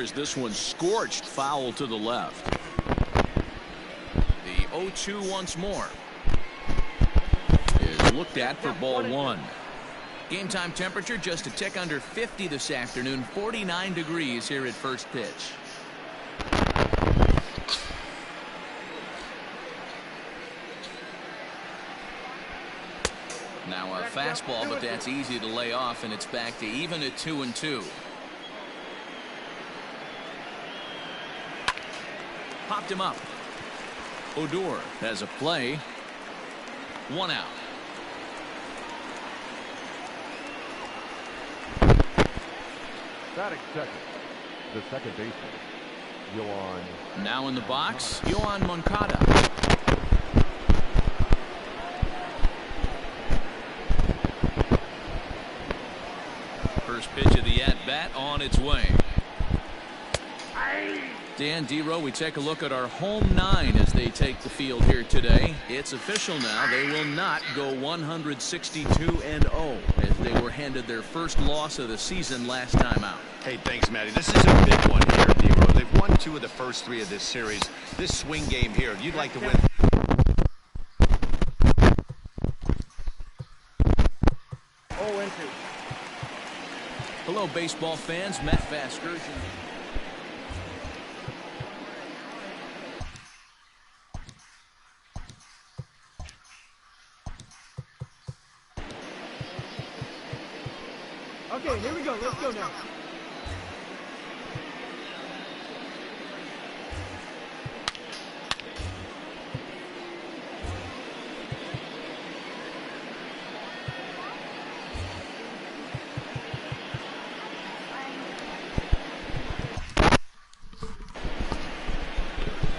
as this one scorched foul to the left. The 0-2 once more is looked at for ball one. Game time temperature just a tick under 50 this afternoon. 49 degrees here at first pitch. Now a fastball, but that's easy to lay off, and it's back to even at 2-2. Popped him up. Odor has a play. 1 out. Batting second, the second baseman, Yohan. Now in the box, Yohan Moncada. First pitch of the at-bat on its way. Dan Dero, we take a look at our home 9 as they take the field here today. It's official now. They will not go 162-0 as they were handed their first loss of the season last time out. Hey, thanks, Matty. This is a big one here, Dero. They've won 2 of the first 3 of this series. This swing game here, you'd like to win. Hello, baseball fans. Matt Vasgersian. Okay, here we go. Let's go now.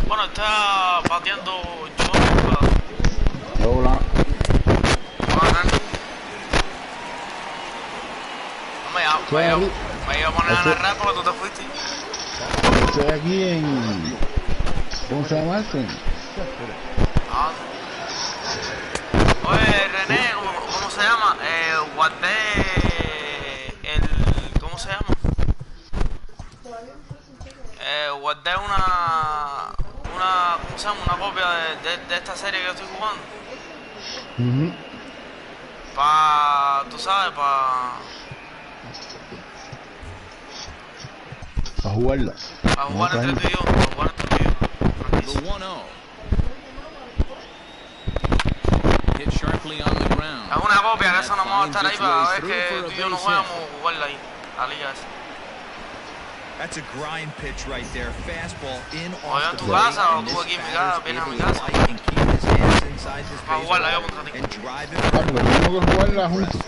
Bueno, está pateando John. Hola. Me iba a poner a narrar porque tú te fuiste. Estoy aquí en... ¿Cómo se llama esto? Oye, René, ¿cómo se llama? Guardé el... ¿Cómo se llama? Guardé una ¿cómo se llama? Una copia de esta serie que yo estoy jugando. Tú sabes, A jugarla. A jugar entre tú y yo. The 1-0. Hit sharply on the ground. Es una copia, que eso no vamos a estar ahí para ver que tú y yo no jugamos jugarla ahí. La liga esa. That's a grind pitch right there. Fastball in off the tu casa o tú aquí en mi casa, vienes a mi casa. Para jugarla yo contra ti. Tengo que jugarla juntos.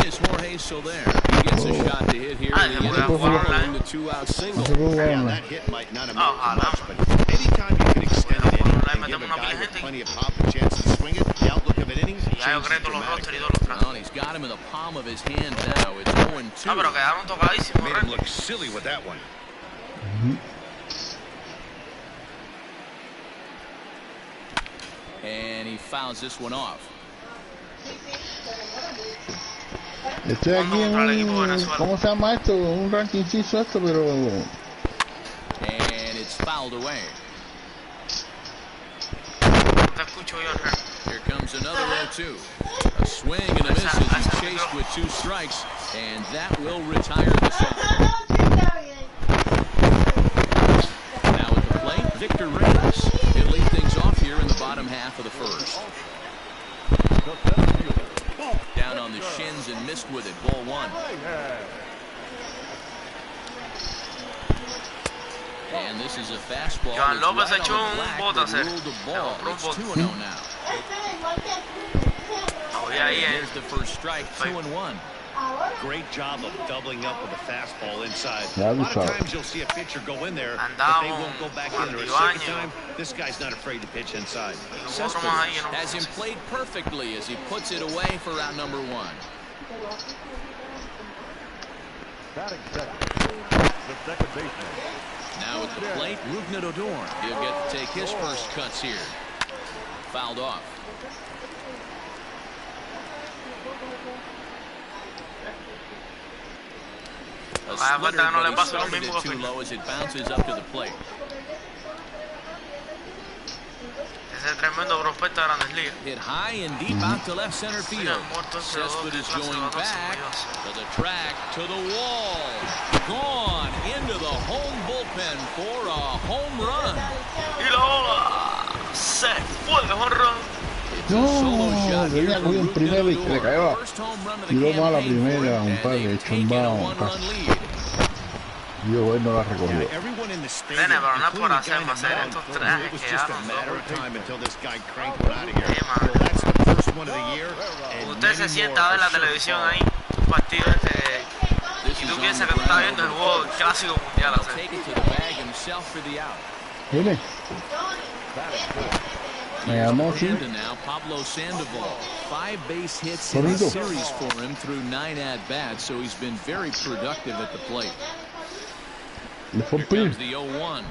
Is Jorge Soler. He gets a shot to hit here. And he ends up following the 2-out single. That hit might not have meant much, but anytime you can extend an inning and give a guy with plenty of pop a chance to swing it, the outlook of an inning changes dramatically. Well, he's got him in the palm of his hand now. It's 0-2. No, pero quedaron tocadísimos. Made him look silly with that one. And he fouls this one off. Estoy aquí en un... ¿Cómo se llama esto? Un rankingcito esto, pero... And it's fouled away. Here comes another 0-2. A swing and a miss as he's chased with 2 strikes, and that will retire the side. Now at the plate, Victor Reyes. He'll lead things off here in the bottom half of the first. Down on the shins and missed with it. Ball 1. And this is a fastball. Johan López echó un bote a hacer. It's 2-0 now. Here's the first strike. 2-1. Great job of doubling up with a fastball inside. A lot of times you'll see a pitcher go in there, but they won't go back in there a second time. This guy's not afraid to pitch inside. Cespedes has him played perfectly as he puts it away for round number 1. Batting second, the second baseman. Now at the plate, Rougned Odor. He'll get to take his first cuts here. Fouled off. A A splitter, but he started it too low as it bounces up to the plate. Ese tremendo prospecto de Grandes Ligas. Hit high and deep out to left center field. Cespedes is going back to the track, to the wall. Gone into the home bullpen for a home run. Y la bola se fue de home run. No, tenía cogido en primera y le cayó. Tiró mal la primera, un par de chambao. Dios, él no la recogió. Nene, pero no es por hacer estos trajes que hacen. Usted se sienta a ver la televisión ahí, un partido y tú piensas que tú estás viendo el juego clásico mundial. Viene. Me llamó, sí. Pablo Sandoval, 5 base hits in the series for him through 9 at-bats, so he's been very productive at the plate. Here comes the 0-1.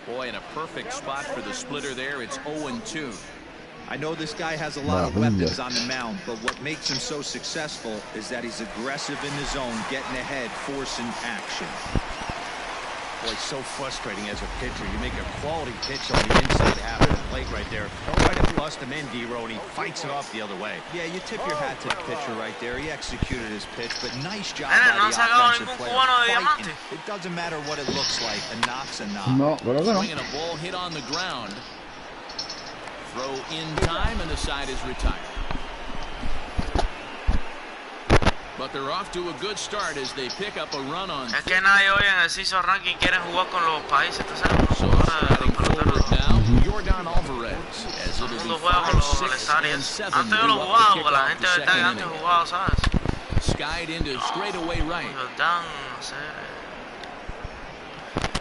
Boy, in a perfect spot for the splitter there. It's 0-2. I know this guy has a lot of weapons on the mound, but what makes him so successful is that he's aggressive in the zone, getting ahead, forcing action. Boy, so frustrating as a pitcher. You make a quality pitch on the inside half of the plate right there. Try to bust him in, D-Row, and he fights it off the other way. Yeah, you tip your hat to the pitcher right there. He executed his pitch, but nice job by the offensive player. Fighting. It doesn't matter what it looks like. A knock's a knock. No, pero no. Swinging a ball hit on the ground. Throw in time, and the side is retired. But they're off to a good start as they pick up a run on. Es que nadie hoy en el CISO ranking quiere jugar con los países. So starting forward now, Jordan Alvarez. As it'll be 5, 6, and 7. Antes yo lo jugaba, porque la gente de verdad que antes jugaba, ¿sabes? Skied into straightaway right. Jordan, no sé.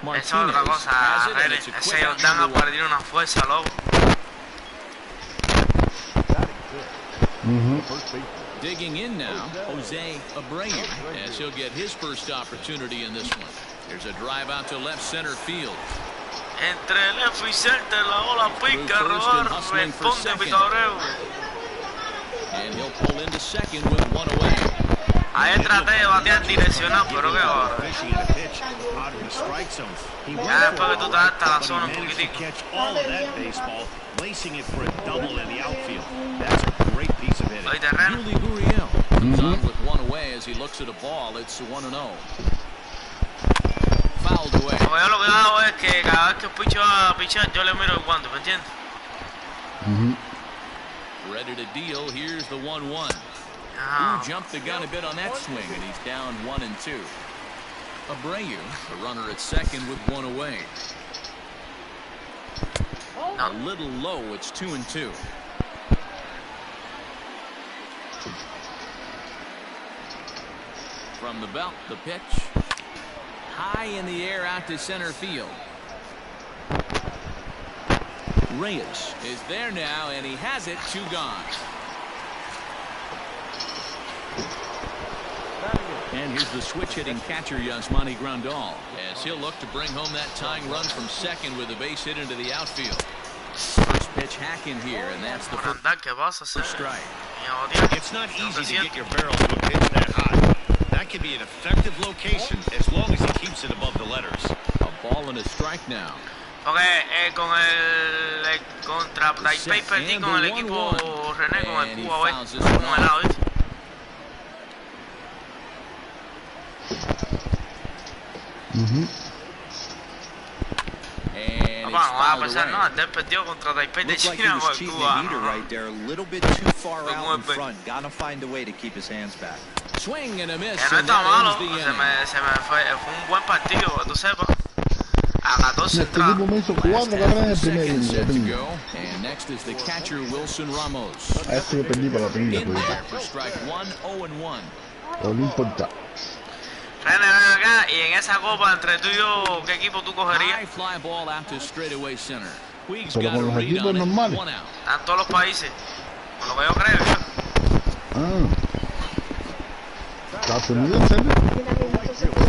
Martinez Esa es otra cosa, ese Jordan ha perdido una fuerza, loco. Digging in now, Jose Abreu, as he'll get his first opportunity in this one. There's a drive out to left center field. Entre left y center, la bola pica, robar, responde Pito Abreu. And he'll pull into second with one away. Ahí traté de batear direccional, pero qué ahora. Ya después que tú te adaptas a la zona un poquitico. Lacing it for a double in the outfield. That's a great piece of hitting. Yuli Gurriel comes on with one away as he looks at a ball. It's 1-0. Fouled away. Yo lo que hago es que cada vez que picho a pichar, yo le miro el guante, ¿me entiendes? Ready to deal. Here's the 1-1. Who jumped the gun a bit on that swing, and he's down 1-2. Abreu, the runner at second with one away. A little low, it's 2-2. From the belt, the pitch. High in the air out to center field. Reyes is there now, and he has it, 2 gone. And here's the switch-hitting catcher, Yasmani Grandal, as he'll look to bring home that tying run from second with a base hit into the outfield. First pitch hack in here, and that's the first strike. It's not easy to get your barrel to a pitch that high. That can be an effective location as long as he keeps it above the letters. A ball and a strike now. Porque con el contra Taipei perdí con el equipo René con el Cuba hoy, con el lado, ¿viste? And no va a pensar, no, él perdió contra Taipei de China con el Cuba. Right there, a little bit too far out in front. Gotta find a way to keep his hands back. Swing and a miss. No está malo, se me fue un buen partido, que tú sepas. A 14 entradas. And next is the catcher Wilson Ramos. In there for strike 1, 0-1. No importa. Ven acá, y en esa copa entre tú y yo, ¿qué equipo tú cogerías? High fly ball out to straightaway center. Puig's Pero got a con los read equipos on it. normales. 1 out. Están todos los países, con lo que yo creo. Estados Unidos, ¿sí?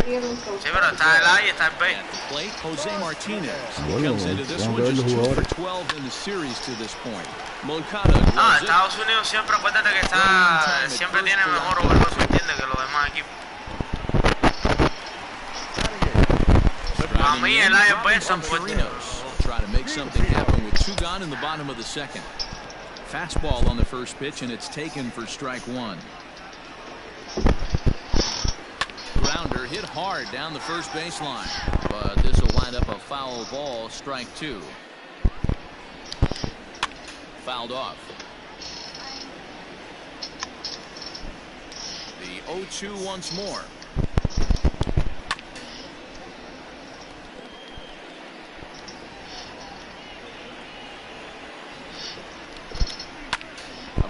Sí, pero está el A y está el B. At the plate, Jose Martinez. He Bueno, comes into this vamos a one ver just los 2 for jugadores. 12 in the series to this point. Moncada No, gloves it. Estados Unidos siempre, acuérdate que está, siempre tiene mejor overall, ¿me entiendes? Que los demás equipos. Para mí el aire pesa porque try to make something happen with 2 gone in the bottom of the second. Fastball on the first pitch, and it's taken for strike 1. Grounder hit hard down the first baseline, but this will wind up a foul ball, strike 2. Fouled off. The 0-2 once more.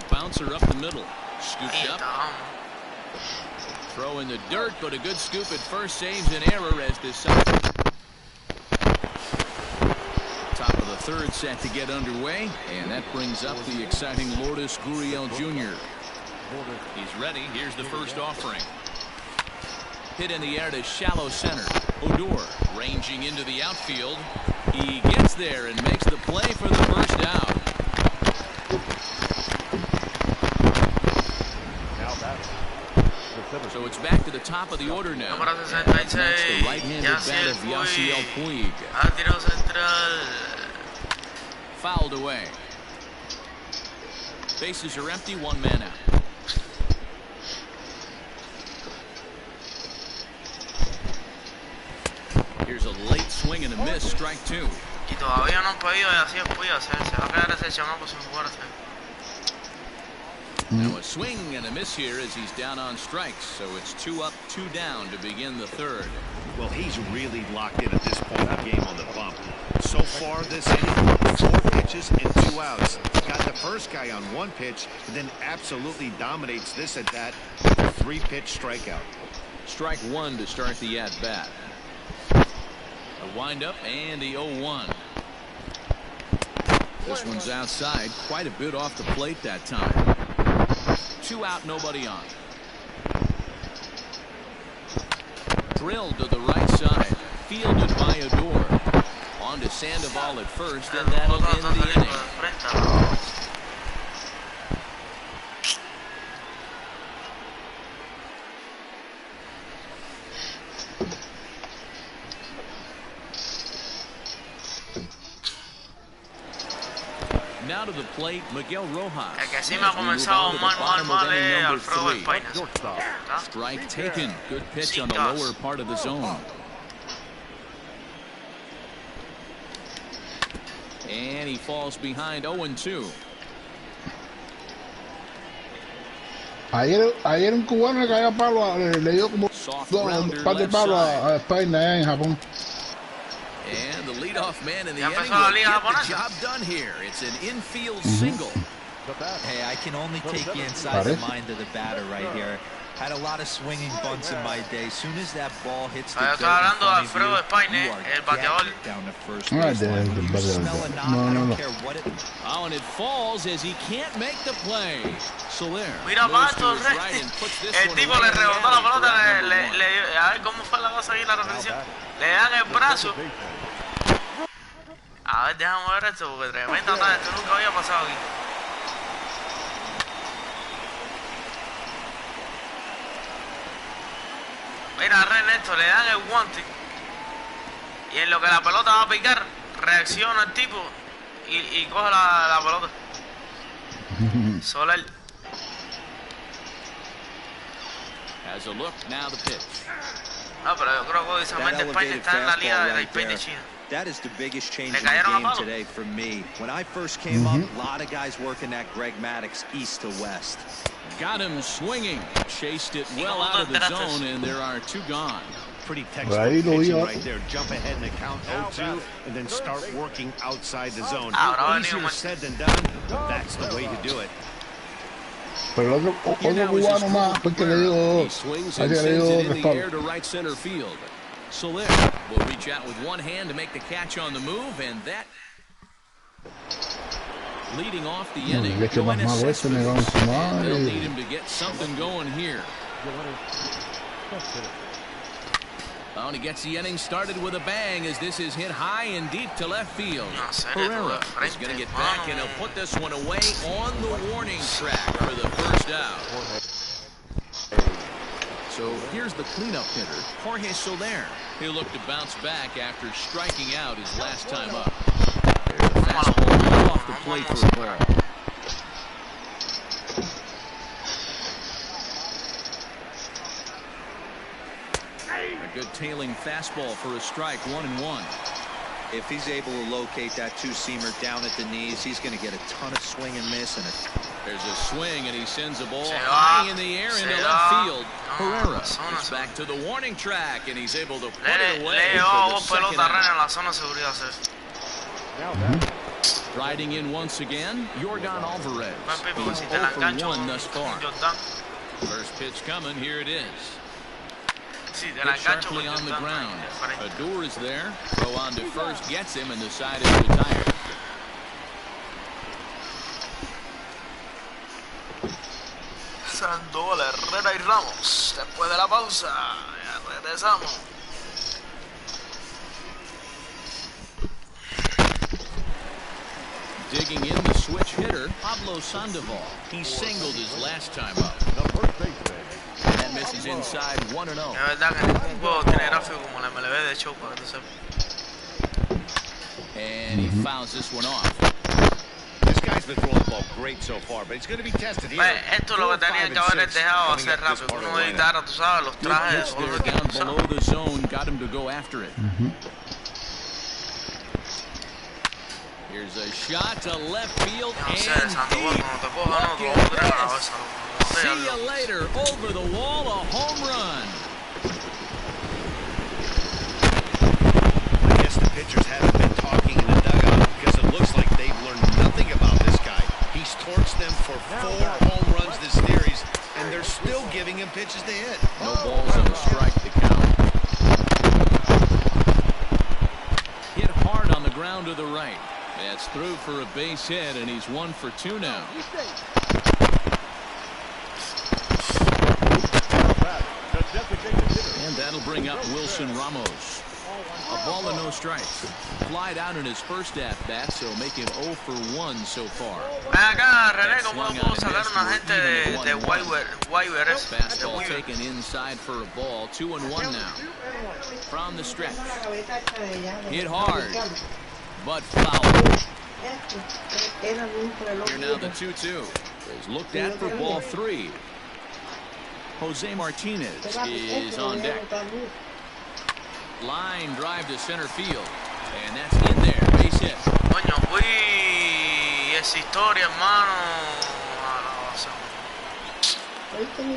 Bouncer up the middle, scooped up. Throw in the dirt, but a good scoop at first saves an error as this top of the third set to get underway, and that brings up the exciting Lourdes Gurriel Jr. He's ready. Here's the first offering. Hit in the air to shallow center. Odor ranging into the outfield. He gets there and makes the play for the first out. So it's back to the top of the order now. That's the right-handed bat of Yasiel Puig. Fouled away. Bases are empty, 1 man out. Here's a late swing and a miss, strike 2. Y todavía no han podido Yasiel Puig hacer. Se va a quedar decepcionado sin jugar. Now a swing and a miss here as he's down on strikes, so it's 2 up, 2 down to begin the third. Well, he's really locked in at this point of the game on the bump. So far this inning, 4 pitches and 2 outs. Got the first guy on 1 pitch, and then absolutely dominates this at bat with a 3-pitch strikeout. Strike 1 to start the at-bat. A windup and the 0-1. This one's outside, quite a bit off the plate that time. 2 out, nobody on. Drilled to the right side, fielded by Odor. On to Sandoval at first, and that'll end the inning. Now to the plate, Miguel Rojas. El que sí me ha comenzado mal es Alfredo Espainas. Strike taken. Good pitch on the lower part of the zone. And he falls behind 0-2. Ayer un cubano le cayó a palo, le dio como un par de palos a Espainas en Japón. And the leadoff man in the inning will get the job done here. It's an infield single. Hey, I can only take you inside the mind of the batter right here. Had a lot of swinging bunts in my day. Soon as that ball hits the dirt in front of you, you are gathered down to first base. When you smell a knock, I don't care what it is. Oh, and it falls as he can't make the play. Soler mira Pato, el tipo le rebotó la pelota, a ver cómo fue la cosa aquí, la repetición. Le dan el brazo. A ver, déjame ver esto porque tremenda tarde, esto nunca había pasado aquí. Mira, Ernesto, le dan el guante y en lo que la pelota va a picar, reacciona el tipo y coge la pelota. Soler. Has a look, now the pitch. No, pero yo creo que precisamente España está en la liga de Taipei de China. That is the biggest change in the game today for me. When I first came up, a lot of guys working that Greg Maddux east to west. Got him swinging. Chased it well out of the zone, and there are 2 gone. Pretty textbook pitching right there. Jump ahead in the count 0-2 and then start working outside the zone. Easier said than done, but that's the way to do it. Pero otro cubano más, porque le digo, to right center field. Soler will reach out with one hand to make the catch on the move, and that leading off the inning. They'll need him to get something going here. Oh, and he gets the inning started with a bang as this is hit high and deep to left field. Herrera is going to get back, and he'll put this one away on the warning track for the first out. So here's the cleanup hitter, Jorge Soler. He'll look to bounce back after striking out his last time up. There's the fastball off the plate for a ball. A good tailing fastball for a strike, 1-1. If he's able to locate that two-seamer down at the knees, he's going to get a ton of swing and miss. There's a swing, and he sends a ball high in the air into left field. Herrera gets back to the warning track, and he's able to put it away for the second out. Riding in once again, Yordan Alvarez. He's 0 for 1 thus far. First pitch coming, here it is. Hit sharply on the ground. Adur is there. Throw on to first, gets him, and the side is retired. Sandoval, Herrera y Ramos. Después de la pausa, ya regresamos. Digging in the switch hitter, Pablo Sandoval. He singled his last time up. That misses inside, 1-0. Es verdad que ningún juego tiene gráfico como la MLB de show, para que tú sepas. And he fouls this one off. This guy's been throwing the ball great so far, but he's going to be tested here. Esto es lo que tenían que haber dejado hacer rápido. Uno editara, tú sabes, los trajes de They're down below the zone, got him to go after it. Here's a shot to left field and deep. See you later. Over the wall, a home run. I guess the pitchers haven't been talking in the dugout because it looks like they've learned nothing about this guy. He's torched them for 4 home runs this series, and they're still giving him pitches to hit. No balls on the strike to count. Hit hard on the ground to the right. That's through for a base hit, and he's 1 for 2 now. And that'll bring up Wilson Ramos. A ball and no strikes. Flied out in his first at-bat, so making 0 for 1 so far. Acá, René, ¿cómo puedo sacar una gente de waiver? Fastball taken inside for a ball. 2-1 now. From the stretch. Hit hard, but foul. Here now the 2-2 is looked at for ball 3. Jose Martinez is on deck. Line drive to center field, and that's in there. Base hit. Coño, es historia, hermano.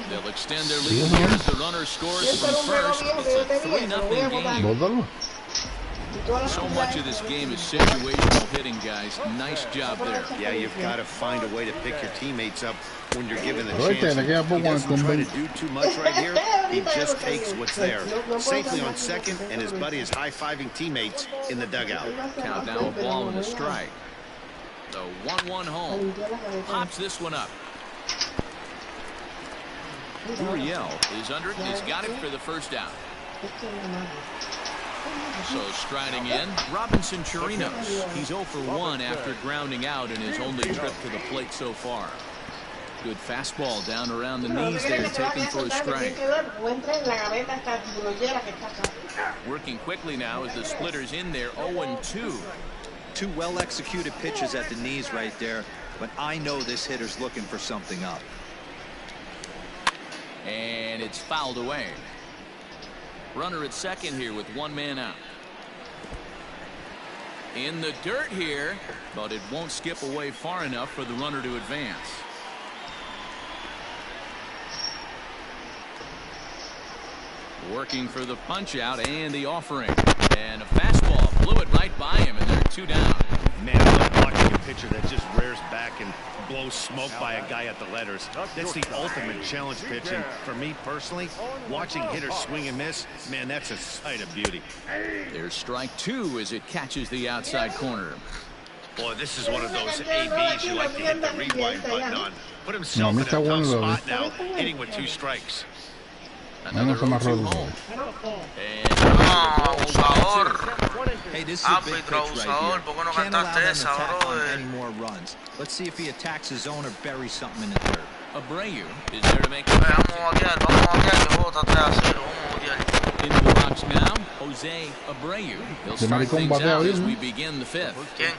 They'll extend their lead here as the runner scores from first. It's a 3-0 game. So much of this game is situational hitting, guys. Nice job there. Yeah, you've got to find a way to pick your teammates up when you're given the chance. He doesn't try to do too much right here. He just takes what's there. Safely on second, and his buddy is high-fiving teammates in the dugout. Count now a ball and a strike. The 1-1 home. Pops this one up. Uriel is under it. He's got it for the first out. So striding in, Robinson Chirinos. He's 0 for 1 after grounding out in his only trip to the plate so far. Good fastball down around the knees there, taken for a strike. Working quickly now as the splitter's in there, 0-2. 2 well-executed pitches at the knees right there, but I know this hitter's looking for something up. And it's fouled away. Runner at second here with 1 man out. In the dirt here, but it won't skip away far enough for the runner to advance. Working for the punch out and the offering. And a fastball blew it right by him, and they're 2 down. Man, I love watching a pitcher that just rears back and blows smoke by a guy at the letters. That's the ultimate challenge pitching. For me personally, watching hitters swing and miss, man, that's a sight of beauty. There's strike 2 as it catches the outside corner. Boy, this is one of those ABs you like to hit the rewind button on. Put himself in a tough spot now, hitting with 2 strikes. Another 0-2 home. And hey, this is a big pitch right here. Can't allow them to tack on any more runs. Let's see if he attacks his zone or buries something in the dirt. Abreu is there to make it. Vamos a batear, que el juego está 3-0. Vamos a batear. Into the box now, Jose Abreu. He'll start things out as we begin the fifth. ¿Quién?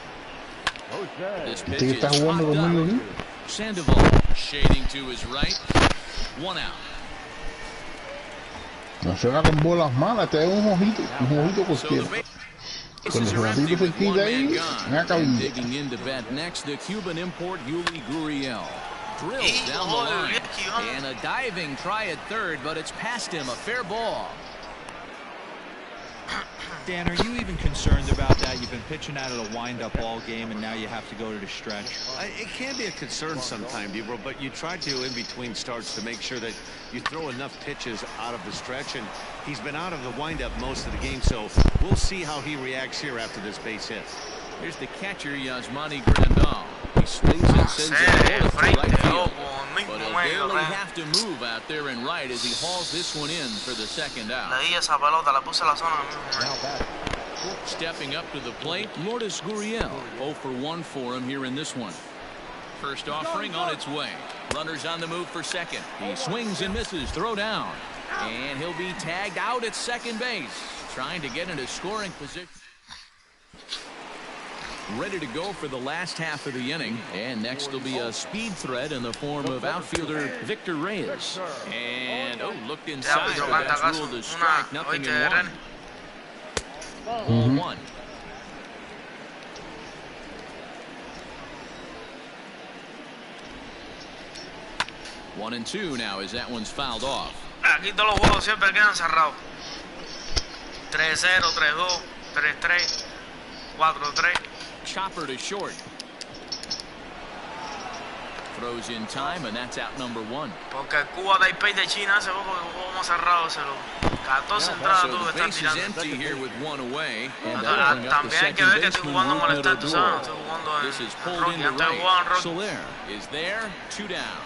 This pitch is popped up. Sandoval shading to his right. 1 out. No se va con bolas malas, te da un ojito cualquiera. Con los ojitos se quita ahí, me acaba. Digging into bat next, the Cuban import Yuli Gurriel. Drills down the line. And a diving try at third, but it's past him. A fair ball. Dan, are you even concerned about that? You've been pitching out of the wind-up all game, and now you have to go to the stretch. It can be a concern sometimes, Ebro, but you try to, in between starts, to make sure that you throw enough pitches out of the stretch, and he's been out of the wind-up most of the game, so we'll see how he reacts here after this base hit. Here's the catcher, Yasmani Grandal. He swings and sends it over to right field. But he'll barely have to move out there in right as he hauls this one in for the second out. Stepping up to the plate, Lourdes Gurriel. 0 for 1 for him here in this one. First offering on its way. Runners on the move for second. He swings and misses. Throw down. And he'll be tagged out at second base. Trying to get into scoring position. Ready to go for the last half of the inning. And next will be a speed threat in the form of outfielder Victor Reyes. And, looked inside, but that's ruled a strike. Nothing in one. Ball 1. One and 2 now as that one's fouled off. Aquí todos los juegos siempre quedan cerrados. 3-0, 3-2, 3-3, 4-3. Chopper to short. Throws in time, and that's out number 1. Porque Cuba Taipei de China ese juego más cerrado, 14 entradas tuve que estar tirando. Here with one away, and también hay que ver que estoy jugando a molestar, tú sabes, no estoy jugando en Rocky, antes de jugar en Rocky. Soler is there, 2 down.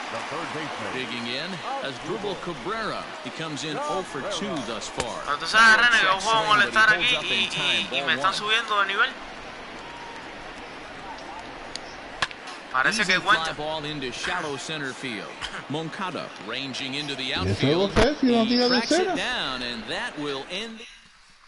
The third baseman. Digging in as Drupal Cabrera. He comes in 0 for 2 thus far. Pero tú sabes, René, que yo juego a molestar aquí y me están subiendo de nivel. Parece que cuenta. Ball into shallow center field. Moncada ranging into the outfield. He tracks it down, and that will end.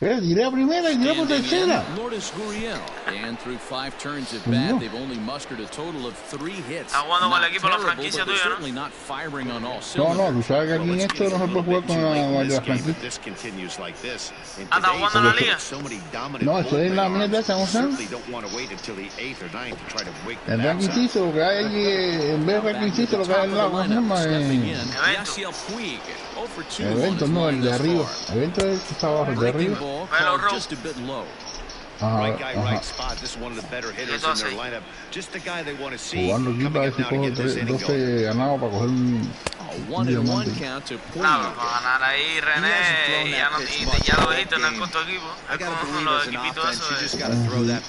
Diré a primera y diré por tercera. Lourdes Gurriel. And through 5 turns at bat, they've only mustered a total of 3 hits. Está jugando con el equipo de la franquicia tuya, ¿no? Certainly not firing on all cylinders. No, tú sabes que aquí en esto no se puede jugar con la franquicia. ¿Está jugando en la liga? No, eso es la mierda esa, ¿cómo se llama? El ranquicito, lo que hay allí, en vez de ranquicito, lo que hay al lado, ¿cómo se llama? Evento, no, el de arriba. Evento es el que está abajo, el de arriba. Just a bit low. Right guy, right spot. This is one of the better hitters in their lineup. Just the guy they want to see. Jugando aquí para ver si cojo 12 ganados para coger un 1-1 count to Puig. No, para ganar ahí, René, ya lo dijiste, no es con tu equipo. Es con los equipitos esos.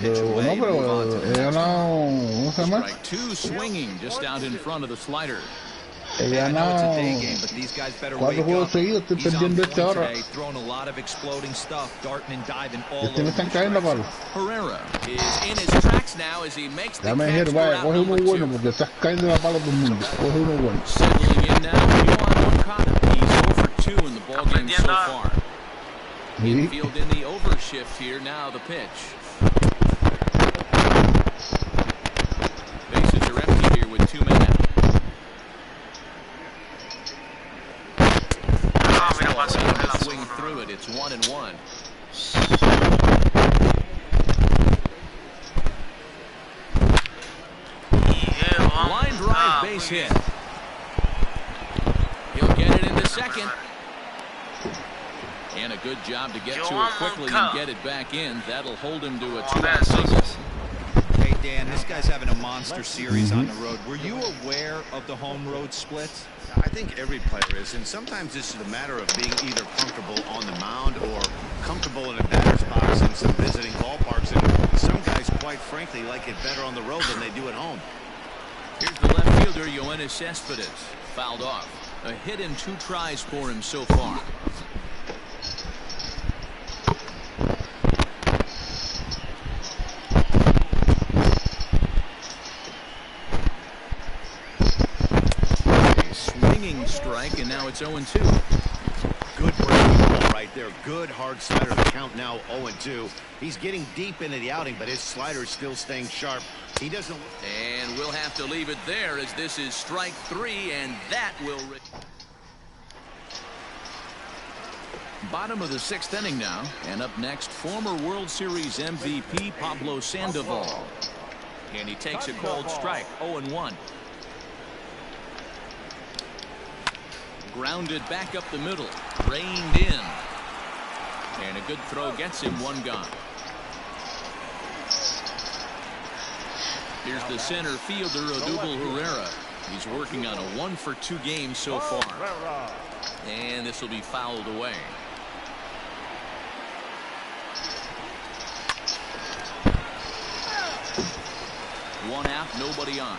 Pero no, pero he ganado, ¿cómo se llama? Strike 2 swinging just out in front of the slider. He ganado 4 juegos seguidos, estoy perdiendo este ahora. Este me están cayendo palos. Ya me dijeron, vaya, coge uno bueno porque estás cayendo la palo todo el mundo. Coge uno bueno. Infield in the overshift here now, the pitch. Bases are empty here with 2 men out. Swing through it. It's 1-1. Line drive, base hit. He'll get it into second. And a good job to get to it quickly and get it back in. That'll hold him to a 2-out single. Hey, Dan, this guy's having a monster series on the road. Were you aware of the home-road splits? I think every player is, and sometimes this is a matter of being either comfortable on the mound or comfortable in a batter's box in some visiting ballparks, and some guys, quite frankly, like it better on the road than they do at home. Here's the left fielder, Yoenis Cespedes, fouled off. A hit and 2 tries for him so far. now it's 0-2. Good breaking ball right there. Good hard slider. The count now 0-2. He's getting deep into the outing, but his slider is still staying sharp. He doesn't. And we'll have to leave it there as this is strike 3, and that will. Bottom of the 6th inning now, and up next, former World Series MVP Pablo Sandoval. And he takes a cold strike, 0-1. Grounded back up the middle, reined in. And a good throw gets him one gone. Here's the center fielder, Odubel Herrera. He's working on a 1-for-2 game so far. And this will be fouled away. One out, nobody on.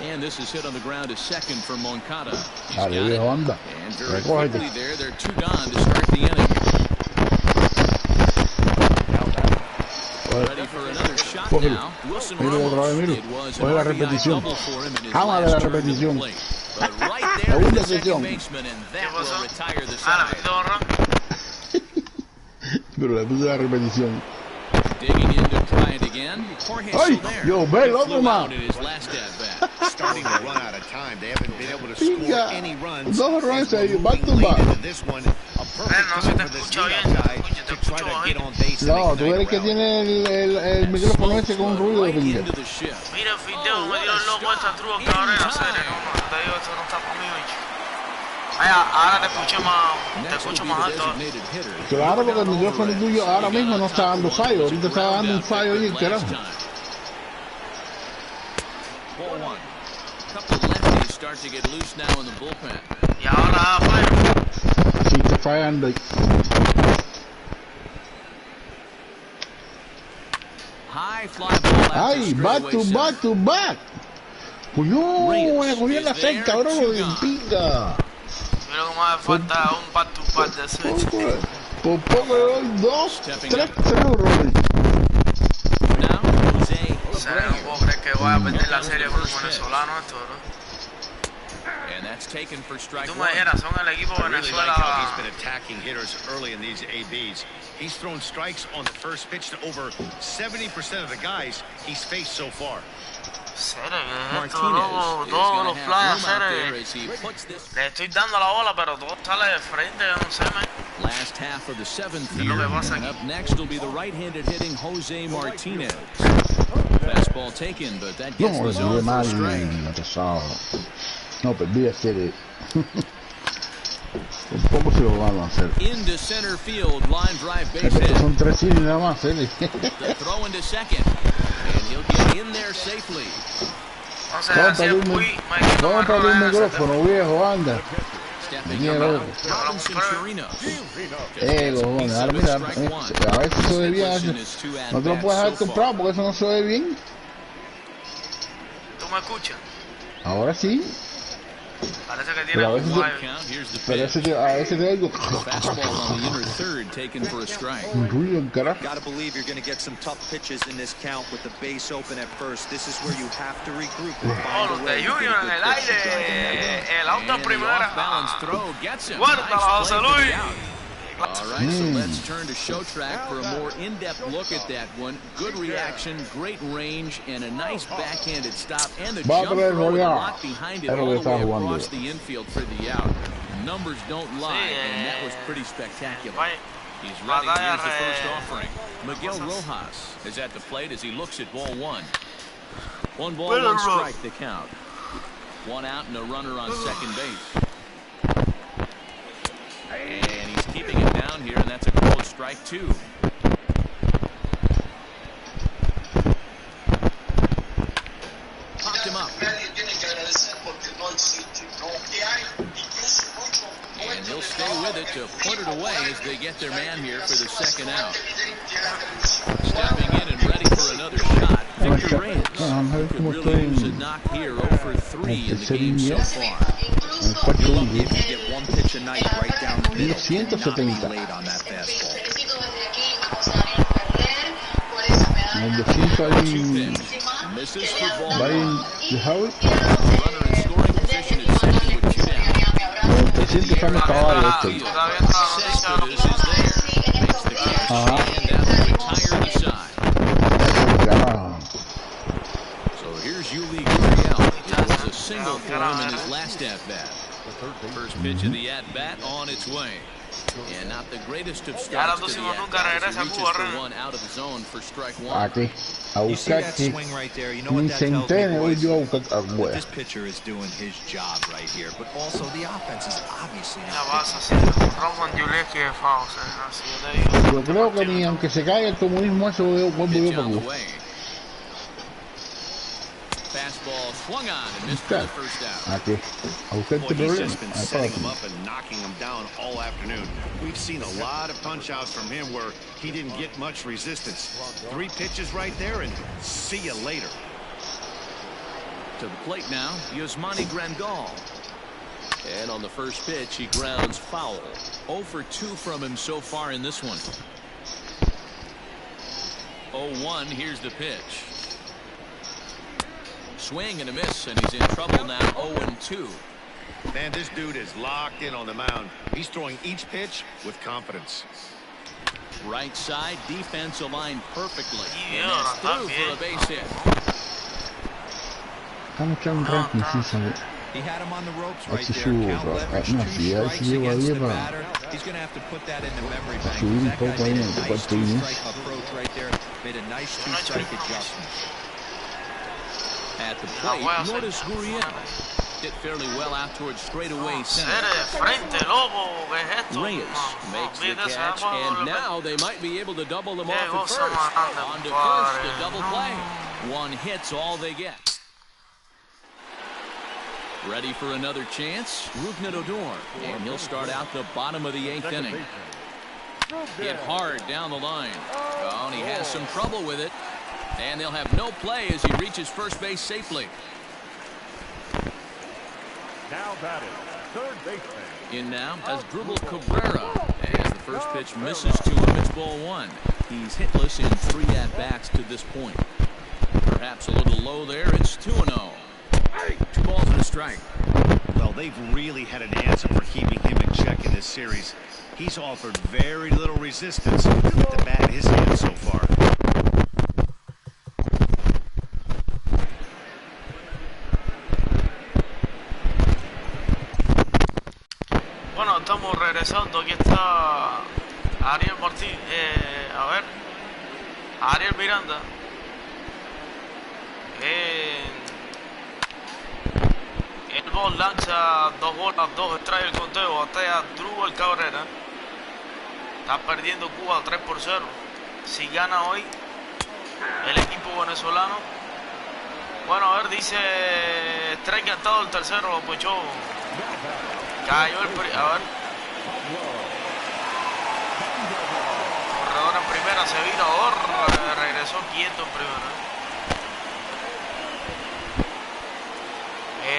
And this is hit on the ground to second for Moncada. And very quickly there, they're 2 gone to start the inning. Ready for another shot now. Wilson Ramos. It was an RBI double for him in his last turn to the plate. But right there is the second baseman, and that will retire the side. Pero le puse la repetición. Digging in to try it again. Ay, yo, ve el otro más. Starting to run out of time. They haven't been able to score any runs. Dos runs ahí, back to back. This one, a perfect time for this leadoff guy to try to get on base. No, tú eres que tiene el micrófono ese con ruido. Mira, Fideo, me dio el loco esta truco que ahora era serio. No, te digo, eso no está conmigo, bicho. Ahora te escucho más alto. Claro, porque el micrófono tuyo ahora mismo no está dando fallo. Ahorita está dando un fallo ahí, el carajo. Start to get loose now in the bullpen. Y ahora fallo. Sí, está fallando. High fly ball. Ay, back to back. Coño, me cogió la seca, cabrón, lo de pinga. Mira cómo hace falta un back to back de ese. Por poco le doy 2, 3 euros. No puedo creer que voy a perder la serie con los venezolanos esto, ¿no? And that's taken for strike one. He's been attacking hitters early in these ABs. He's thrown strikes on the first pitch to over 70% of the guys he's faced so far. Martinez is going to have room out there as he puts this. Le estoy dando la bola, pero todo sale de frente, yo no sé, man. Last half of the 7th here, and up next will be the right-handed hitting Jose Martinez. Fastball taken, but that gets the zone for strike. No, perdí a hacer. Un poco se lo van a hacer. Into center field, line drive base hit. Son 3 innings nada más, The throw into second, and he'll get in there safely. Vamos para el micrófono, viejo, anda. Robinson Chirinos. Cojones, ahora mira, a veces se ve bien. No te lo puedes dejar comprado porque eso no se ve bien. ¿Tú me escuchas? Ahora sí. Parece que tiene un pero a veces te oigo. Un ruido en carajo. Gotta believe you're going to get some tough pitches in this count with the base open at first. This is where you have to regroup and find a way to get a good pitch to drive them down. El auto primera. Guárdala, José Luis. All right, so let's turn to show track for a more in-depth look at that one. Good reaction, great range, and a nice backhanded stop. And the jump throw with a lot behind it all the way across the infield for the out. Numbers don't lie, and that was pretty spectacular. He's ready. Here's the first offering. Miguel Rojas is at the plate as he looks at ball one. 1 ball, 1 strike the count. 1 out and a runner on second base. And he's keeping it down here, and that's a cold strike, too. Popped him up. And he'll stay with it to put it away as they get their man here for the second out. Stepping in and ready for another shot, Victor Reyes. Could really use a knock here, 0 for 3 in the game so far. You're lucky if you get 1 pitch a night right down the middle. 170. Not late on that fastball. This is for ball Brian, one. you have it? Runner in scoring position at second with 2 down. Te sientes que me caballo esto. Cespedes is there. Makes the catch, and that will retire the side. So here's Yuli Gurriel. It was a single for him in his last at-bat. First pitch of the at-bat on its way. And not the greatest of starts to the at-bat as he reaches for one out of the zone for strike one. Aquí, a You see that buscar swing right there? You know what ni that tells me, centene voy boys? yo a buscar a That hueá. this pitcher is doing his job right here, but also the offense is obviously Ya not vas picking así, Roman Yuleski de FAO, así yo te digo. Yo creo que ni aunque se caiga el comunismo, eso vuelvo yo Pitch para on the acá. way. Fastball swung on and missed for the first out. Aquí, a buscar Boy, este he's problema. just been setting him up and knocking him down all afternoon. We've seen a lot of punch-outs from him where he didn't get much resistance. 3 pitches right there, and see you later. To the plate now, Yasmani Grandal. And on the first pitch, he grounds foul. 0 for 2 from him so far in this one. 0-1, here's the pitch. Swing and a miss, and he's in trouble now. 0-2. Man, this dude is locked in on the mound. He's throwing each pitch with confidence. Right side, defense aligned perfectly. Yeah, And that's through también. for a base hit. Estamos echando un ranking, sí, ¿sabes? He had him on the ropes right Este there. subo, Count leverage, no, 2 si ya strikes se lleva against the bien, batter. He's going to have to put that in the memory bank. subir un That guy poco ahí made en a el nice cuarto inning. 2-strike approach right there. Made a nice 2-strike adjustment. At the plate, Lourdes Gurriel hit fairly well out towards straightaway Ser center. de frente, loco, ¿qué es esto? Reyes makes the Olvídese, catch, vamos, and le- now they might be able to double them Qué off at cosa first. más grande, On to compadre. first, the double play. One hit's all they get. Ready for another chance? Rougned Odor, and he'll start out the bottom of the 8th inning. Hit hard down the line. Oh, and he has some trouble with it. And they'll have no play as he reaches first base safely. Now batting, third baseman. In now as Drupal Cabrera. As the first pitch misses to him, it's ball 1. He's hitless in 3 at-bats to this point. Perhaps a little low there. It's 2-0. 2 balls and a strike. Well, they've really had an answer for keeping him in check in this series. He's offered very little resistance with the bat in his hand so far. Bueno, estamos regresando. Aquí está Ariel Martín. A ver, Ariel Miranda. El ball lanza 2 bolas, 2 strikes el conteo. Batea Drupal Cabrera. Está perdiendo Cuba 3-0. Si gana hoy el equipo venezolano. Bueno, a ver, dice strike cantado el tercero, lo pochó. Cayó el a ver. Corredor en primera, se vira, regresó quieto en primera.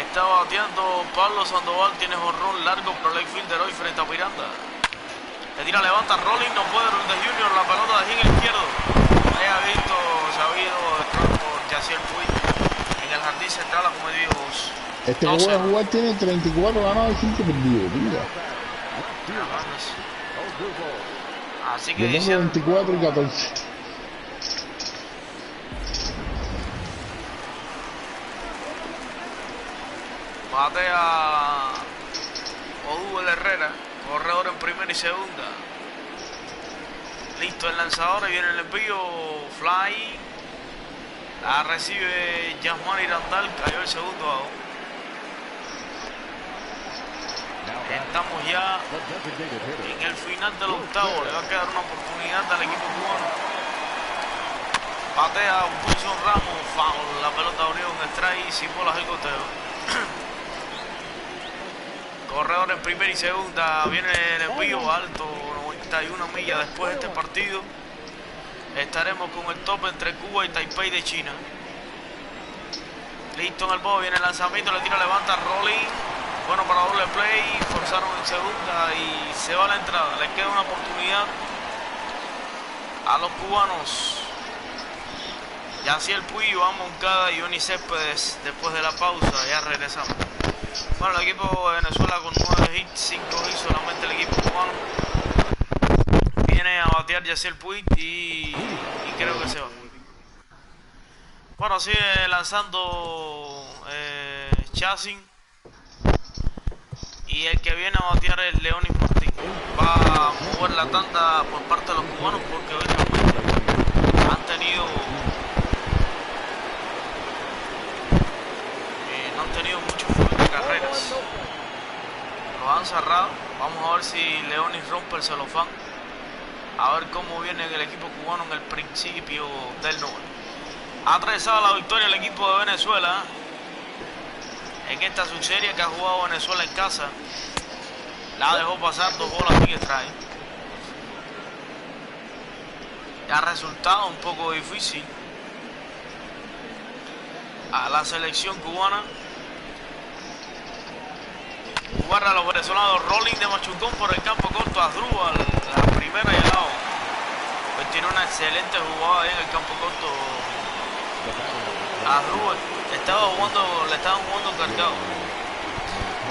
Está bateando Pablo Sandoval, tiene jonrón largo por el fielder hoy frente a Miranda. Le tira, levanta Rolling, no puede de Junior, la pelota de el izquierdo. Haya visto, sabido por Yaciel Puig en el jardín central, ha cometido Este que voy a jugar tiene 34 ganados y 5 perdidos, mira. Así que Yo tengo dice 24 y 14. batea Odubel Herrera, corredor en primera y segunda. Listo el lanzador, y viene el envío, fly. La recibe Yasmani Grandal, cayó el segundo out. Estamos ya en el final del octavo, le va a quedar una oportunidad al equipo cubano. Batea Wilson Ramos, foul, la pelota abrió un strike, sin bolas el conteo. Corredor en primera y segunda, viene el envío alto, 91 millas después de este partido. Estaremos con el top entre Cuba y Taipei de China. Listo en el bobo, viene el lanzamiento, le tira, levanta, rolling. Bueno para doble play, forzaron en segunda y se va a la entrada. Les queda una oportunidad a los cubanos. Yaciel Puig, Iván Moncada y Johnny Céspedes después de la pausa. Ya regresamos. Bueno, el equipo de Venezuela con 9 hits, 5 hits, solamente el equipo cubano. Viene a batear Yaciel Puig y creo que se va. Bueno, sigue lanzando Chassin. Y el que viene a batear es Leonis Martín. Va a mover la tanda por parte de los cubanos porque obviamente han tenido no han tenido mucho flujo de carreras. Los han cerrado. Vamos a ver si Leonis rompe el celofán. A ver cómo viene el equipo cubano en el principio del noveno. Ha atravesado la victoria el equipo de Venezuela en esta subserie que ha jugado Venezuela en casa. La dejó pasar 2 bolas sin strike. Ha resultado un poco difícil a la selección cubana jugar a los venezolanos. Rolling de machucón por el campo corto a Asdrúbal, la primera y el lado. Pues tiene una excelente jugada ahí en el campo corto a Asdrúbal. Le estaban jugando cargado.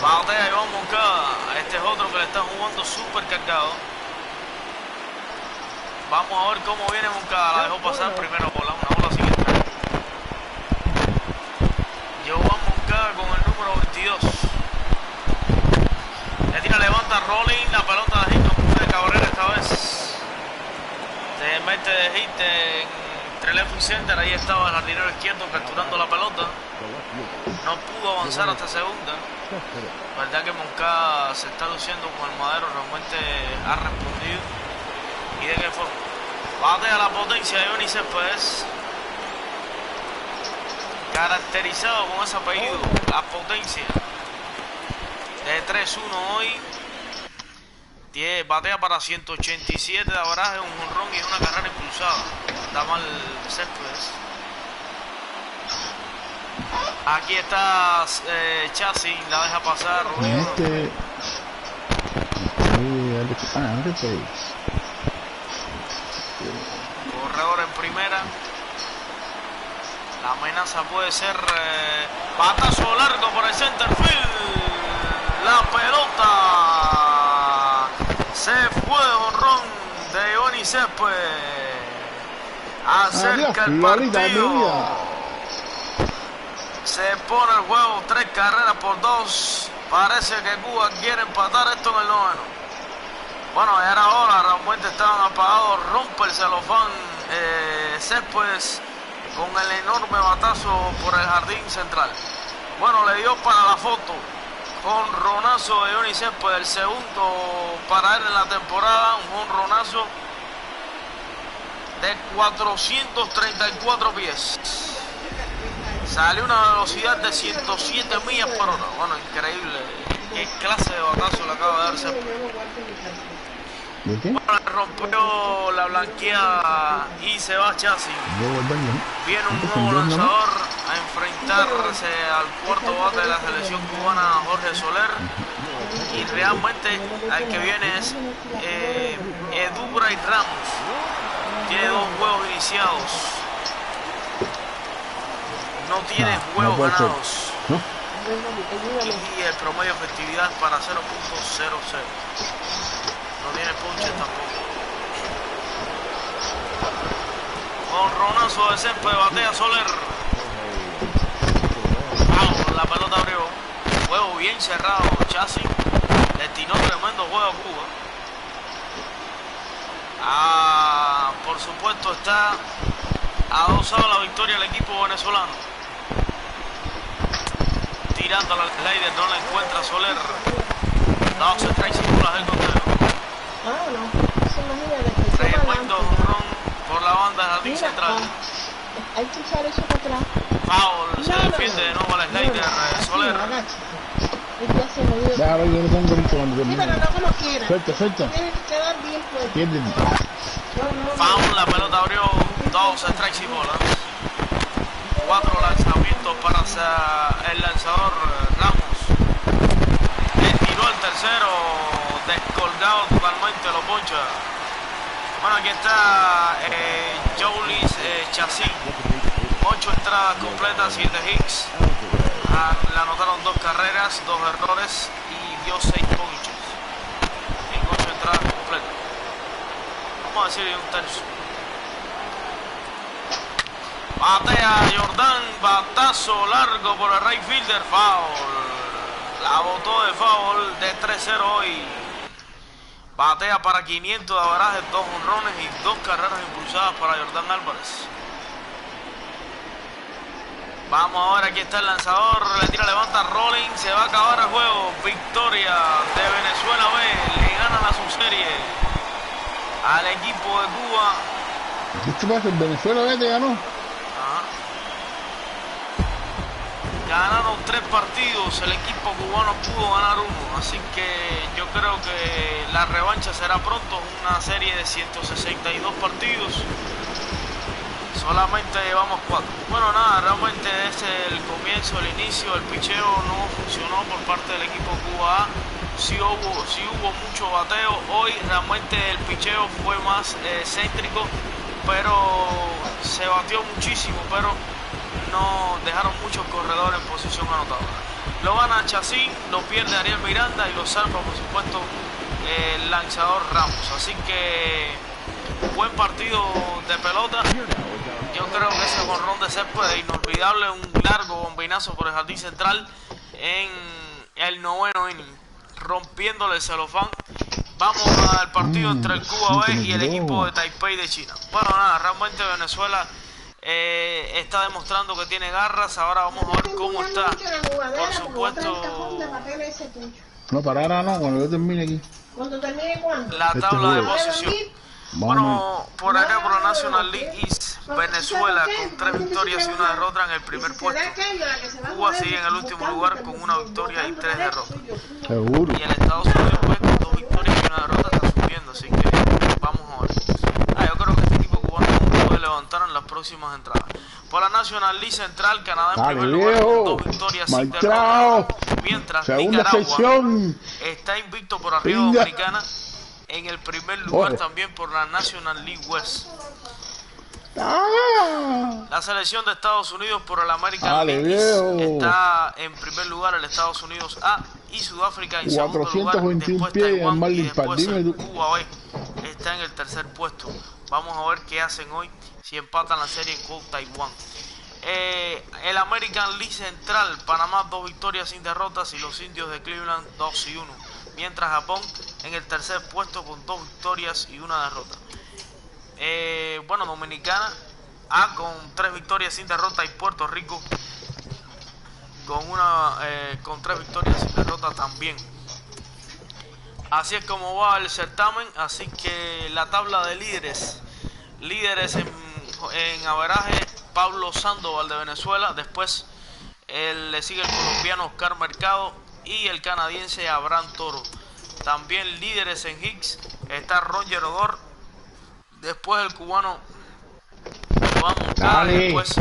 Batea Iván Moncada. Este es otro que le están jugando súper cargado. Vamos a ver cómo viene Moncada. La dejó pasar primero bola, una bola sin entrar. Iván Moncada con el número 22. Le tira, levanta Rolling. La pelota de hit de Cabrera esta vez. Se mete de hit entre left y center. Ahí estaba el jardinero izquierdo capturando la pelota. No pudo avanzar hasta segunda. La verdad que Moncada se está luciendo con el madero. Realmente ha respondido. ¿Y de qué forma? Batea la potencia de Johnny Céspedes. Caracterizado con ese apellido, la potencia. De 3-1 hoy. Batea para 187 de averaje, un jonrón y una carrera impulsada. Da mal Céspedes. Aquí está Chassin, la deja pasar. Corredor en primera. La amenaza puede ser batazo largo por el center field. La pelota se fue de jonrón de Johnny Céspedes. Acerca el partido. Se pone el juego 3 carreras por 2. Parece que Cuba quiere empatar esto en el noveno. Bueno, era hora, realmente estaban apagados. Rompe el celofán Céspedes con el enorme batazo por el jardín central. Bueno, le dio para la foto. Jonronazo de Johnny Céspedes, el segundo para él en la temporada. Un jonronazo de 434 pies. Salió a una velocidad de 107 millas por hora. Bueno, increíble. Qué clase de batazo le acaba de dar Céspedes. Bueno, rompió la blanqueada y se va Chassin. Viene un nuevo lanzador a enfrentarse al cuarto bate de la selección cubana, Jorge Soler. Y realmente al que viene es Edubra y Ramos. Tiene 2 juegos iniciados. No tiene juegos ganados. Y el promedio de efectividad para 0.00. No tiene ponche tampoco. Jonronazo de Céspedes, batea Soler. Vamos, la pelota abrió. Juego bien cerrado. Chassin le tiró tremendo juego a Cuba. Por supuesto está adosado la victoria del equipo venezolano. Tirando al slider, no la encuentra Soler. No, se trae sin bolas del conteo. Tremendo jonrón por la banda del jardín central. Hay que echar eso para atrás. Foul, se defiende de nuevo al slider Soler. Déjalo, yo le pongo ahorita cuando termine. Pero no como quiera. Suelta. Tiene que quedar bien fuerte. Piérdeme. Foul, la pelota abrió. 2 strikes y bolas. 4 lanzamientos para el lanzador Ramos. Le tiró el tercero, descolgado totalmente, lo poncha. Bueno, aquí está Joulis Chassin. 8 entradas completas, 7 hits. Le anotaron 2 carreras, 2 errores y dio 6 ponches en 8 entradas completas. Vamos a decir un tercio. Batea Jordan, batazo largo por el right fielder, foul. La botó de foul de 3-0 hoy. Batea para 500 de averaje, 2 honrones y 2 carreras impulsadas para Jordan Álvarez. Vamos ahora, aquí está el lanzador, le tira, levanta Rollins, se va a acabar el juego. Victoria de Venezuela B, le ganan a su serie al equipo de Cuba. ¿Qué pasa? ¿En Venezuela B te ganó? Ganaron 3 partidos, el equipo cubano pudo ganar 1, así que yo creo que la revancha será pronto, una serie de 162 partidos. Solamente llevamos 4. Bueno, nada, realmente es el comienzo, el inicio. El picheo no funcionó por parte del equipo Cuba A. Sí hubo mucho bateo. Hoy realmente el picheo fue más céntrico, pero se batió muchísimo, pero no dejaron muchos corredores en posición anotadora. Lo gana Chacín, lo pierde Ariel Miranda y lo salva, por supuesto, el lanzador Ramos. Así que buen partido de pelota. Yo creo que ese jonrón de césped es inolvidable, un largo bombinazo por el jardín central en el 9º inning, rompiéndole el celofán. Vamos al partido entre el Cuba B y el equipo de Taipei de China. Bueno, nada, realmente Venezuela está demostrando que tiene garras. Ahora vamos a ver cómo está, por supuesto, no, para ahora no, cuando yo termine aquí. ¿Cuándo termine cuándo? la tabla de posición. Bueno, por acá por la National League East, Venezuela con 3 victorias y 1 derrota en el primer puesto. Cuba sigue en el último lugar con 1 victoria y 3 derrotas. Seguro. Y el Estados Unidos pues, con 2 victorias y 1 derrota está subiendo, así que vamos a ver. Yo creo que este equipo cubano no puede levantar en las próximas entradas. Por la National League Central, Canadá en primer lugar con 2 victorias sin derrotas, mientras Nicaragua está invicto por arriba de Dominicana en el primer lugar también por la National League West. La selección de Estados Unidos por el American League East está en primer lugar, el Estados Unidos A, y Sudáfrica en segundo lugar, después Taiwán y después el Cuba B está en el tercer puesto. Vamos a ver qué hacen hoy si empatan la serie con Taiwán. El American League Central, Panamá 2 victorias sin derrotas y los indios de Cleveland 2-1. Mientras Japón en el tercer puesto con 2 victorias y 1 derrota. Bueno, Dominicana A con 3 victorias sin derrota y Puerto Rico con 3 victorias sin derrota también. Así es como va el certamen. Así que la tabla de líderes en averaje, Pablo Sandoval de Venezuela. Después le sigue el colombiano Oscar Mercado y el canadiense Abraham Toro. También líderes en hits está Roger Odor, después el cubano Juan Moncada, después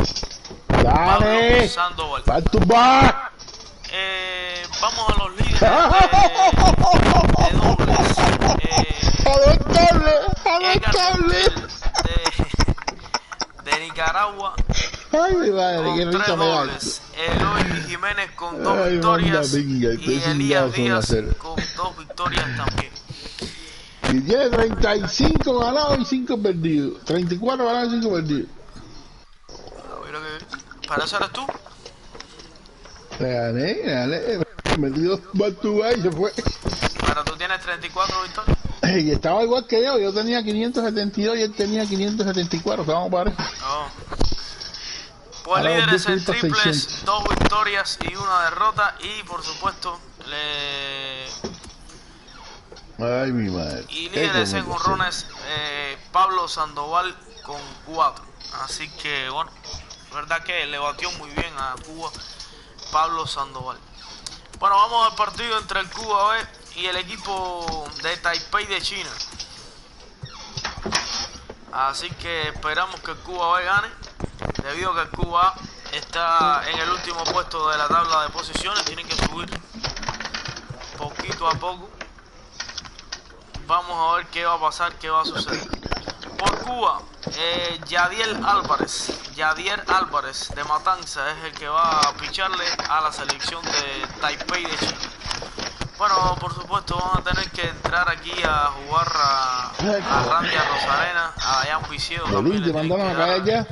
Pablo Sandoval. Vamos a los líderes de dobles. De Nicaragua Ay, mi madre, con 3 dobles. Eloy Jiménez con 2 victorias y Elías Díaz con 2 victorias también. Y tiene 35 ganados y 5 perdidos. 34 ganados y 5 perdidos. ¿Para eso eres tú? Le gané. Me dio Batúa y se fue. Pero tú tienes 34 victorias. Y estaba igual que yo tenía 572 y él tenía 574, estábamos parejos. Pues líderes en triples, 2 victorias y 1 derrota. Y por supuesto, ay, mi madre. Y líderes en jonrones, Pablo Sandoval con 4. Así que bueno, verdad que le batió muy bien a Cuba Pablo Sandoval. Bueno, vamos al partido entre el Cuba B y el equipo de Taipei de China. Así que esperamos que el Cuba B gane, debido a que el Cuba A está en el último puesto de la tabla de posiciones. Tienen que subir poquito a poco. Vamos a ver qué va a pasar, qué va a suceder. Por Cuba, Yadier Álvarez de Matanza es el que va a picharle a la selección de Taipei de China. Bueno, por supuesto van a tener que entrar aquí a jugar a Randy Rosarena, a Jan Visiedo. ¿Te mandaron a caer ya?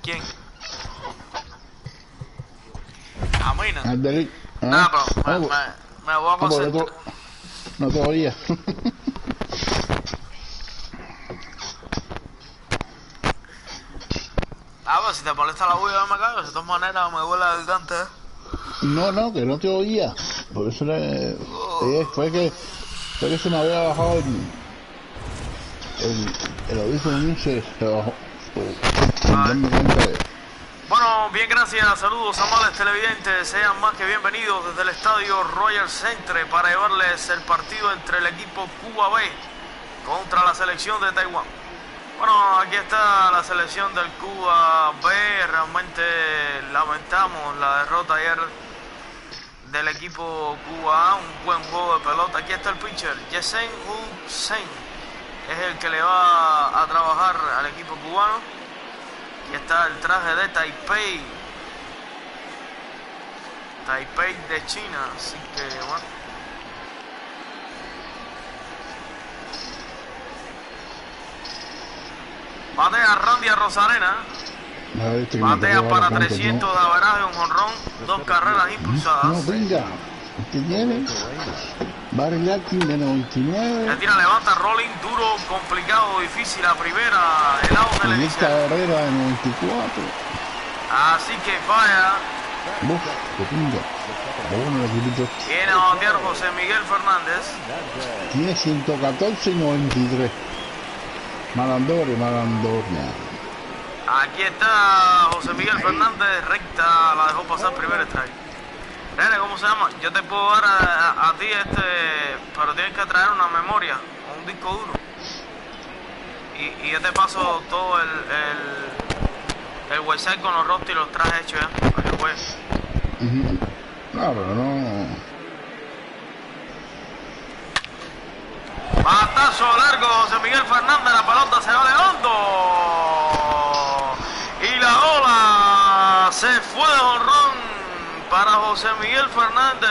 ¿Quién? A mí no. Pero me voy a concentrar. No te oía. Pues si te molesta la bulla me cago, de todas maneras me huele la garganta. No, que no te oía. Por eso fue que se me había bajado el audífono y se bajó. Bueno, bien, gracias. Saludos, amables televidentes. Sean más que bienvenidos desde el estadio Royal Centre para llevarles el partido entre el equipo Cuba B contra la selección de Taiwán. Bueno, aquí está la selección del Cuba B. Realmente lamentamos la derrota ayer del equipo Cuba A. Un buen juego de pelota. Aquí está el pitcher, Yesen Hussein. Es el que le va a trabajar al equipo cubano. Aquí está el traje de Taipei. Taipei de China. Así que bueno. Batea Randy Rosarena. Batea para 300 de averaje, un jonrón, 2 carreras impulsadas. No, venga. ¿Qué tiene? Barriati de 99. Le tira, levanta, rolling, duro, complicado, difícil. La primera, el out de la esta carrera de 94. Así que vaya. Viene a batear José Miguel Fernández. Tiene 114 y 93. Malandoria. Aquí está José Miguel Fernández, recta, la dejó pasar primer strike. Nene, ¿cómo se llama? Yo te puedo dar a ti pero tienes que traer una memoria, un disco duro. Y yo te paso todo el website con los rostros y los trajes hechos ya, para que juegues. No, pero no. Batazo largo, José Miguel Fernández, la pelota se va de hondo. Y la ola se fue de jonrón para José Miguel Fernández.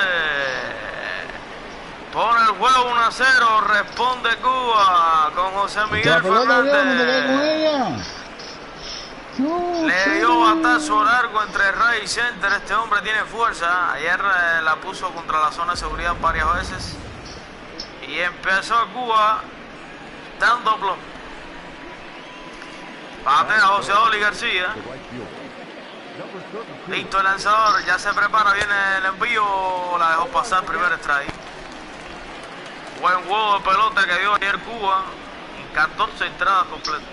Pone el juego 1-0, responde Cuba con José Miguel Fernández. Le dio batazo largo entre Ray y Center. Este hombre tiene fuerza. Ayer la puso contra la zona de seguridad varias veces. Y empezó Cuba dando plomo. Batea José Oli García. Listo el lanzador, ya se prepara, viene el envío, la dejó pasar primer strike. Buen juego de pelota que dio ayer Cuba en 14 entradas completas.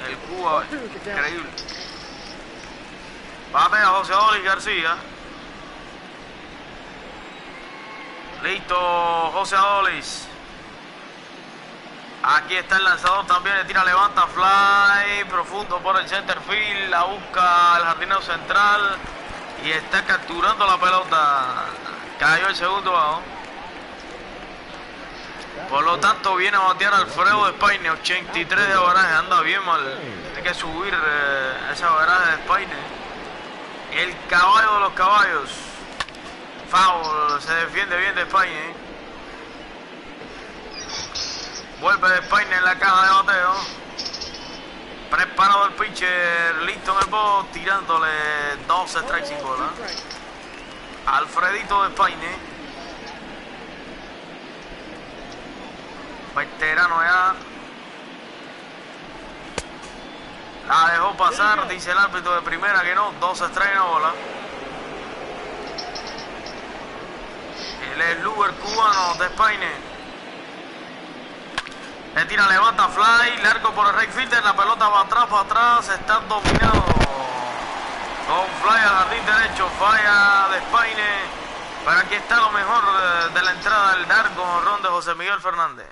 El Cuba, increíble. Batea José Oli García. Listo, José Olis. Aquí está el lanzador también, le tira, levanta, fly, profundo por el center field, la busca el jardinero central y está capturando la pelota. Cayó el segundo bajo. Por lo tanto viene a batear Alfredo de Espaine, 83 de averaje, anda bien mal. Hay que subir ese averaje de Espaine. El caballo de los caballos. Foul, se defiende bien de Espaine. Vuelve de Espaine en la caja de bateo. Preparado el pitcher, listo en el box, tirándole 12 strikes sin bola. Alfredito de Espaine. Veterano ya. La dejó pasar, dice el árbitro de primera que no, 12 strikes en bola. El Luger cubano de Espaine. Le tira, levanta, fly, largo por el right fielder, la pelota va atrás, para atrás, está dominado. Con fly al jardín derecho, falla de Espaine. Pero aquí está lo mejor de la entrada, el largo jonrón de José Miguel Fernández.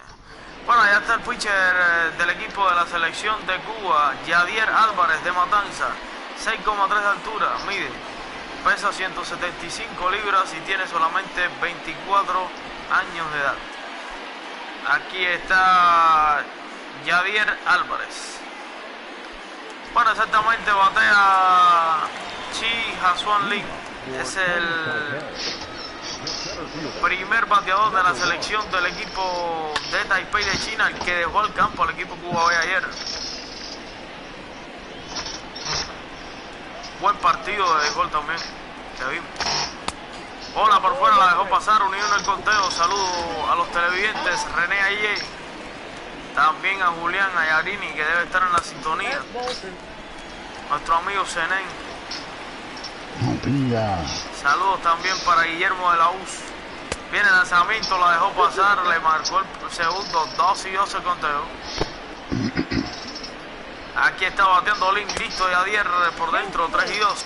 Bueno, ya está el pitcher del equipo de la selección de Cuba, Yadier Álvarez de Matanza. 6,3 de altura, mide. Pesa 175 libras y tiene solamente 24 años de edad. Aquí está Javier Álvarez. Bueno, exactamente batea Chi Hasuan Lee. Es el primer bateador de la selección del equipo de Taipei de China, el que dejó el campo al equipo Cuba hoy ayer. Buen partido de gol también, que vimos. Bola por fuera, la dejó pasar, unido en el conteo. Saludo a los televidentes, René Aye, también a Julián Ayarini, que debe estar en la sintonía. Nuestro amigo Zenén. Saludos también para Guillermo de la US. Viene el lanzamiento, la dejó pasar, le marcó el segundo, 2-2 el conteo. Aquí está bateando Lin, listo Yadier por dentro, 3-2.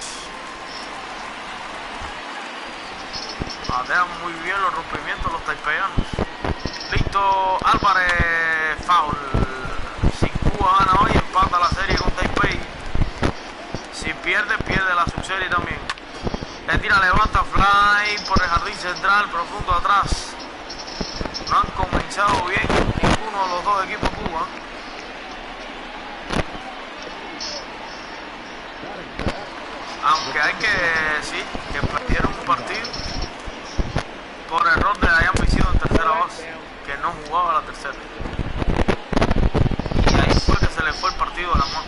Batean muy bien los rompimientos los taipeanos. Listo Álvarez, foul. Si Cuba gana hoy, empata la serie con Taipei. Si pierde, pierde la subserie también. Le tira, levanta, fly por el jardín central, profundo atrás. No han comenzado bien ninguno de los dos equipos Cuba. Aunque hay que decir que perdieron un partido por error de Dayan Visido en tercera base, que no jugaba la tercera. Y ahí fue que se le fue el partido de la mano.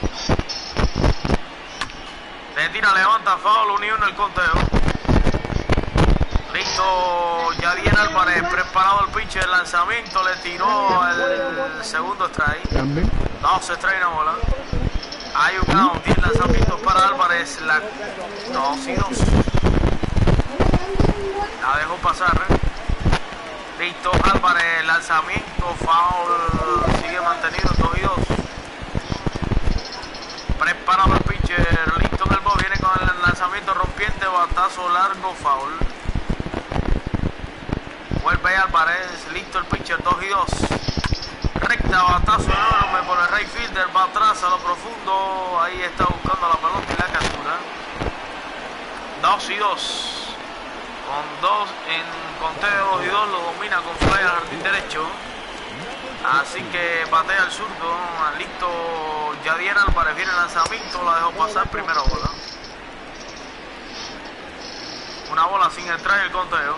Le tira, levanta, foul, unido en el conteo. Listo, Javier Álvarez, preparado el pitch del lanzamiento, le tiró el segundo strike. 2 strike en la bola. Hay un out, 10 lanzamientos para Álvarez, la 2-2. La dejó pasar, Listo, Álvarez, lanzamiento, foul, sigue mantenido, 2-2. Preparado el pitcher, listo en el box, viene con el lanzamiento rompiente, batazo largo, foul. Vuelve Álvarez, listo el pitcher, 2-2. Recta, batazo enorme por el right fielder, va atrás a lo profundo, ahí está buscando la pelota y la captura. 2-2. Con 2 en conteo 2-2, lo domina con fly al jardín derecho. Así que batea el zurdo, listo Javier Álvarez, viene el lanzamiento, la dejó pasar, primera bola. Una bola sin entrar el conteo.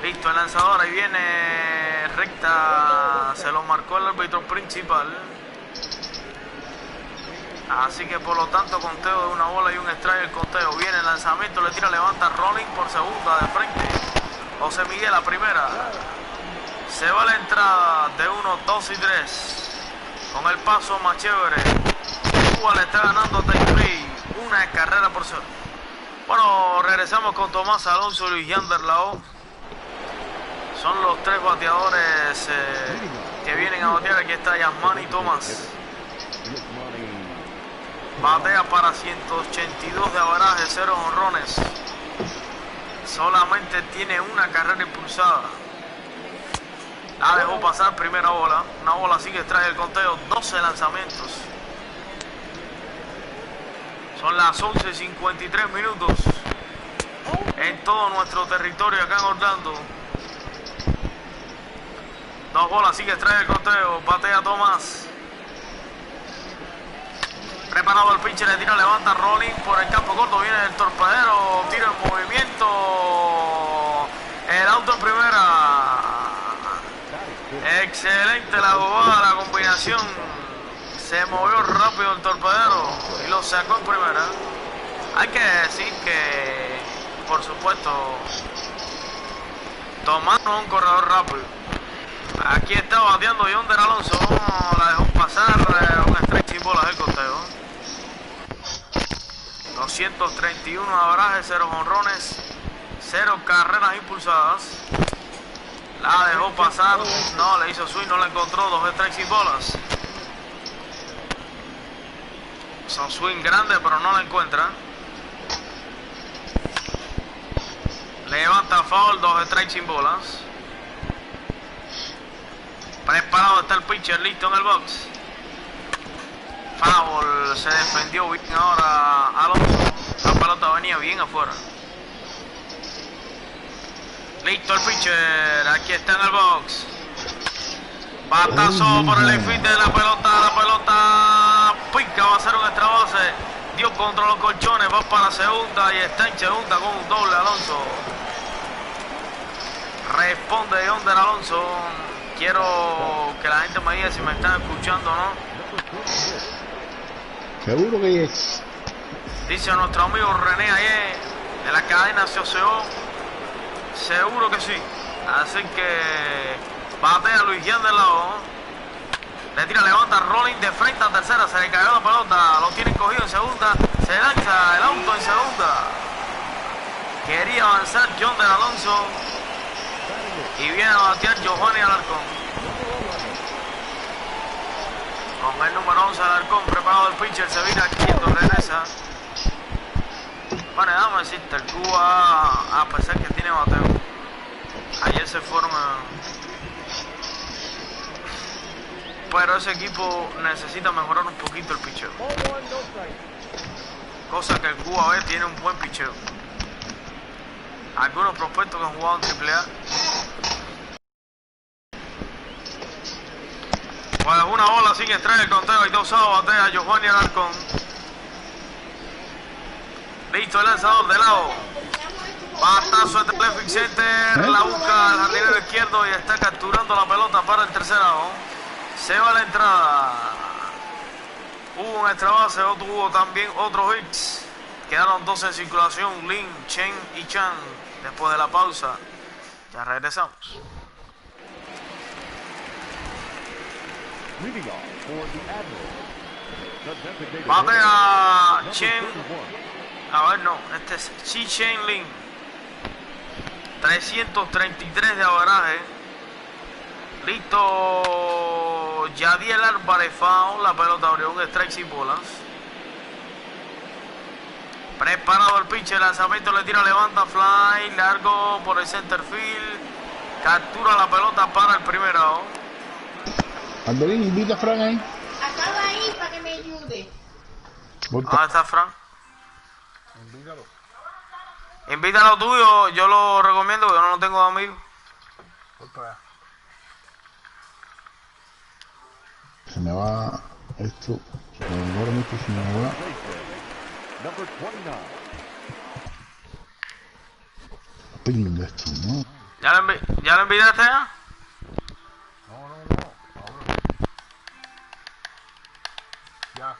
Listo el lanzador, ahí viene recta, se lo marcó el árbitro principal. Así que por lo tanto conteo de una bola y un strike el conteo. Viene el lanzamiento, le tira, levanta, rolling por segunda de frente. José Miguel la primera. Se va la entrada de 1, 2 y 3. Con el paso más chévere. Cuba le está ganando a Taipei 1 carrera por 0. Bueno, regresamos con Tomás Alonso y Luis Yander Lao. Son los 3 bateadores que vienen a batear. Aquí está Yasmani Tomás. Batea para 182 de averaje, 0 honrones. Solamente tiene una carrera impulsada. La dejó pasar, primera bola. Una bola sigue, trae el conteo, 12 lanzamientos. Son las 11:53 minutos en todo nuestro territorio acá en Orlando. 2 bolas, sigue, trae el conteo, batea Tomás. Preparado el pitcher, le tira, levanta, rolling por el campo corto, viene el torpedero, tira el movimiento, el auto en primera. Excelente la jugada, la combinación, se movió rápido el torpedero y lo sacó en primera. Hay que decir que, por supuesto, Tomás no es un corredor rápido. Aquí está bateando Yonder Alonso, la dejó pasar, un strike sin bolas del conteo. 231 de averaje, 0 jonrones, 0 carreras impulsadas. La dejó pasar, no, le hizo swing, no la encontró, 2 strikes sin bolas. Son swing grande, pero no la encuentra. Levanta foul, 2 strikes sin bolas. Preparado está el pitcher, listo en el box. Foul, se defendió bien ahora Alonso. La pelota venía bien afuera. Listo el pitcher, aquí está en el box. Batazo por el infite de la pelota pica, va a ser un extra base. Dio contra los colchones, va para segunda y está en segunda con un doble Alonso. Responde Yonder Alonso. Quiero que la gente me diga si me están escuchando o no. Seguro que es. Dice nuestro amigo René ayer de la cadena COCO. Seguro que sí. Así que batea Luis Gian del lado. Le tira, levanta Rolling de frente a tercera. Se le cayó la pelota. Lo tienen cogido en segunda. Se lanza el auto en segunda. Quería avanzar John del Alonso. Y viene a batear Giovanni Alarcón. Con el número 11 Alarcón, preparado el pitcher, se viene aquí, regresa. Bueno, déjame decirte, el Cuba, a pesar que tiene bateo, ayer se fueron a... Pero ese equipo necesita mejorar un poquito el picheo. Cosa que el Cuba B tiene un buen picheo. Algunos prospectos que han jugado en AAA. Pues una bola sin estrella el conteo y 2 outs, batea Giovanni Alarcón. Listo el lanzador de lado. Batazo entre el left center, la busca el jardinero izquierdo y está capturando la pelota para el tercer out. Se va la entrada. Hubo un extra base, hubo también otros hits. Quedaron 2 en circulación, Lin, Chen y Chan. Después de la pausa, ya regresamos. Batea Chen. A ver, no, este es Chi Chen Lin. 333 de averaje. Listo. Yadiel Álvarez foul. La pelota abrió un strike sin bolas. Preparado el pitcher, lanzamiento, le tira, levanta, fly, largo por el center field. Captura la pelota para el primer out. Andolín, invita a Fran ahí. Acaba ahí para que me ayude. ¿Dónde está Fran? Invítalo tuyo, yo lo recomiendo porque yo no lo tengo de amigo. Se me va esto. Ahora mismo se me va. Ping esto, ¿no? ¿Ya lo invitaste ya? Ya.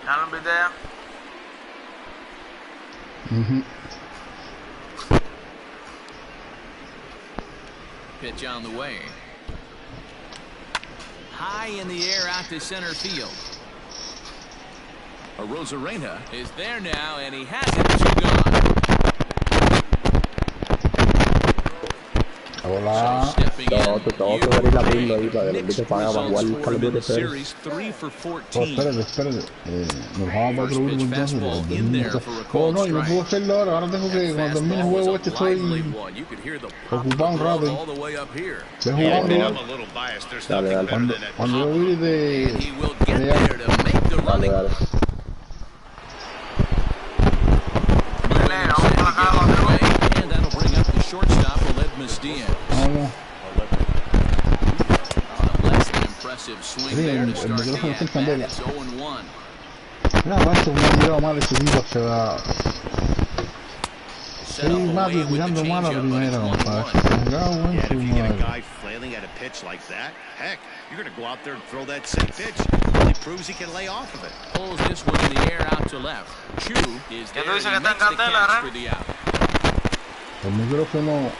¿Ya lo invité ya? Pitch on the way. High in the air out to center field. Rosarena is there now, and he has it. 2 gone. Hola. Tengo que ver la pila ahí para que le invite para jugar el Call of Duty series. Espérate. Nos vamos a otro grupo entonces. No, yo no puedo hacerlo ahora tengo que, cuando termine el juego este estoy ocupado un rato. Estoy jugando. Dale. Cuando yo vi de Dale. Vamos. Impressive swing there to start the at-bat. It's 0-1. Mira, macho, me ha llevado mal este tipo, se va. Set up Más away with tirando the mal la changeup, primera, but it's compadre. 1-1. Yeah, if you get a guy flailing at a pitch like that, heck, you're going to go out there and throw that same pitch. He proves he can lay off of it. Pulls this one in the air out to left. Chu is there. He makes the catch for the out. El micrófono.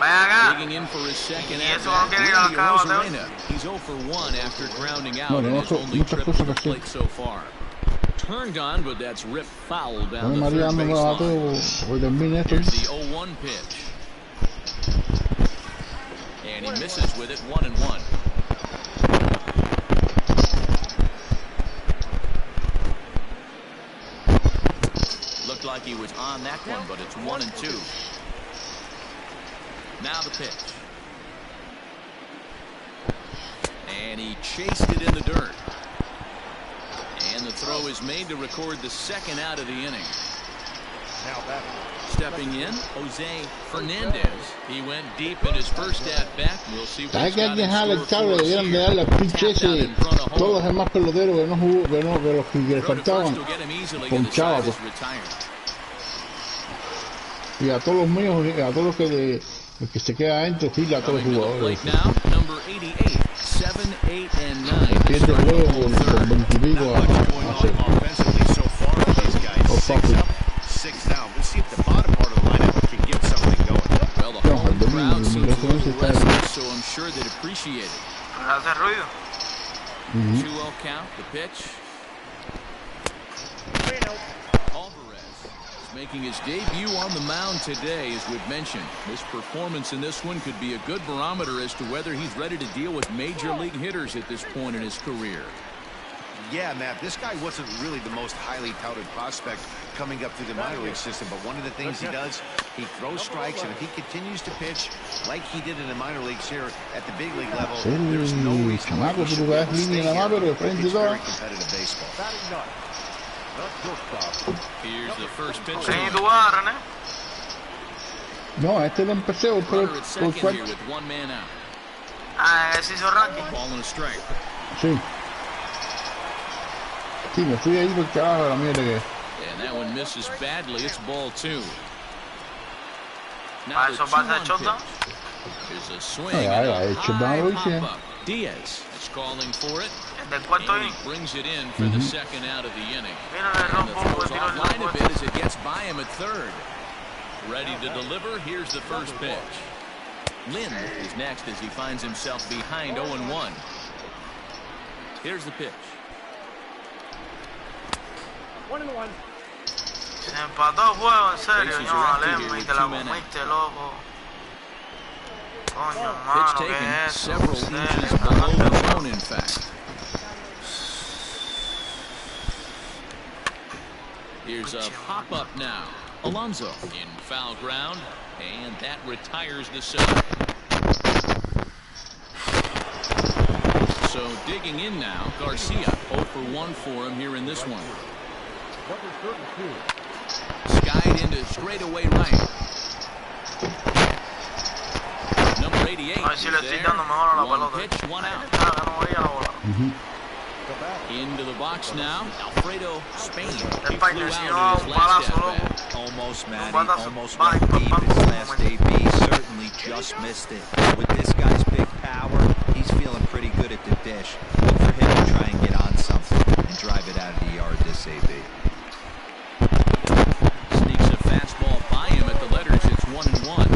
Vaya acá. Digging in for his second Y at eso no quiere ir a la cama, Mateo. He's 0 for 1 after grounding out No, in his only muchas trip cosas to the que hacer. plate so far. Turned on, but that's ripped foul down Bueno, the María, third no me va a baseline. todo. Hoy termine esto. Here's the 0-1 pitch. And he misses with it, 1-1. he was on that one, but it's 1-2. Now the pitch. And he chased it in the dirt. And the throw is made to record the second out of the inning. Stepping in, Jose Fernandez. He went deep in his first at-bat. We'll see what he's got in store for us here. Tapped out in front of home. Todos los demás peloteros que no jugó, que los que le faltaban, ponchaba. Y a todos los míos, a todos los que se queda adentro, fila a todos los jugadores. Pierde el juego con 20 y pico a 0. Six down. We'll see if the bottom part of the lineup can get something going. Well, the home crowd seems a little restless, so I'm sure they'd appreciate it. 2-0 count, the pitch. Alvarez is making his debut on the mound today, as we've mentioned. His performance in this one could be a good barometer as to whether he's ready to deal with major league hitters at this point in his career. Yeah, Matt, this guy wasn't really the most highly touted prospect coming up through the minor league system, but one of the things he does, he throws strikes, and if he continues to pitch like he did in the minor leagues here at the big league level, there's no reason why he should stay here. It's very competitive baseball. Here's the first pitch. No, este lo empecé por here with one man out. Ball and a strike. Sí. Sí, me fui ahí por el carajo de la mierda que. And that one misses badly. It's ball 2. Now the 2-1 pitch. There's a swing. And a high pop-up. Diaz is calling for it. And he brings it in for the second out of the inning. And the throw's offline a bit as it gets by him at third. Ready to deliver. Here's the first pitch. Lynn is next as he finds himself behind 0-1. Here's the pitch. 1-1. Se empató el juego, en serio, no, Alem, y te la comiste, loco. Coño, mano, ¿qué es eso? Several inches below the zone, in fact. Here's a pop-up now. Alonso in foul ground, and that retires the side. So digging in now, Garcia 0 for 1 for him here in this one. Skied into straightaway right. Number 88 is there. One pitch, one out. Into the box now, Alfredo Spain. He flew out in his last at-bat. Almost, Matty, almost went deep his last AB. Certainly just missed it. With this guy's big power, he's feeling pretty good at the dish. Look for him to try and get on something and drive it out of the yard this AB. Sneaks a fastball by him at the letters. It's 1-1.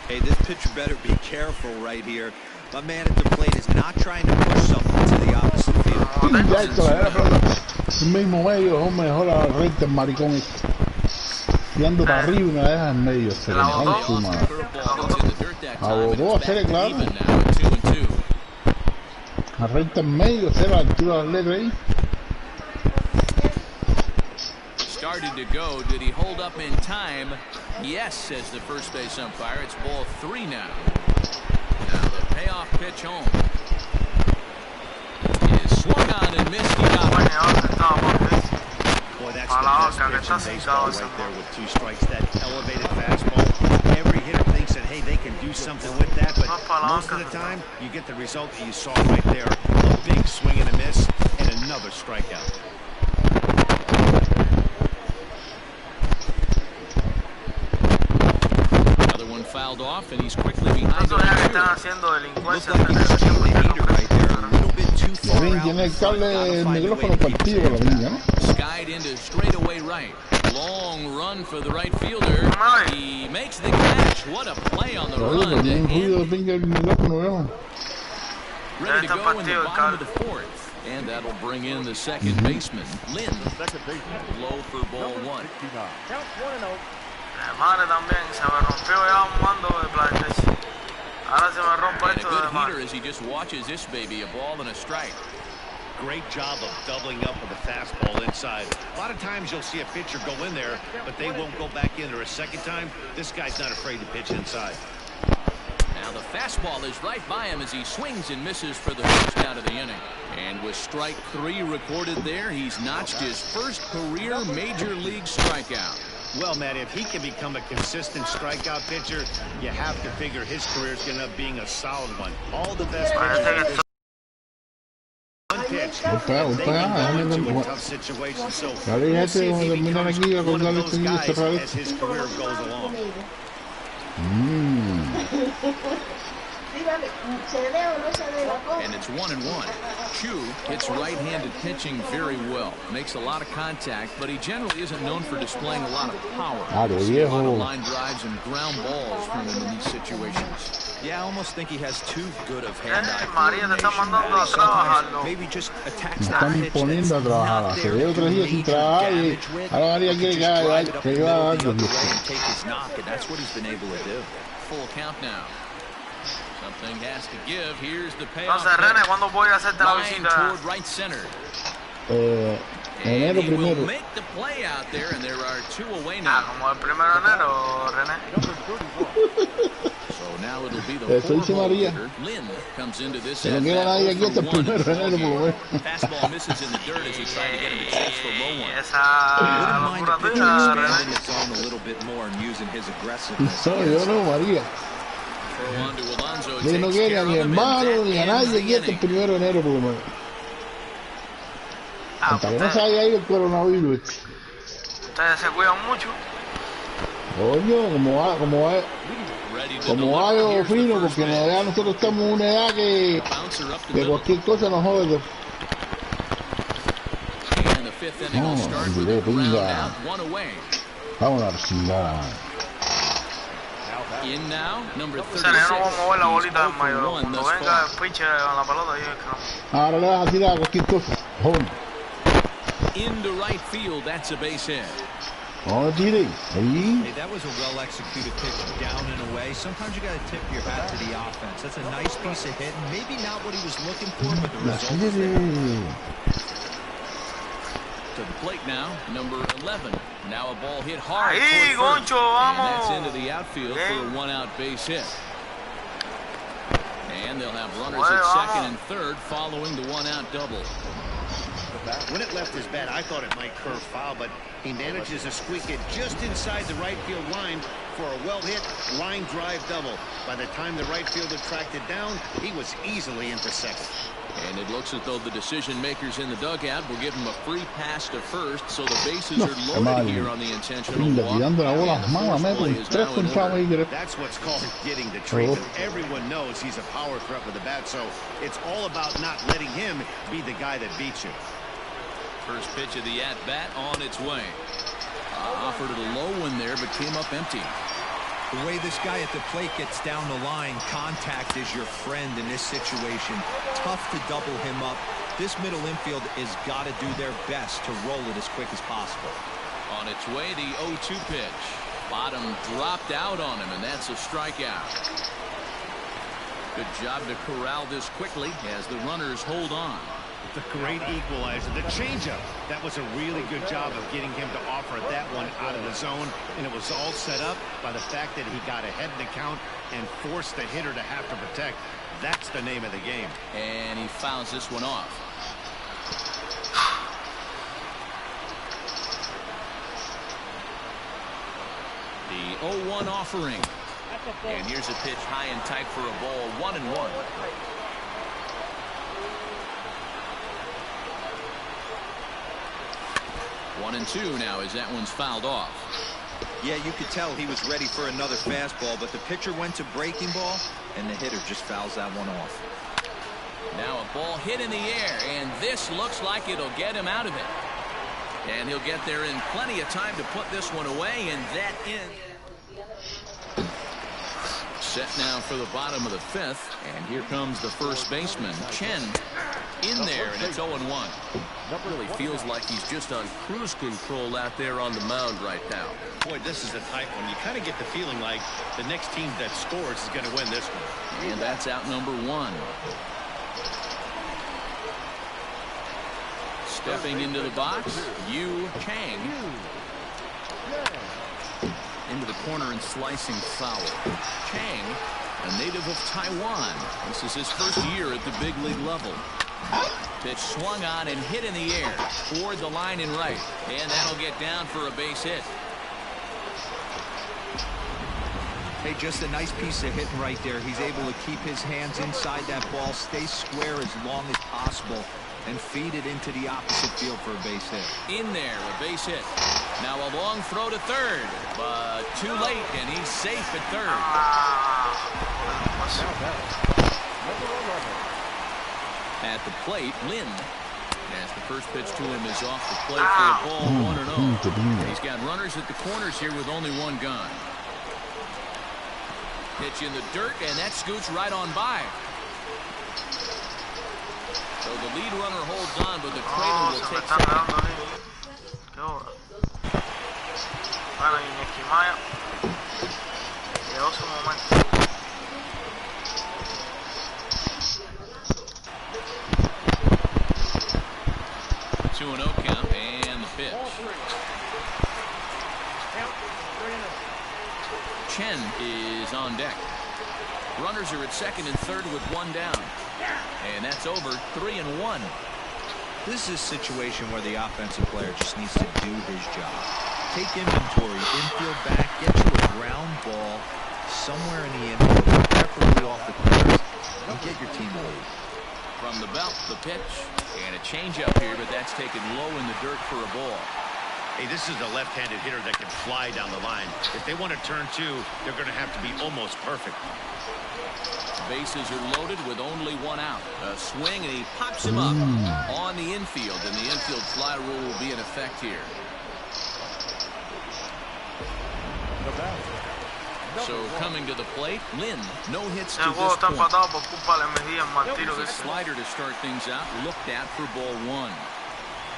Hey, this pitcher better be careful right here. My man at the plate is not trying to push something to the opposite field. El mismo medio, hombre, mejor la recta el maricón ese. Tirando para arriba y me la deja en medio. Se le deja su madre. Abotó a hacer claro. La recta en medio, se va a altura de la letra ahí. Started to go. Did he hold up in time? Yes, says the first base umpire. It's ball 3 now. Now the payoff pitch home. Is swung on and missed. He got it. Boy, that's the best pitch in baseball right there with 2 strikes. That elevated fastball. Every hitter thinks that, hey, they can do something with that, but most of the time, you get the result that you saw right there. A big swing and a miss, and another strikeout. Fouled off, and he's quickly behind. Looks like he's shooting the heater right there. A little bit too far out. Skied into straightaway right. Long run for the right fielder. He makes the catch. What a play on the run. Ready to go in the bottom of the 4th. And that'll bring in the second baseman, Lynn. Low for ball 1. Madre también, se me rompió ya un mando de PlayStation. Ahora se me rompe esto de madre. As he just watches this baby, a ball and a strike. great job of doubling up with a fastball inside. A lot of times you'll see a pitcher go in there, but they won't go back in there a second time. This guy's not afraid to pitch inside. Now the fastball is right by him as he swings and misses for the first out of the inning. And with strike 3 recorded there, he's notched his first career major league strikeout. Well, Matt, if he can become a consistent strikeout pitcher, you have to figure his career is going to end up being a solid one. All the best pitchers one pitch. Tough situation. So we'll see if he becomes one of those guys as his career goes along. And it's 1-1. Chu hits right-handed pitching very well. Makes a lot of contact, but he generally isn't known for displaying a lot of power. See a lot of line drives and ground balls from him in these situations. Yeah, I almost think he has too good of hand-eye coordination. Maybe just attacks that pitch that's not there to major damage with. Take his knock, and that's what he's been able to do. Full count now. Something has to give. Here's the payoff. Entonces, René, ¿cuándo voy a hacerte la Line visita? toward right center. And he will make the play out there, and there are 2 away now. Como el 1 de enero, René. So now it'll be the 4-hole hitter. Lynn comes into this at bat. Fastball misses in the dirt as he tried to get him to chase the low one. Esa locura tuya, Expanding René. his zone a little bit more and using his aggressiveness. Throw on to Alonso. Takes care of him, and that ends the inning. Ustedes se cuidan mucho. Coño, como gallo fino, porque ya nosotros estamos en una edad que de cualquier cosa nos jode. And the 5th inning will start with a ground out, 1 away. Vamos a la chingada. In now, number 36. No vamos a mover la bolita del mayor. 0-for-1 Cuando thus venga far. el pitcher con la pelota, ahí es que Ahora le vas a tirar cualquier cosa. Joven. Into right field, that's a base hit. No tire. Ahí. Hey, that was a well-executed pitch down and away. Sometimes you got to tip your hat to the offense. That's a nice piece of hitting. Maybe not what he was looking for, but the result is there. To the plate now, number 11. Now a ball hit hard. Ahí, toward first. Goncho, And vamos. that's into the outfield for a 1-out base hit. And they'll have runners at second and third following the 1-out double. When it left his bat, I thought it might curve foul, but he manages to squeak it just inside the right field line for a well-hit line drive double. By the time the right fielder tracked it down, he was easily into second. And it looks as though the decision makers in the dugout will give him a free pass to first, so the bases are loaded here on the intentional walk. And the force play is now in order. That's what's called getting the treatment. Everyone knows he's a power threat with the bat, so it's all about not letting him be the guy that beats you. First pitch of the at-bat on its way. Offered it a low one there, but came up empty. The way this guy at the plate gets down the line, contact is your friend in this situation. Tough to double him up. This middle infield has got to do their best to roll it as quick as possible. On its way, the 0-2 pitch. Bottom dropped out on him, and that's a strikeout. Good job to corral this quickly as the runners hold on. The great equalizer, the changeup. That was a really good job of getting him to offer that one out of the zone, and it was all set up by the fact that he got ahead in the count and forced the hitter to have to protect. That's the name of the game. And he fouls this one off. The 0-1 offering. And here's a pitch high and tight for a ball, 1-1. 1-2 now as that one's fouled off. Yeah, you could tell he was ready for another fastball, but the pitcher went to breaking ball, and the hitter just fouls that one off. Now a ball hit in the air, and this looks like it'll get him out of it. And he'll get there in plenty of time to put this one away, and that ends. Set now for the bottom of the 5th, and here comes the first baseman, Chen, in there, and it's 0-1. Really feels like he's just on cruise control out there on the mound right now. Boy, this is a tight one. You kind of get the feeling like the next team that scores is going to win this one. And that's out number 1. Stepping into the box, Yu Chang. Into the corner and slicing foul. Chang, a native of Taiwan. This is his first year at the big league level. Pitch swung on and hit in the air toward the line and right, and that'll get down for a base hit. Hey, just a nice piece of hitting right there. He's able to keep his hands inside that ball, stay square as long as possible, and feed it into the opposite field for a base hit. In there, a base hit. Now a long throw to third, but too late, and he's safe at third. At the plate, Lin. As the first pitch to him is off the plate for a ball, 1-0. He's got runners at the corners here with only one gone. Pitch in the dirt, and that scoots right on by. So the lead runner holds on, but the cradle will take second. Bueno, Iñaki Maya quedó su momento. 2-0 count, and the pitch. Chen is on deck. Runners are at second and third with one down. And that's over, 3-1. This is a situation where the offensive player just needs to do his job. Take inventory, infield back, get you a ground ball somewhere in the infield, preferably off the corners, and get your team a lead. From the belt, the pitch, and a changeup here, but that's taken low in the dirt for a ball. Hey, this is a left-handed hitter that can fly down the line. If they want to turn two, they're going to have to be almost perfect. Bases are loaded with only one out. A swing, and he pops him up on the infield, and the infield fly rule will be in effect here. So coming to the plate, Lin, no hits to this point. Slider to start things out, looked at for ball one.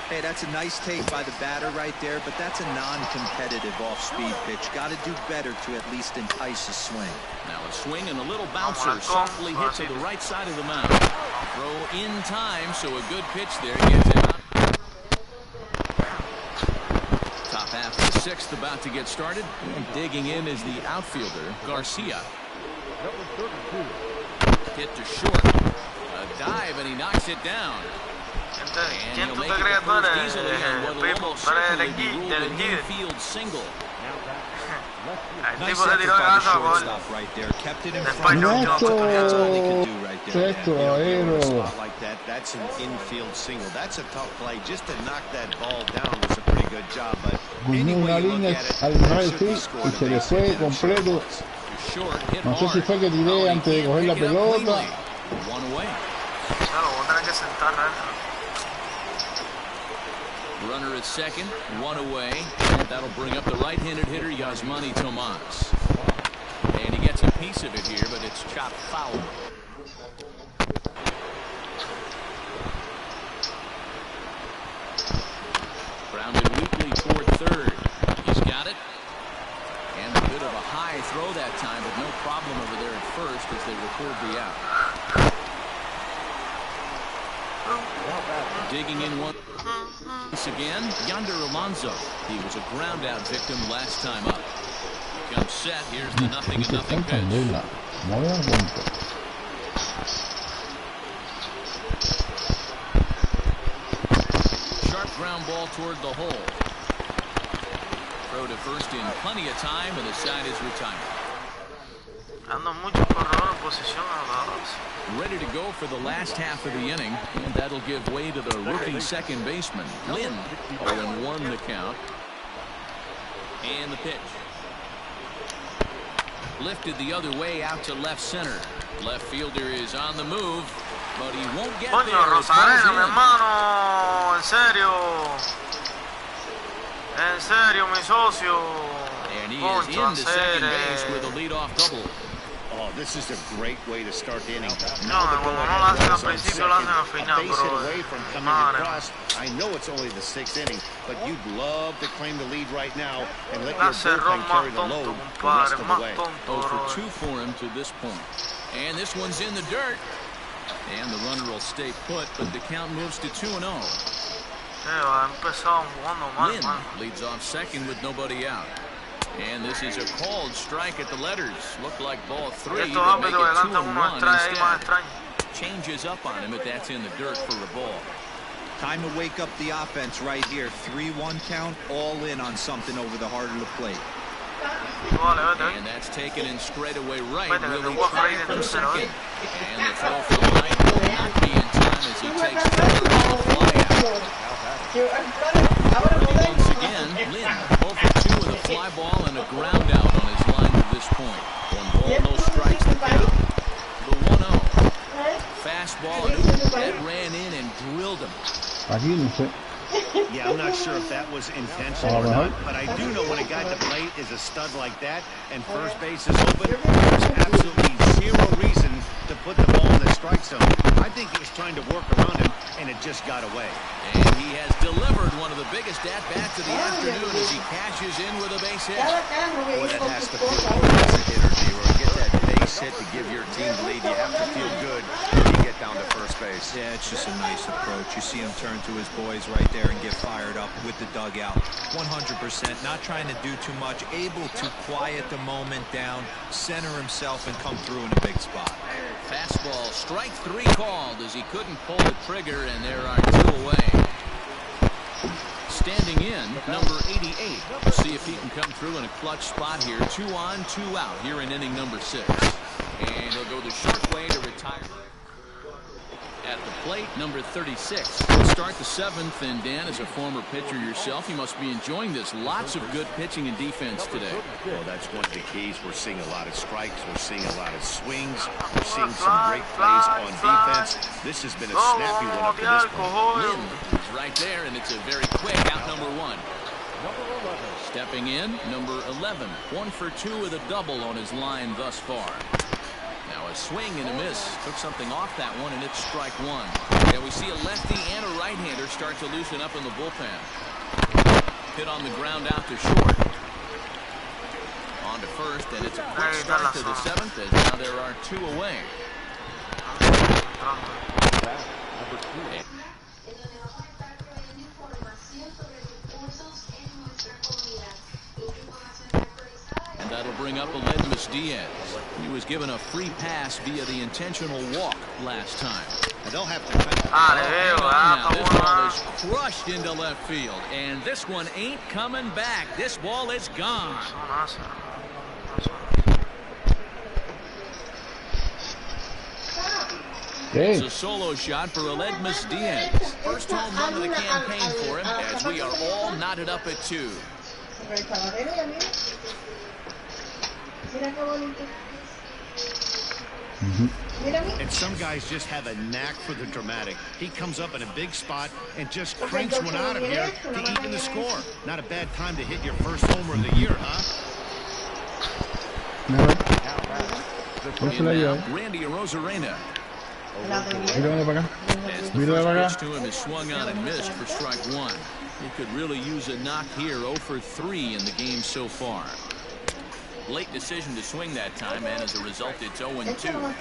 Hey, that's a nice take by the batter right there, but that's a non-competitive off-speed pitch. Got to do better to at least entice a swing. Now a swing and a little bouncer softly hit to the right side of the mound. Throw in time, so a good pitch there gets him out. Top half of the sixth about to get started. And digging in is the outfielder, Garcia. Hit to short. A dive, and he knocks it down. ¿Quién tú te crees tú eres, Pipo? Tú eres del Gide. El tipo se tiró de casa a gol. That's an infield single. That's a tough play. Just to knock that ball down was a pretty good job. But una línea al right field y se le fue completo. No sé si fue que tiré antes de coger la pelota. Claro, vos tenés que sentar, Runner at second, one away. That'll bring up the right-handed hitter, Yasmani Tomas. And he gets a piece of it here, but it's chopped foul. Grounded weakly toward third. He's got it. And a bit of a high throw that time, but no problem over there at first as they record the out. Digging in once again, Yonder Alonso. He was a ground out victim last time up. Comes set. Here's the 0-0 pitch. Sharp ground ball toward the hole. Throw to first in plenty of time, and the side is retired. Ando mucho corredor en posición a los. Ready to go for the last half of the inning, and that'll give way to the rookie second baseman, Lin. 0-1 the count. And the pitch. Lifted the other way out to left center. Left fielder is on the move, but he won't get there. Coño, Rosarena, mi hermano, en serio, mi socio. And he is into second base with a leadoff double. Oh, this is a great way to start the inning. No, cuando no lo hacen al principio, lo hacen al final, bro. I know it's only the sixth inning, but you'd love to claim the lead right now and let your bullpen carry the load the rest of the way. 0 for 2 for him to this point. And this one's in the dirt. And the runner will stay put, but the count moves to 2-0. Lynn leads off second with nobody out. And this is a called strike at the letters. Looked like ball 3, but make it 2-1 instead. Changes up on him if that's in the dirt for a ball. Time to wake up the offense right here. 3-1 count, all in on something over the heart of the plate. And that's taken in straight away right. Really trying from second. And the throw from right will not be in time as he takes third on the fly out. Once again, Lynn 0 for 2 with a fly ball and a ground out on his line to this point. 1 ball, no strikes to count. The 1-0. Fastball, that ran in and drilled him. Yeah, I'm not sure if that was intentional or not, but I do know when a guy at the plate is a stud like that and first base is open, there's absolutely zero reason to put the ball in the strike zone. I think he was trying to work around him, and it just got away. And he has delivered one of the biggest at-bats of the afternoon as he cashes in with a base hit. Boy, that has to feel good as a hitter, D-Roy. Get that base hit to give your team the lead. You have to feel good when you get down to first base. Yeah, it's just a nice approach. You see him turn to his boys right there and get fired up with the dugout. 100%, not trying to do too much, able to quiet the moment down, center himself, and come through in a big spot. Fastball, strike 3 called as he couldn't pull the trigger, and there are 2 away. Standing in, number 88. We'll see if he can come through in a clutch spot here. 2 on, 2 out here in inning number 6. And he'll go the short way to retire. At the plate, number 36. We'll start the 7th, and Dan, as a former pitcher yourself, you must be enjoying this. Lots of good pitching and defense today. Well, that's one of the keys. We're seeing a lot of strikes. We're seeing a lot of swings. We're seeing some great plays on defense. This has been a snappy one up to this point. Lynn is right there, and it's a very quick out number 1. Stepping in, number 11. 1 for 2 with a double on his line thus far. Now a swing and a miss. Took something off that one, and it's strike 1. And we see a lefty and a right-hander start to loosen up in the bullpen. Hit on the ground out to short. On to first, and it's a quick start to the 7th, as now there are 2 away. And that'll bring up Aledmus Diaz. He was given a free pass via the intentional walk last time. And they'll have to cut it. This ball is crushed into left field, and this one ain't coming back. This ball is gone. It's a solo shot for Aledmus Diaz. First home run of the campaign for him, as we are all knotted up at 2. And some guys just have a knack for the dramatic. He comes up in a big spot and just cranks one out of here to even the score. Not a bad time to hit your first homer of the year, huh? Randy Arozarena. Mira para acá. As the first pitch to him is swung on and missed for strike 1. He could really use a knock here. 0 for 3 in the game so far. Late decision to swing that time, and as a result, it's 0-2.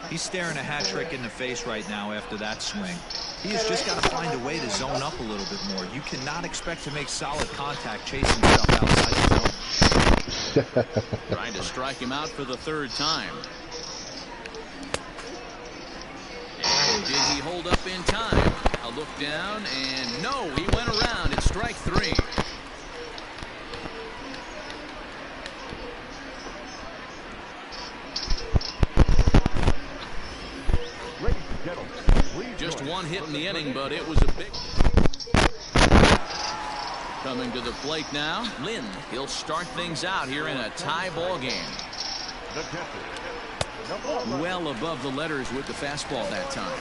He's staring a hat trick in the face right now after that swing. He has just got to find a way to zone up a little bit more. You cannot expect to make solid contact chasing stuff outside the zone. Trying to strike him out for the 3rd time. And did he hold up in time? A look down, and no, he went around. It's strike 3. Just 1 hit in the inning, but it was a big. Coming to the plate now, Lynn. He'll start things out here in a tie ball game. Well above the letters with the fastball that time.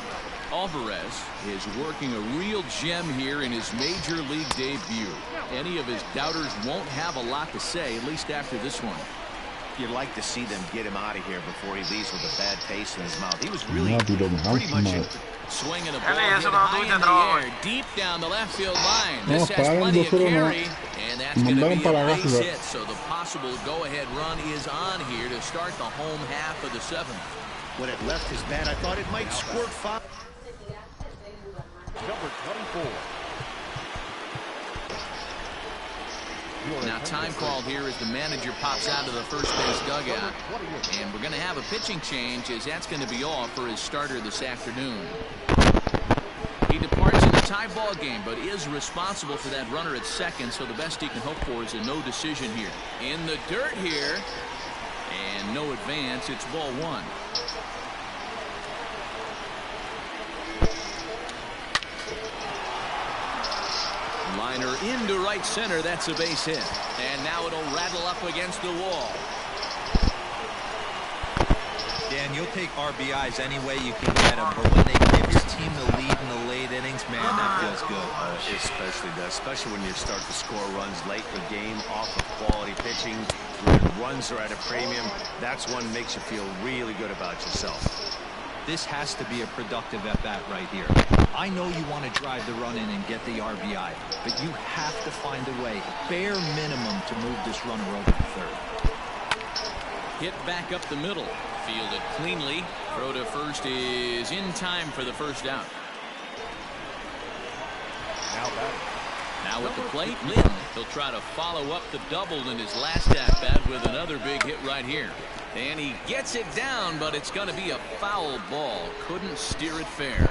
Alvarez is working a real gem here in his major league debut. Any of his doubters won't have a lot to say, at least after this one. You'd like to see them get him out of here before he leaves with a bad taste in his mouth. He was really pretty much swinging a ball hit high in the air, deep down the left field line. This has plenty of carry, and that's going to be a base hit. So the possible go-ahead run is on here to start the home half of the 7th. When it left his bat, I thought it might squirt foul. Number 24. Now time called here as the manager pops out of the first base dugout. And we're going to have a pitching change as that's going to be off for his starter this afternoon. He departs in a tie ball game, but is responsible for that runner at second, so the best he can hope for is a no decision here. In the dirt here, and no advance. It's ball one. Liner into right center. That's a base hit. And now it'll rattle up against the wall. Dan, you'll take RBIs any way you can get them, but when they give your team the lead in the late innings, man, that feels good. It especially does, especially when you start to score runs late in the game off of quality pitching. When runs are at a premium, that's one that makes you feel really good about yourself. This has to be a productive at-bat right here. I know you want to drive the run in and get the RBI, but you have to find a way, bare minimum, to move this runner over to third. Hit back up the middle. Fielded cleanly. Throw to first is in time for the first out. Now at the plate, Lynn. He'll try to follow up the double in his last at-bat with another big hit right here. And he gets it down, but it's going to be a foul ball. Couldn't steer it fair.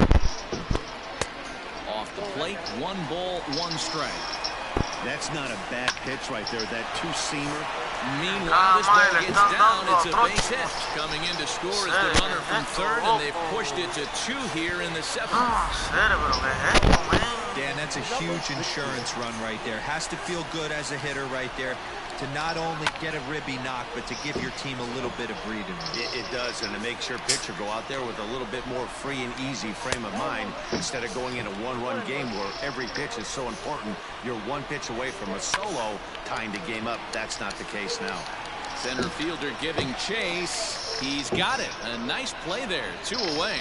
Off the plate, 1 ball, 1 strike. That's not a bad pitch right there. That two-seamer. Meanwhile, this ball gets down. It's a base hit. Coming in to score is the runner from third, and they've pushed it to 2 here in the 7th. Dan, that's a huge insurance run right there. Has to feel good as a hitter right there to not only get a ribby knock, but to give your team a little bit of breathing room. It does, and it makes your pitcher go out there with a little bit more free and easy frame of mind instead of going in a one-run game where every pitch is so important. You're 1 pitch away from a solo tying the game up. That's not the case now. Center fielder giving chase. He's got it. A nice play there. 2 away.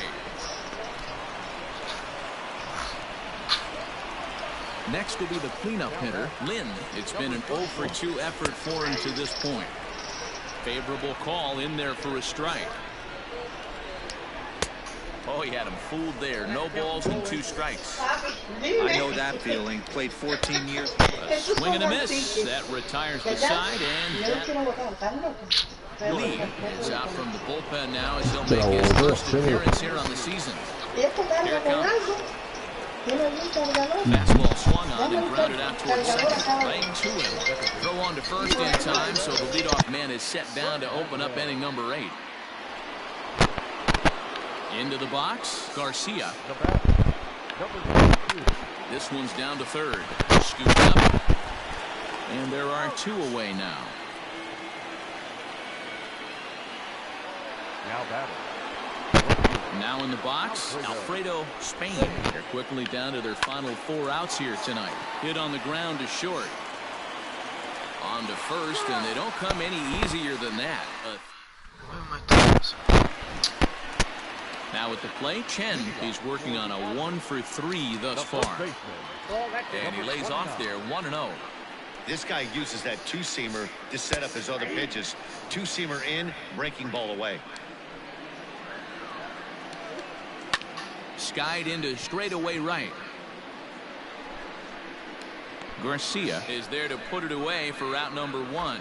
Next will be the cleanup hitter, Lynn. It's been an 0 for 2 effort for him to this point. Favorable call in there for a strike. Oh, he had him fooled there. No balls and 2 strikes. I know that feeling. Played 14 years. A swing and a miss. That retires the side, and that lead is out from the bullpen now as he'll make his first appearance here on the season. Here it comes. Fastball swung on and grounded out towards second. Right to him. Throw on to first in time, so the leadoff man is set down to open up inning number 8. Into the box, Garcia. This one's down to third. Scooped up. And there are 2 away now. Now in the box, Alfredo Spain. They're quickly down to their final 4 outs here tonight. Hit on the ground to short. On to first, and they don't come any easier than that. Now at the plate, Chen. He's working on a 1 for 3 thus far. And he lays off there, 1-0. This guy uses that two-seamer to set up his other pitches. Two-seamer in, breaking ball away. Skied into straightaway right. Garcia is there to put it away for route number 1.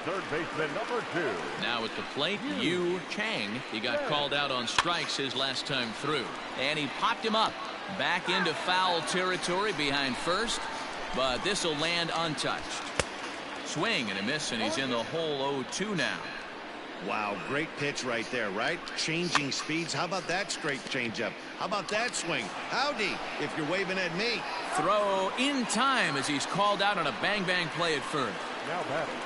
Third baseman number 2. Now at the plate, Yu Chang. He got called out on strikes his last time through. And he popped him up. Back into foul territory behind first. But this will land untouched. Swing and a miss, and he's in the hole 0-2 now. Wow, great pitch right there, right? Changing speeds. How about that straight changeup? How about that swing? Howdy, if you're waving at me. Throw in time as he's called out on a bang-bang play at first. Now batting,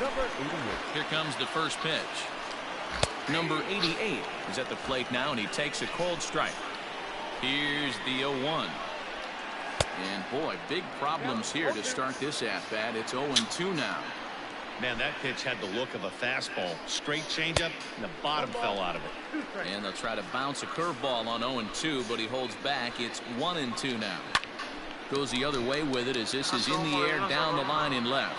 number 88. Here comes the first pitch. Number 88 is at the plate now, and he takes a cold strike. Here's the 0-1. And boy, big problems here to start this at-bat. It's 0-2 now. Man, that pitch had the look of a fastball. Straight changeup, and the bottom fell out of it. And they'll try to bounce a curveball on 0-2, but he holds back. It's 1-2 now. Goes the other way with it as this is in the air down the line in left.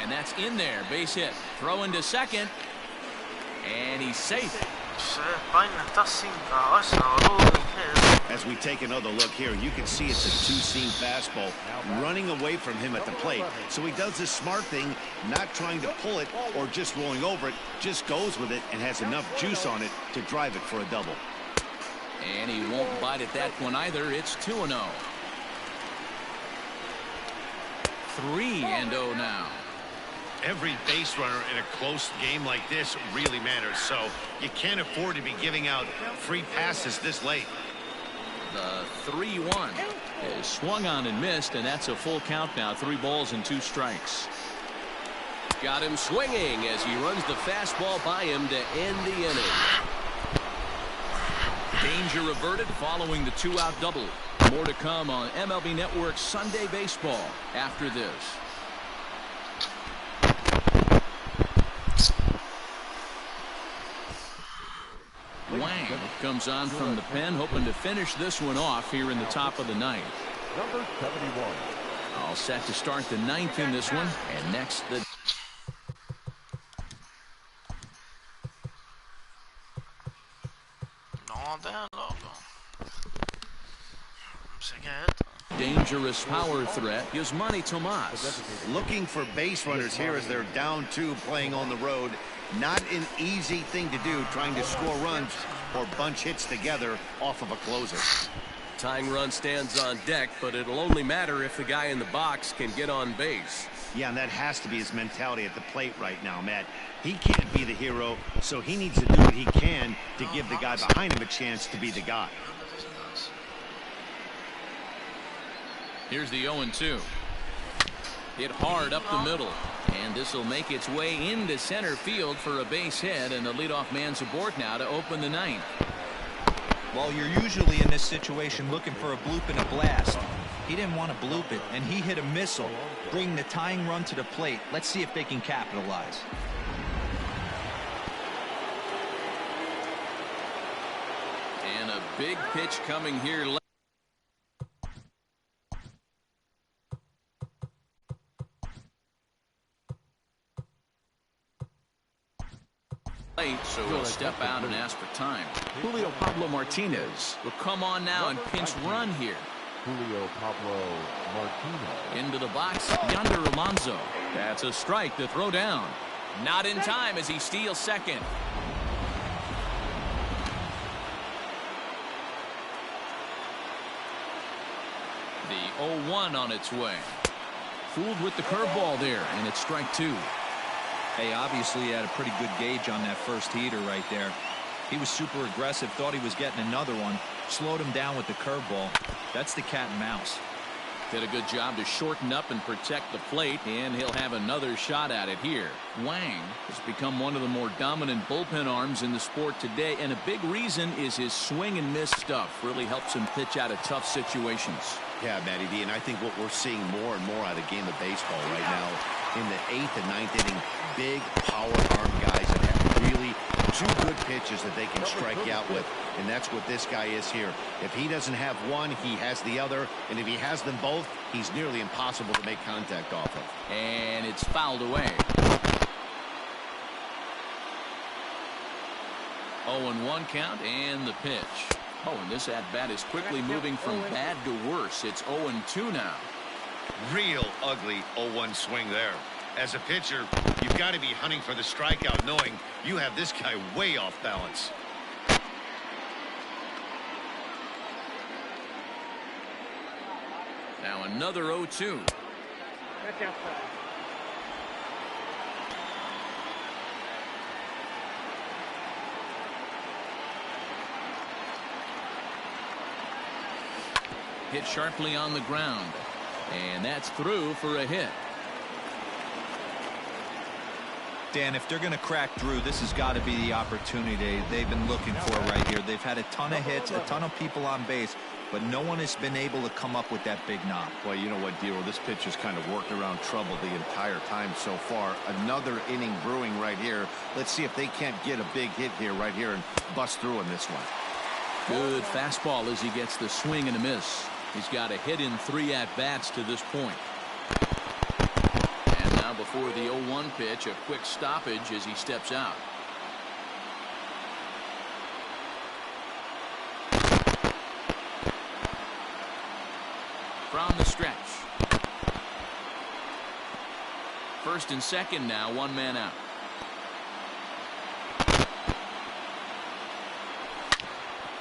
And that's in there. Base hit. Throw into second. And he's safe. As we take another look here, you can see it's a two-seam fastball running away from him at the plate. So he does this smart thing, not trying to pull it or just rolling over it, just goes with it and has enough juice on it to drive it for a double. And he won't bite at that one either. It's 2-0. 3-0 now. Every base runner in a close game like this really matters, so you can't afford to be giving out free passes this late. The 3-1 is swung on and missed, and that's a full count now. 3 balls and 2 strikes. Got him swinging as he runs the fastball by him to end the inning. Danger averted following the 2-out double. More to come on MLB Network's Sunday Baseball after this. Wang comes on from the pen, hoping to finish this one off here in the top of the 9th. Number 71. All set to start the 9th in this one, and next the dangerous power threat is Manny Tomas. Looking for base runners here as they're down 2 playing on the road. Not an easy thing to do, trying to score runs or bunch hits together off of a closer. Tying run stands on deck, but it'll only matter if the guy in the box can get on base. Yeah, and that has to be his mentality at the plate right now, Matt. He can't be the hero, so he needs to do what he can to give the guy behind him a chance to be the guy. Here's the 0-2. Hit hard up the middle, and this will make its way into center field for a base hit, and the leadoff man's aboard now to open the 9th. Well, you're usually in this situation looking for a bloop and a blast. He didn't want to bloop it, and he hit a missile, bringing the tying run to the plate. Let's see if they can capitalize. And a big pitch coming here late. So he'll step out and ask for time. Julio Pablo Martinez will come on now and pinch run here. Julio Pablo Martinez. Into the box, Yonder Alonso. That's a strike to throw down. Not in time as he steals second. The 0-1 on its way. Fooled with the curveball there, and it's strike 2. Hey, obviously he had a pretty good gauge on that first heater right there. He was super aggressive, thought he was getting another one, slowed him down with the curveball. That's the cat and mouse. Did a good job to shorten up and protect the plate, and he'll have another shot at it here. Wang has become one of the more dominant bullpen arms in the sport today, and a big reason is his swing and miss stuff. Really helps him pitch out of tough situations. Yeah, Matty D, and I think what we're seeing more and more out of the game of baseball right now in the 8th and 9th inning, big power arm guys that have really 2 good pitches that they can strike you out with, and that's what this guy is here. If he doesn't have one, he has the other, and if he has them both, he's nearly impossible to make contact off of. And it's fouled away. 0-1 count and the pitch. Oh, and this at-bat is quickly moving from bad to worse. It's 0-2 now. Real ugly 0-1 swing there. As a pitcher, you've got to be hunting for the strikeout, knowing you have this guy way off balance. Now another 0-2. Hit sharply on the ground, and that's through for a hit. Dan, if they're going to crack through, this has got to be the opportunity they've been looking for right here. They've had a ton of hits, a ton of people on base, but no one has been able to come up with that big knock. Well, you know what, Dero, this pitch has kind of worked around trouble the entire time so far. Another inning brewing right here. Let's see if they can't get a big hit here right here and bust through in this one. Good fastball as he gets the swing and a miss. He's got a hit in 3 at-bats to this point. And now before the 0-1 pitch, a quick stoppage as he steps out. from the stretch. First and second now, one man out.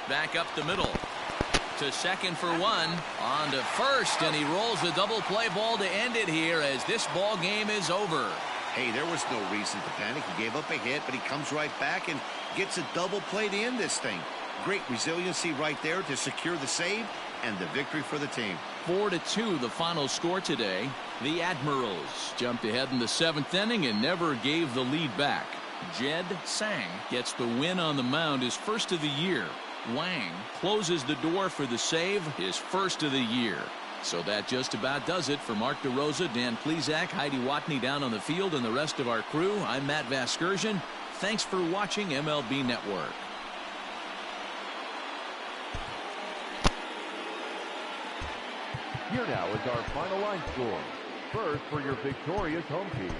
Back up the middle to second for one, on to first, and he rolls the double play ball to end it here as this ball game is over. Hey, there was no reason to panic. He gave up a hit, but he comes right back and gets a double play to end this thing. Great resiliency right there to secure the save and the victory for the team. 4-2 the final score today. The Admirals jumped ahead in the 7th inning and never gave the lead back. Jed Sang gets the win on the mound, his first of the year. Wang closes the door for the save, his first of the year. So that just about does it for Mark DeRosa, Dan Plesac, Heidi Watney down on the field, and the rest of our crew. I'm Matt Vasgersian. Thanks for watching MLB Network. Here now is our final line score. First for your victorious home team.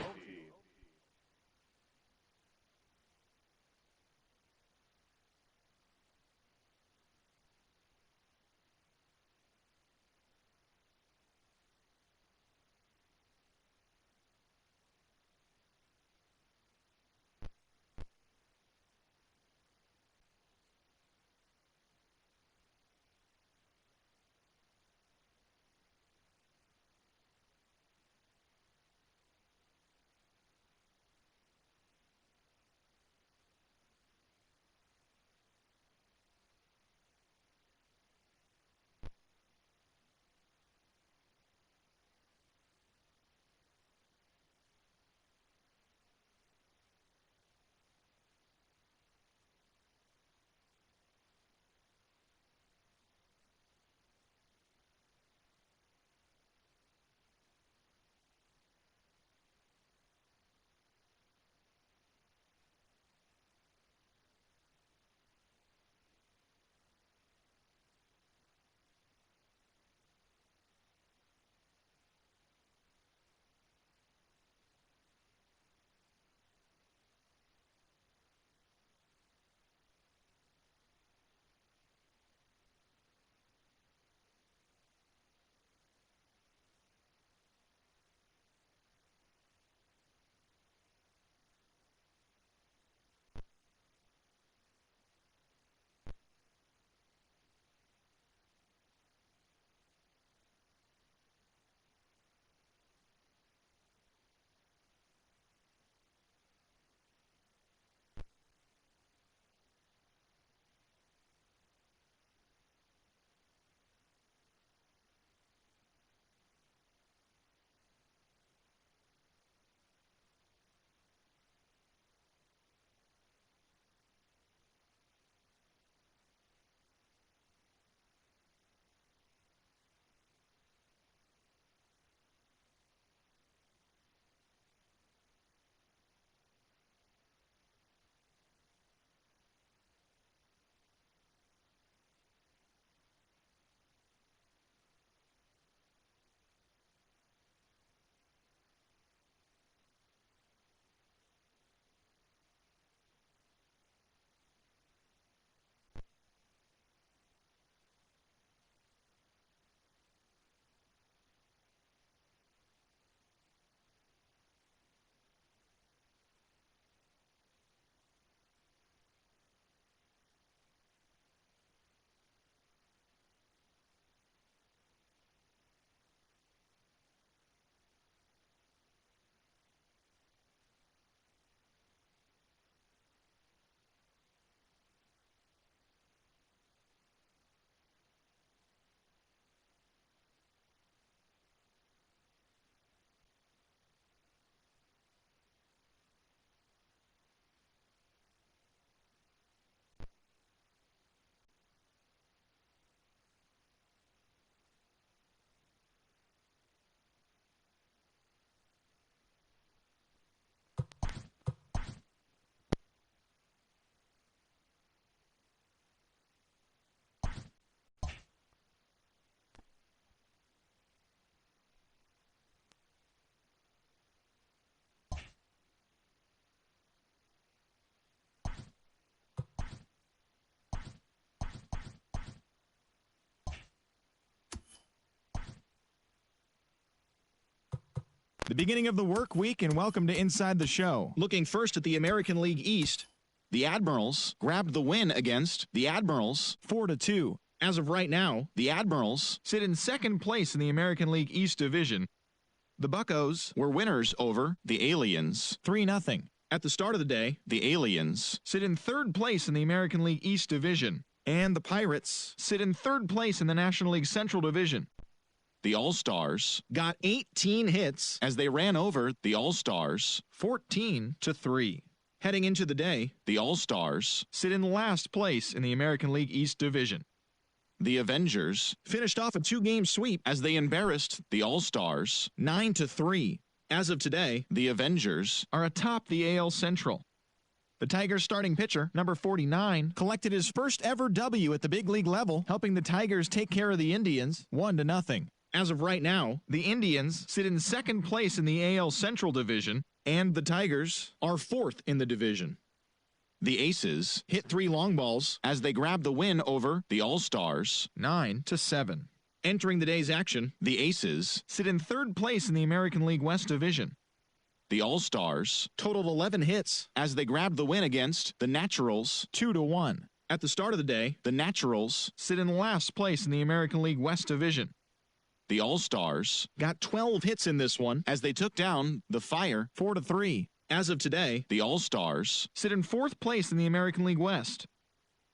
The beginning of the work week, and welcome to Inside the Show. Looking first at the American League East, the Admirals grabbed the win against the Admirals 4-2. As of right now, the Admirals sit in second place in the American League East Division. The Buccos were winners over the Aliens 3-0. At the start of the day, the Aliens sit in third place in the American League East Division, and the Pirates sit in third place in the National League Central Division. The All-Stars got 18 hits as they ran over the All-Stars 14-3. Heading into the day, the All-Stars sit in last place in the American League East Division. The Avengers finished off a two-game sweep as they embarrassed the All-Stars 9-3. As of today, the Avengers are atop the AL Central. The Tigers starting pitcher, number 49, collected his first ever W at the big league level, helping the Tigers take care of the Indians 1-0. As of right now, the Indians sit in second place in the AL Central Division, and the Tigers are fourth in the division. The Aces hit 3 long balls as they grabbed the win over the All-Stars 9-7. Entering the day's action, the Aces sit in third place in the American League West Division. The All-Stars totaled 11 hits as they grabbed the win against the Naturals 2-1. At the start of the day, the Naturals sit in last place in the American League West Division. The All-Stars got 12 hits in this one as they took down the Fire 4-3. As of today, the All-Stars sit in fourth place in the American League West.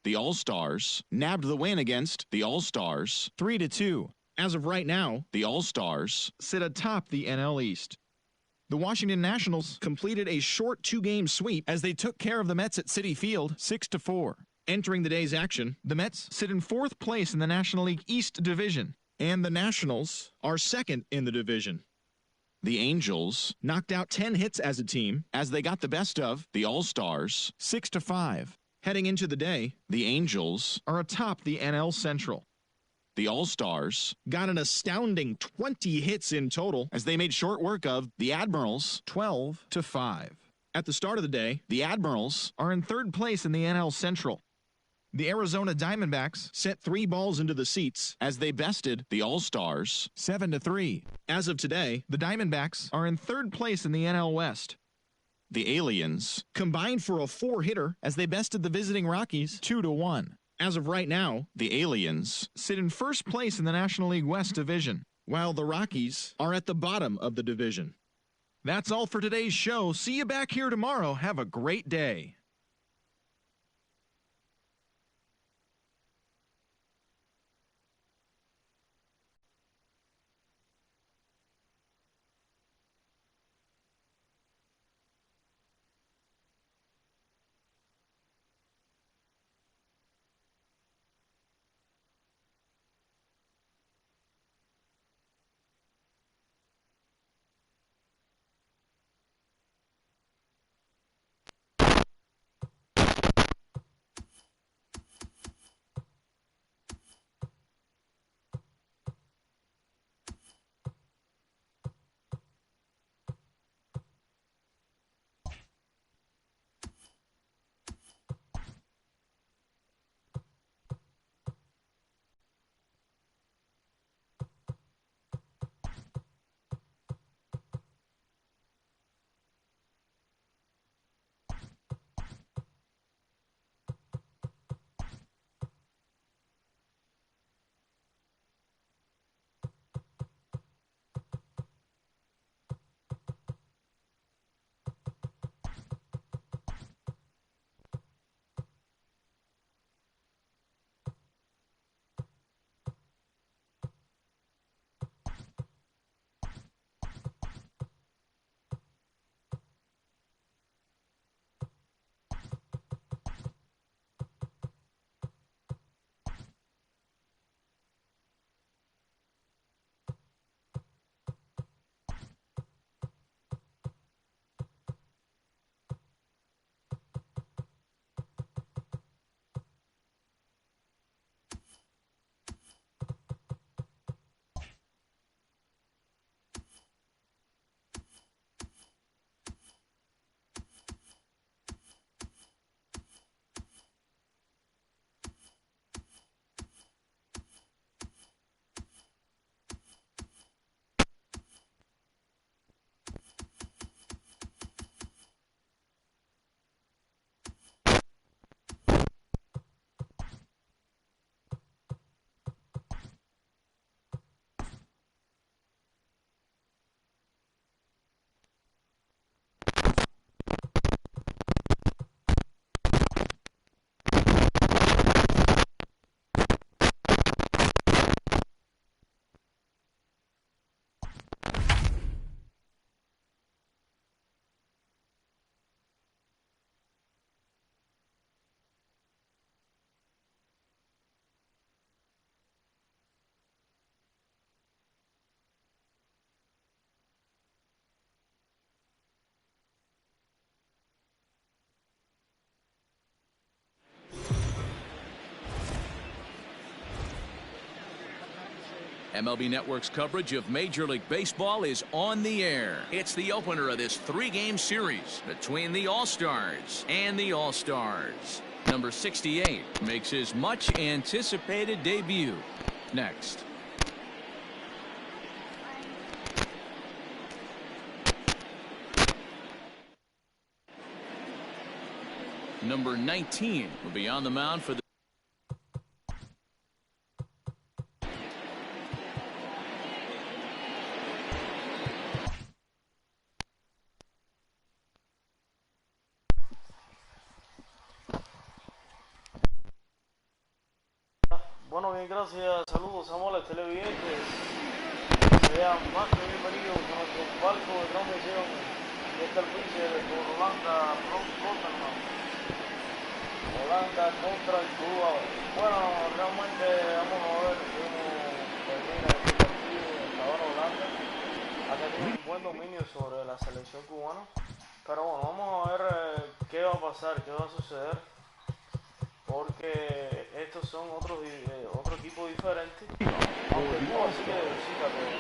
The All-Stars nabbed the win against the All-Stars 3-2. As of right now, the All-Stars sit atop the NL East. The Washington Nationals completed a short two-game sweep as they took care of the Mets at Citi Field 6-4. Entering the day's action, the Mets sit in fourth place in the National League East Division, and the Nationals are second in the division. The Angels knocked out 10 hits as a team as they got the best of the All-Stars 6-5. Heading into the day, the Angels are atop the NL Central. The All-Stars got an astounding 20 hits in total as they made short work of the Admirals 12-5. At the start of the day, the Admirals are in third place in the NL Central. The Arizona Diamondbacks sent 3 balls into the seats as they bested the All-Stars 7-3. As of today, the Diamondbacks are in third place in the NL West. The Aliens combined for a 4-hitter as they bested the visiting Rockies 2-1. As of right now, the Aliens sit in first place in the National League West Division, while the Rockies are at the bottom of the division. That's all for today's show. See you back here tomorrow. Have a great day. MLB Network's coverage of Major League Baseball is on the air. It's the opener of this 3-game series between the All-Stars and the All-Stars. Number 68 makes his much anticipated debut. Next. Number 19 will be on the mound for the Bueno, bien, gracias. Saludos, amables televidentes. Sean más que bienvenidos a nuestro barco de transmisión. Y está el pitcher por Holanda, Holanda contra el Cuba. Bueno, realmente vamos a ver cómo termina este partido. Hasta ahora Holanda ha tenido un buen dominio sobre la selección cubana. Pero bueno, vamos a ver qué va a pasar, qué va a suceder. Porque estos son otro equipo diferente. Aunque Cuba sí que visita todo.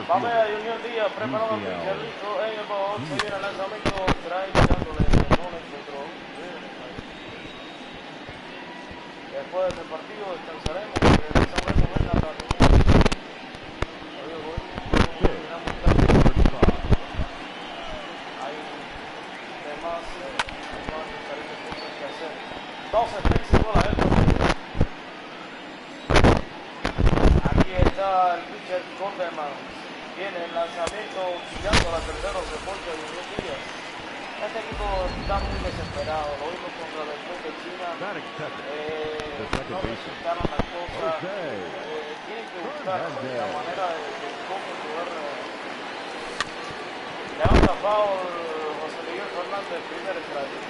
Vamos a Junior Díaz, preparado el pitcher, listo en el box. Se viene el lanzamiento, trae echándole, no le encontró. Después de este partido descansaremos y regresaremos en la tarde. Hay temas, diferentes cosas que hacer. 12 strikes y bola dentro. Aquí está el pitcher Corderman. Viene el lanzamiento tirando a la tercera, se poncha de 10 días. Este equipo está muy desesperado. Lo vimos contra el equipo de China. No resultaron las cosas. Tienen que buscar la manera de cómo poder. Levanta foul José Miguel Fernández, primer strike.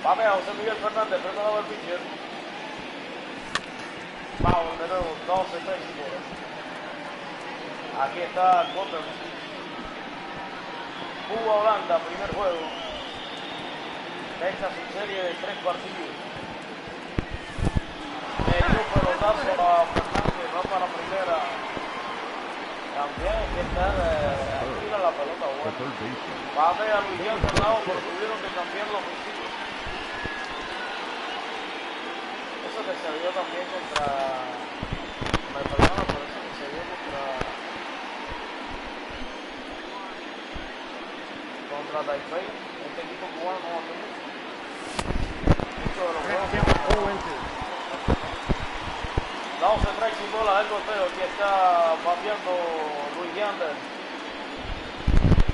Va a José Miguel Fernández, preparado el pitcher. Foul de nuevo, 12 strikes. Aquí está Corderman. Cuba-Holanda, primer juego. Esta es su serie de 3 partidos. Dio pelotazo a Fernández, va para primera. También hay que estar tira la pelota buena. Va a ver a Luis Guillermo al lado, pero tuvieron que cambiar los principios. Eso que se dio también contra. Me perdona, pero eso que se dio contra Taipei. Este equipo cubano no hace mucho. Muchos de los juegos. 12 strikes sin bola del golpeo. Aquí está bateando Luis Yander.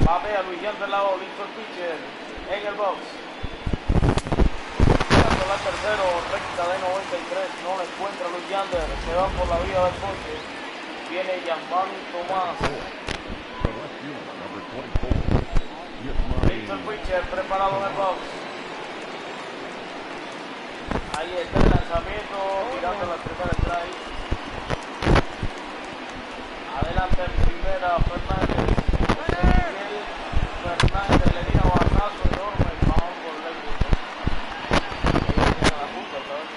Batea Luis Yander al lado, listo el pitcher en el box. Tirando la tercero, recta de 93. No le encuentra Luis Yander. Se va por la vía del ponche. Viene Gianmani Tomás. Listo el pitcher, preparado en el box. Ahí está el lanzamiento, tirando la primera strike. Adelante en primera, Fernández. Fernández le tira batazo enorme, vamos por el punto. Ahí tiene la punta, ¿sabes?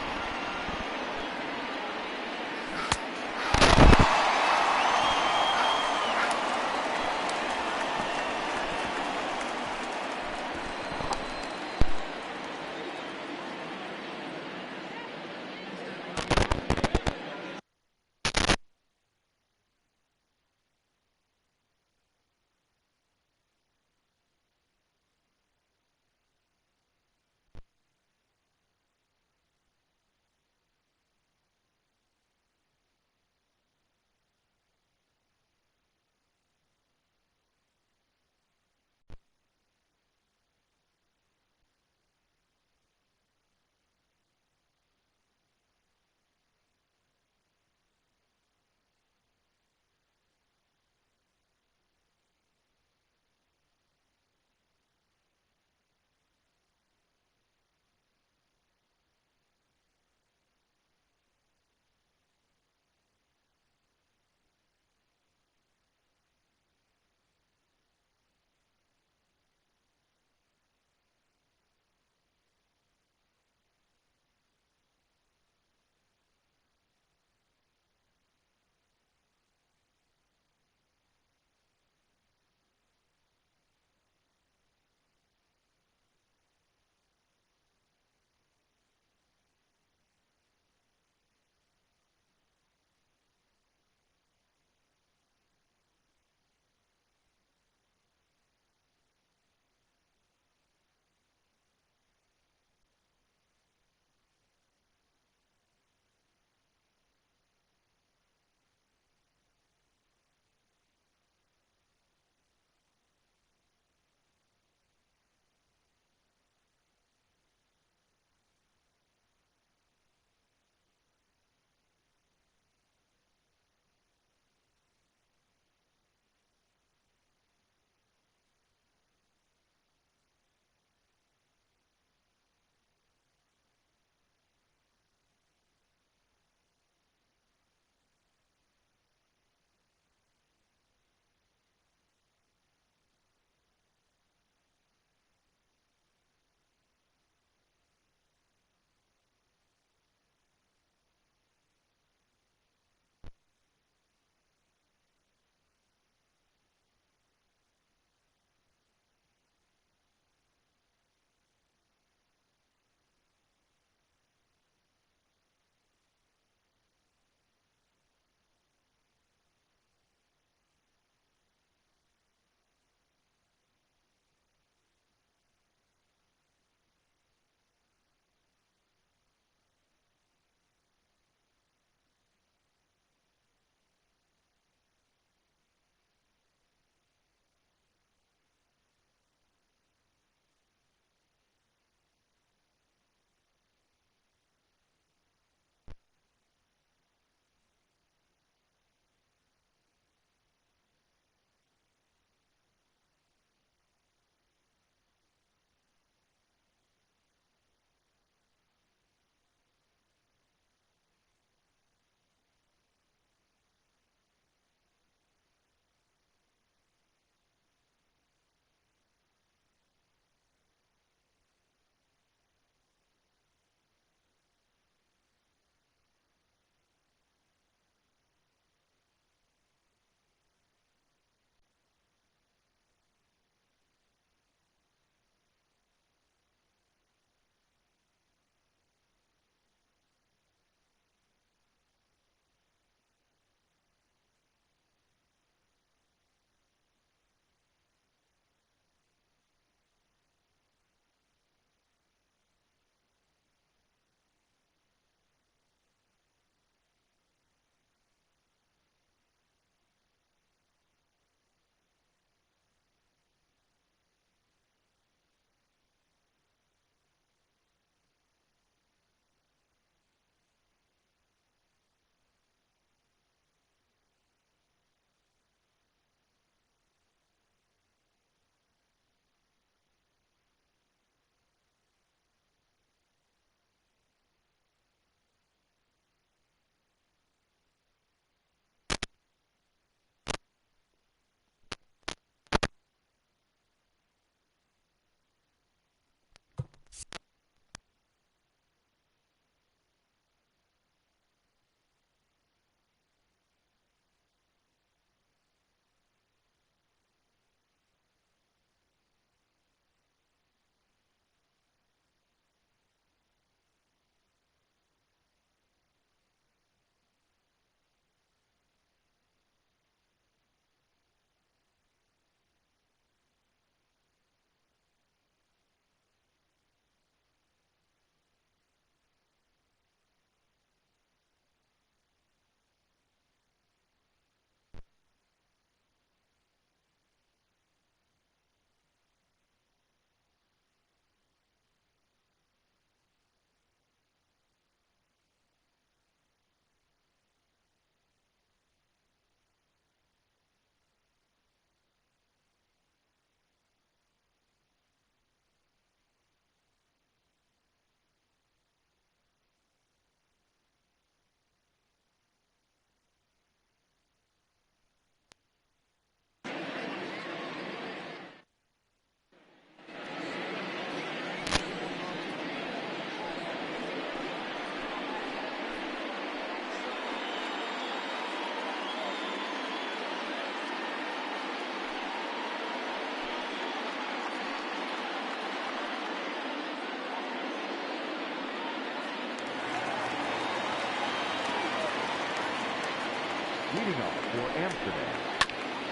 Leading off for Amsterdam,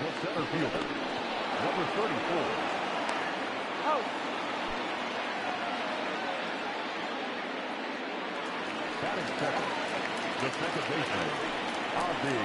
the center fielder, number 34. Out. Batting second, the second baseman, Ozzy.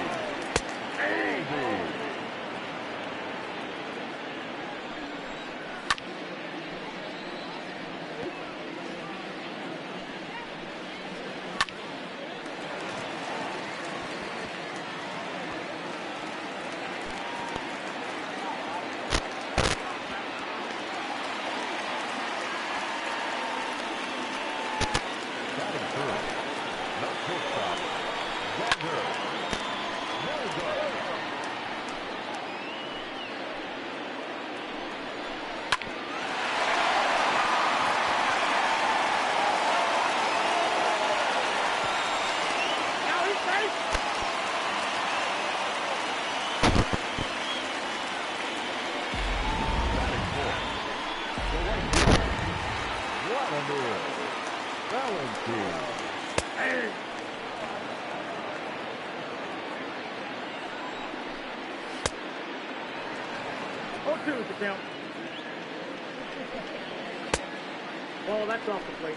Oh, that's off the plate.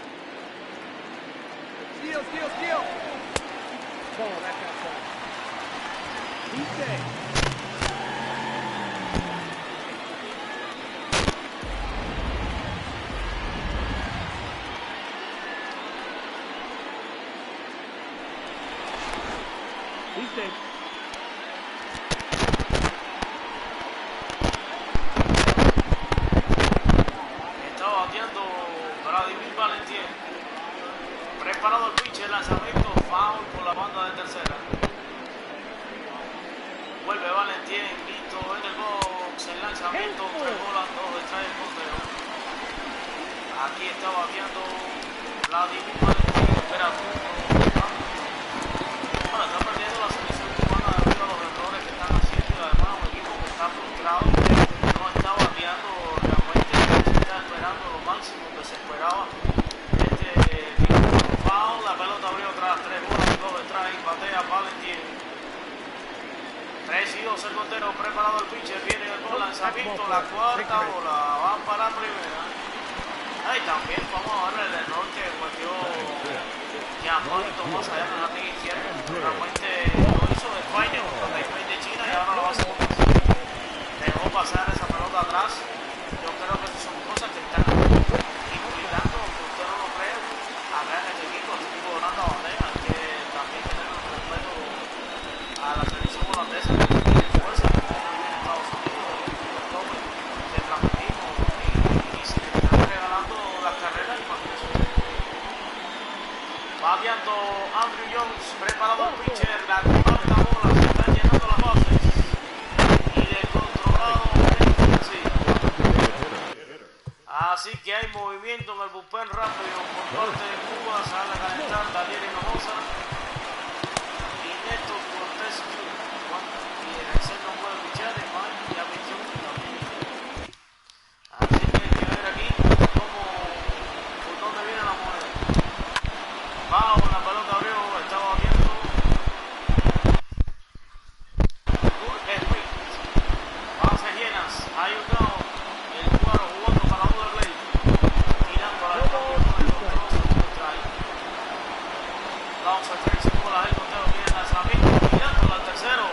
Steal. Oh, that's outside. He's safe. He's safe. Preparado el pitcher, lanzamiento, foul por la banda de tercera. Vuelve Valentín, listo en el box, el lanzamiento, 3 bolas, 2 detrás del conteo. Aquí está bateando Vladimir Valentín, espera. Bueno, está perdiendo la selección cubana debido a los errores que están haciendo y además un equipo que está frustrado, no está bateando realmente, se está esperando lo máximo que se esperaba. La pelota abrió atrás, 3 bolas, 2 detrás, y batea Valentín. 3 y 2 el contero, preparado el pitcher, viene el gol, lanzamiento, la cuarta bola, van para la primera. Ahí también vamos a ver el error que cometió Gianmarco más allá de la línea izquierda. Realmente lo hizo de España contra Taipei de China y ahora lo hace con Brasil. Dejó pasar esa pelota atrás. Yo creo que son cosas que están implicando, aunque usted no lo cree, acá en este equipo de Holanda bandera, que también tenemos respeto a la selección holandesa que tiene fuerza, que tiene bien en Estados Unidos, el tope que transmitimos y se están regalando las carreras, imagínense. Bateando Andrew Jones, preparado el pitcher, la cuarta bola, se están llenando las bases y descontrolado así. Así que hay movimiento en el bullpen rápido por parte de Cuba, sale a calentar Daniel Hinojosa y Néstor Cortés Jr. Y el Excel no puede pichar, y Mike ya pichó también. Así que hay que ver aquí por dónde viene la moneda. Bajo, la pelota abrió, estaba abierto. Bases llenas, hay un down, el cuadro jugando para Uber Lake, tirando a la vamos a 3 bolas, el conteo viene el lanzamiento, tirando al tercero.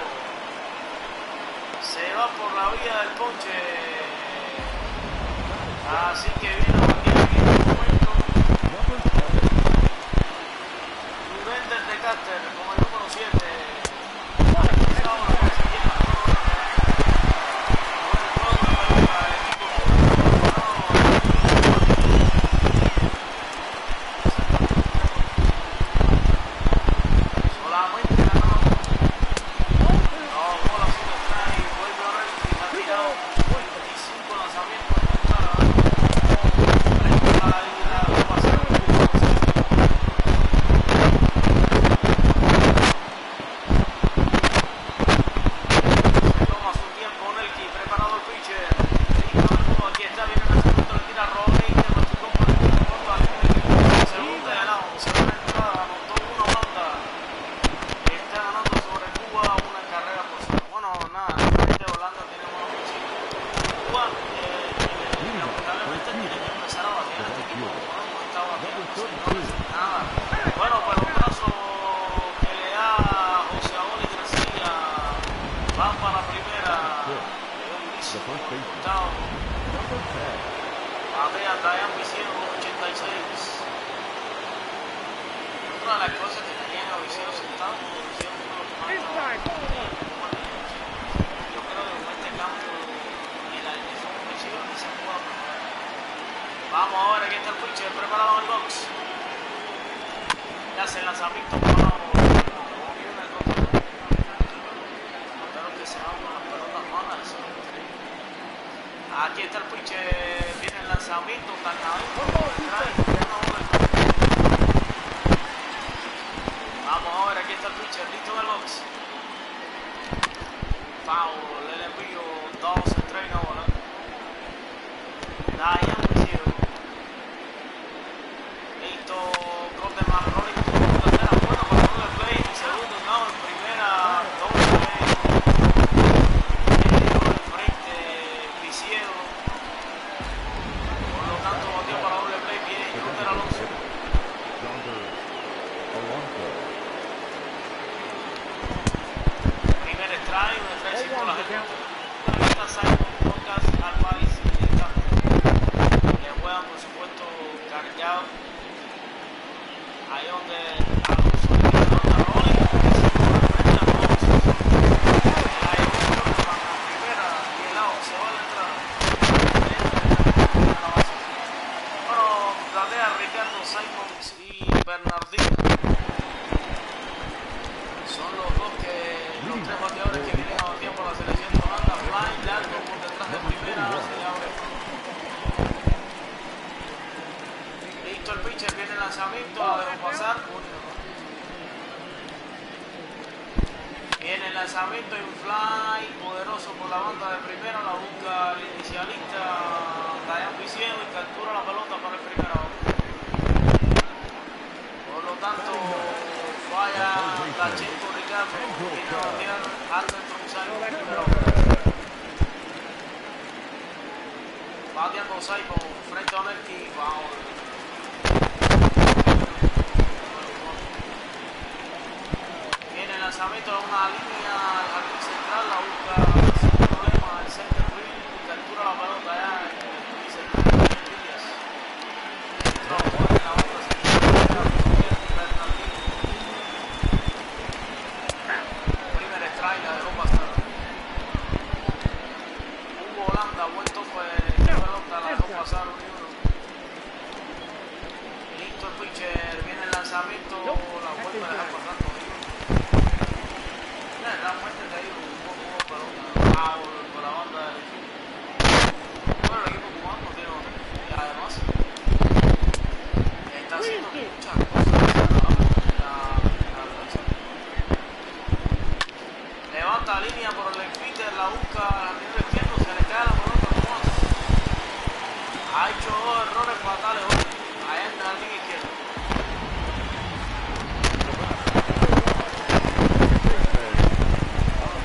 Nada. Bueno, pues los brazos que le da José Aboli Gracia van para la primera. Batea Dayan Vicino 86. Otra de las cosas que tenían a Vicino sentado, yo creo que en este campo y la alineación ofensiva que se juega. Vamos ahora, aquí está el pitcher preparado en el box. Ya hace el lanzamiento para que se van con las pelotas malas. Aquí está el pitcher, viene el lanzamiento, cargadito, vamos ahora, aquí está el pitcher, listo en el box. Foul, el envío, 2-3 ahora. Dayan Vicino. Listo, corte más rolling, tercera buena para doble play, segundo down, en primera, doble play. Frente, Viciero. Por lo tanto, batió para doble play, bien, Yonder Alonso. Primer strike, un strike sin bola. Aquí está Simon, Lucas, Alvarez y Campos. Le juegan, por supuesto, cargado. Ahí donde Alonso le queda la rolling. Frente a Alonso. Ahí van a primera y el lado se va a la entrada. Bueno, platea Ricardo Simons y Bernardino. Son los tres bateadores que vienen a batear por la selección de Holanda. Fly largo por detrás de primera, se le abre. Listo el pitcher, viene el lanzamiento, la dejó pasar. Viene el lanzamiento y un fly poderoso por la banda de primera, la busca el inicialista Dayan Vicino y captura la pelota para el primer out. Por lo tanto, falla Gachenko Ricardo, viene a batear Albert González en el primero. Bateando Simon frente a Melky, foul. Viene el lanzamiento de una línea al jardín central, la busca sin problema el center field y captura la pelota ya en el central de Díaz. Entró fuera en la banda central, Bernardino. Primer strike, la dejó pasar. Hugo Holanda, buen toque de pelota, la dejó pasar un uno. Listo el pitcher, viene el lanzamiento, la vuelta a dejar pasar con ellos. Realmente te digo, un poco pelota por la banda del equipo. Bueno, el equipo cubano tiene y además está haciendo muchas cosas. Levanta línea por el Peter, la busca al nivel izquierdo, se le cae la pelota más. Ha hecho 2 errores fatales hoy, allá en la línea izquierda.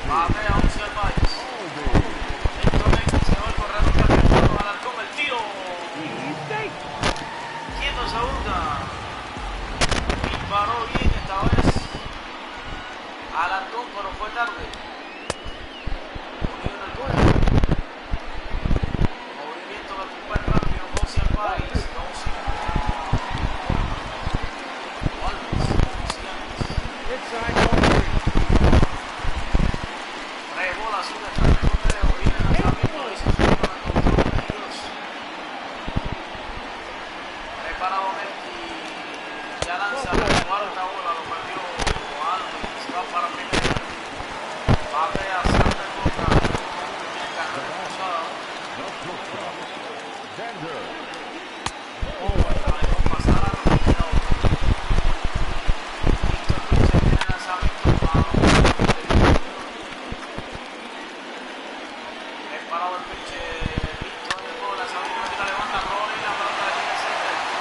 Batea 11 al país. Esto se va a correr un Alarcón, el tiro. Quieto segunda. Disparó bien esta vez. Alarcón, pero fue tarde. Unido en el gol. Movimiento de fútbol rápido, 12 al país. 12. Preparado Melky, ya lanza la cuarta bola, lo perdió Alves, va para primera. Batea Sander Boca, tiene carrera cruzada. La dejó pasar a la primera bola. Listo el pitcher, viene el lanzamiento para preparado el pitcher, listo en el gol, lanzamiento que la levanta, rola y la pelota de Díaz.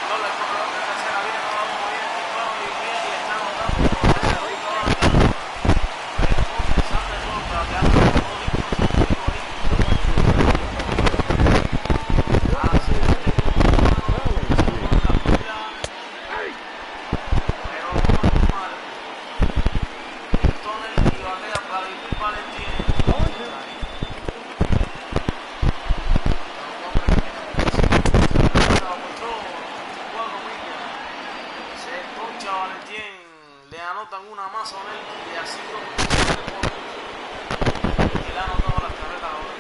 Doble corredor de tercera, viene todo muy bien, disparo y bien, y está anotan una más a él y así como él anotó las carreras ahora.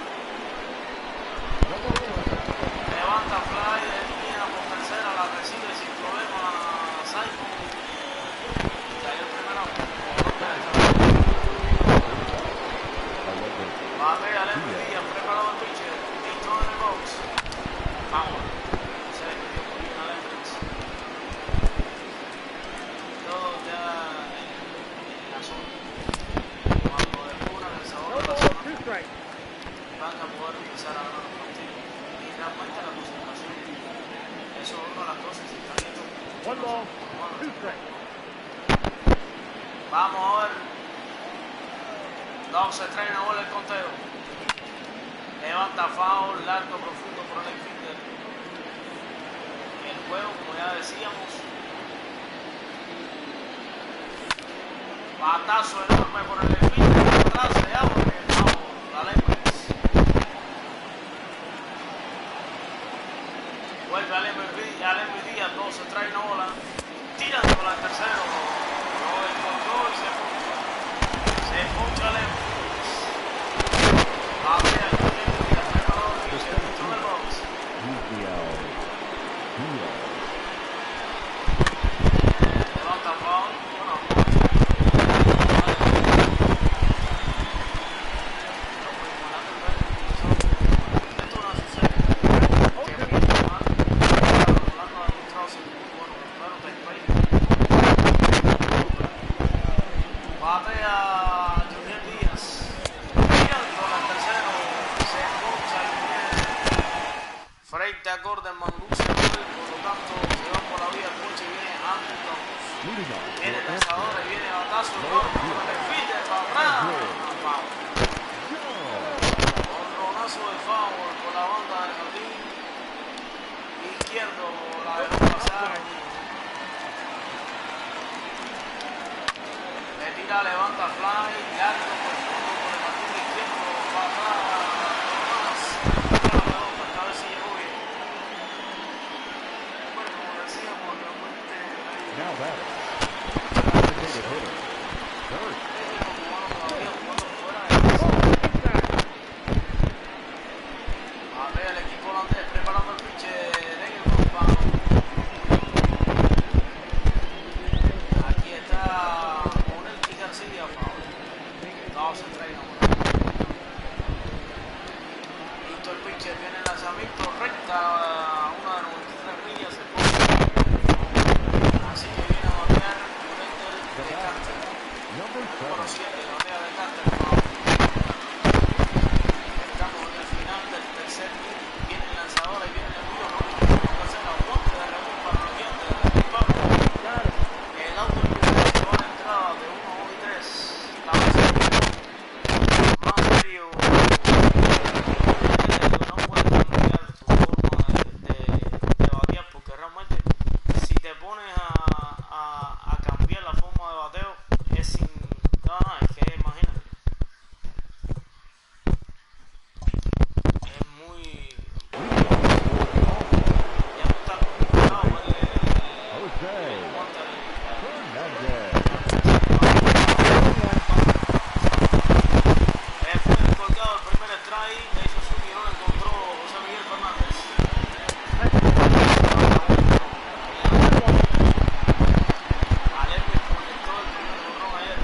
Levanta fly de línea por tercera, la recibe sin problema Simon. Cayó el primero. Batea al MVP, preparado el pitcher. Listo en el box. Vamos. Se despidió muy bien al Hendricks. Todo ya en la zona. Cuando depuran el sabor de la zona, van a poder empezar a ganar los partidos. Y realmente la concentración. Eso es una de las cosas. Si están viendo. Vamos a ver. 2-3 no vuelve el conteo. Levanta foul, largo, profundo por el infielder. El juego, como ya decíamos. Batazo enorme por el infielder. Atrás se abre. Vamos, la lengua. Vuelve al MVP a 2-3 no bola. Tirando por el tercero. Lo encontró y se puncha. Se puncha el MVP. Batea el MVP, preparado el pitcher, listo en el box. Levanta foul. Bueno. Esto no sucede. Que viene mal. Hablando de arbitraje, bueno, primero te explico. Batea Junior Díaz. Tirando al tercero. Se escucha y viene frente a Gordon luce por lo tanto se va por la vía del coche y viene Andrew Ramos. Viene el lanzador y viene batazo enorme con el fielder para atrás. Ronazo de foul por la banda del jardín izquierdo, la dejó pasar. Le tira, levanta fly, largo por el fondo por el jardín izquierdo, para atrás. Esta vez sí llegó bien. Bueno, como decíamos, realmente Now that el equipo holandés preparando el pitcher en el compound. Aquí está Onelki García, foul. 2-3 listo el pitcher, viene el lanzamiento recta, una de 93 millas, se pone. Así que viene a batear de Carter. Número 7, batea de Carter, foul. Estamos en el final del tercer inning. Viene el lanzador y viene el envío. No hacer la aguante de revés para el cliente de el auto se va a la entrada de 1, 2 y 3. La base más serio. No puedes cambiar tu forma de batear porque realmente si te pones a cambiar la forma de bateo es sin. No, es que imagínate. Es muy. Ya no está acostumbrado fue el colgado el primer strike, le hizo su y no lo encontró José Miguel Fernández. Alepis conectó el primer jonrón ayer.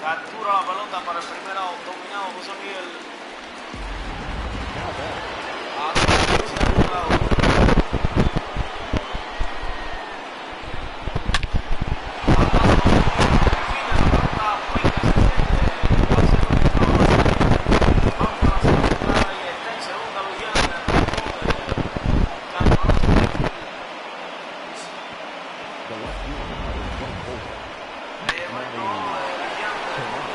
Captura la pelota para el primer out, dominado José Miguel. Liga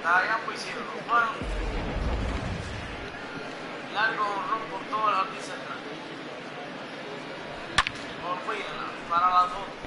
Dayan Isidro. Bueno, largo ron por todo el jardín central. Olvídala, para las dos.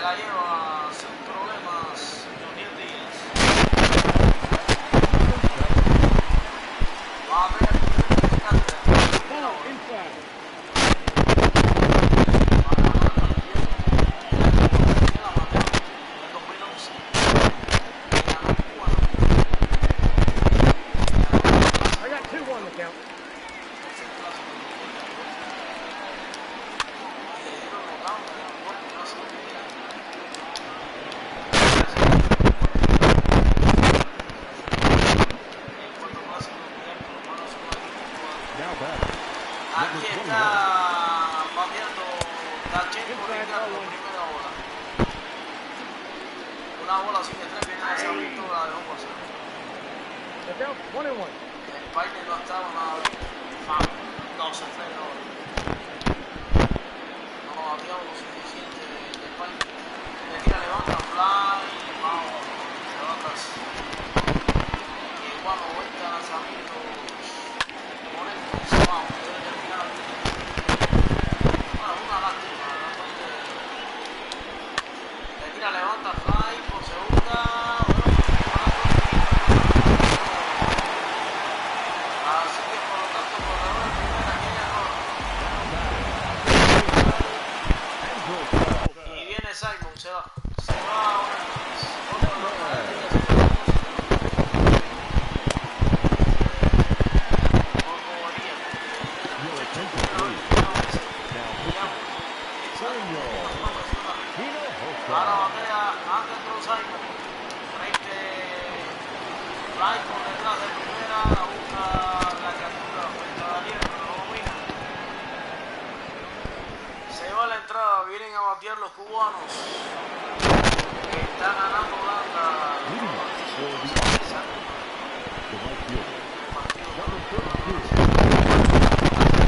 la lleva sin problemas Junior Díaz. Va a ver I got 2-1 to count. Aquí está bateando Dachenko Ricardo, primera bola. Una bola sin estrés, viene lanzamiento, la dejó pasar. El Paine no estaba nada bien. Foul, 2 estrellas ahora. No ha bateado lo suficiente el Paine. Le tira, levanta, fly, vamos, se va atrás. Y cuando vuelta lanzamiento, vamos, debe terminar. Bueno, una lástima, realmente. Le tira, levanta, fly, por segunda. Así que por lo tanto, corredor de primera, tiene error. Y viene Simon, se va. Se va ahora. Ahora batea Anderson Simon frente Fly por detrás de primera, busca la captura frente a Daniel, pero no domina. Se va a la entrada, vienen a batear los cubanos que están ganando Holanda.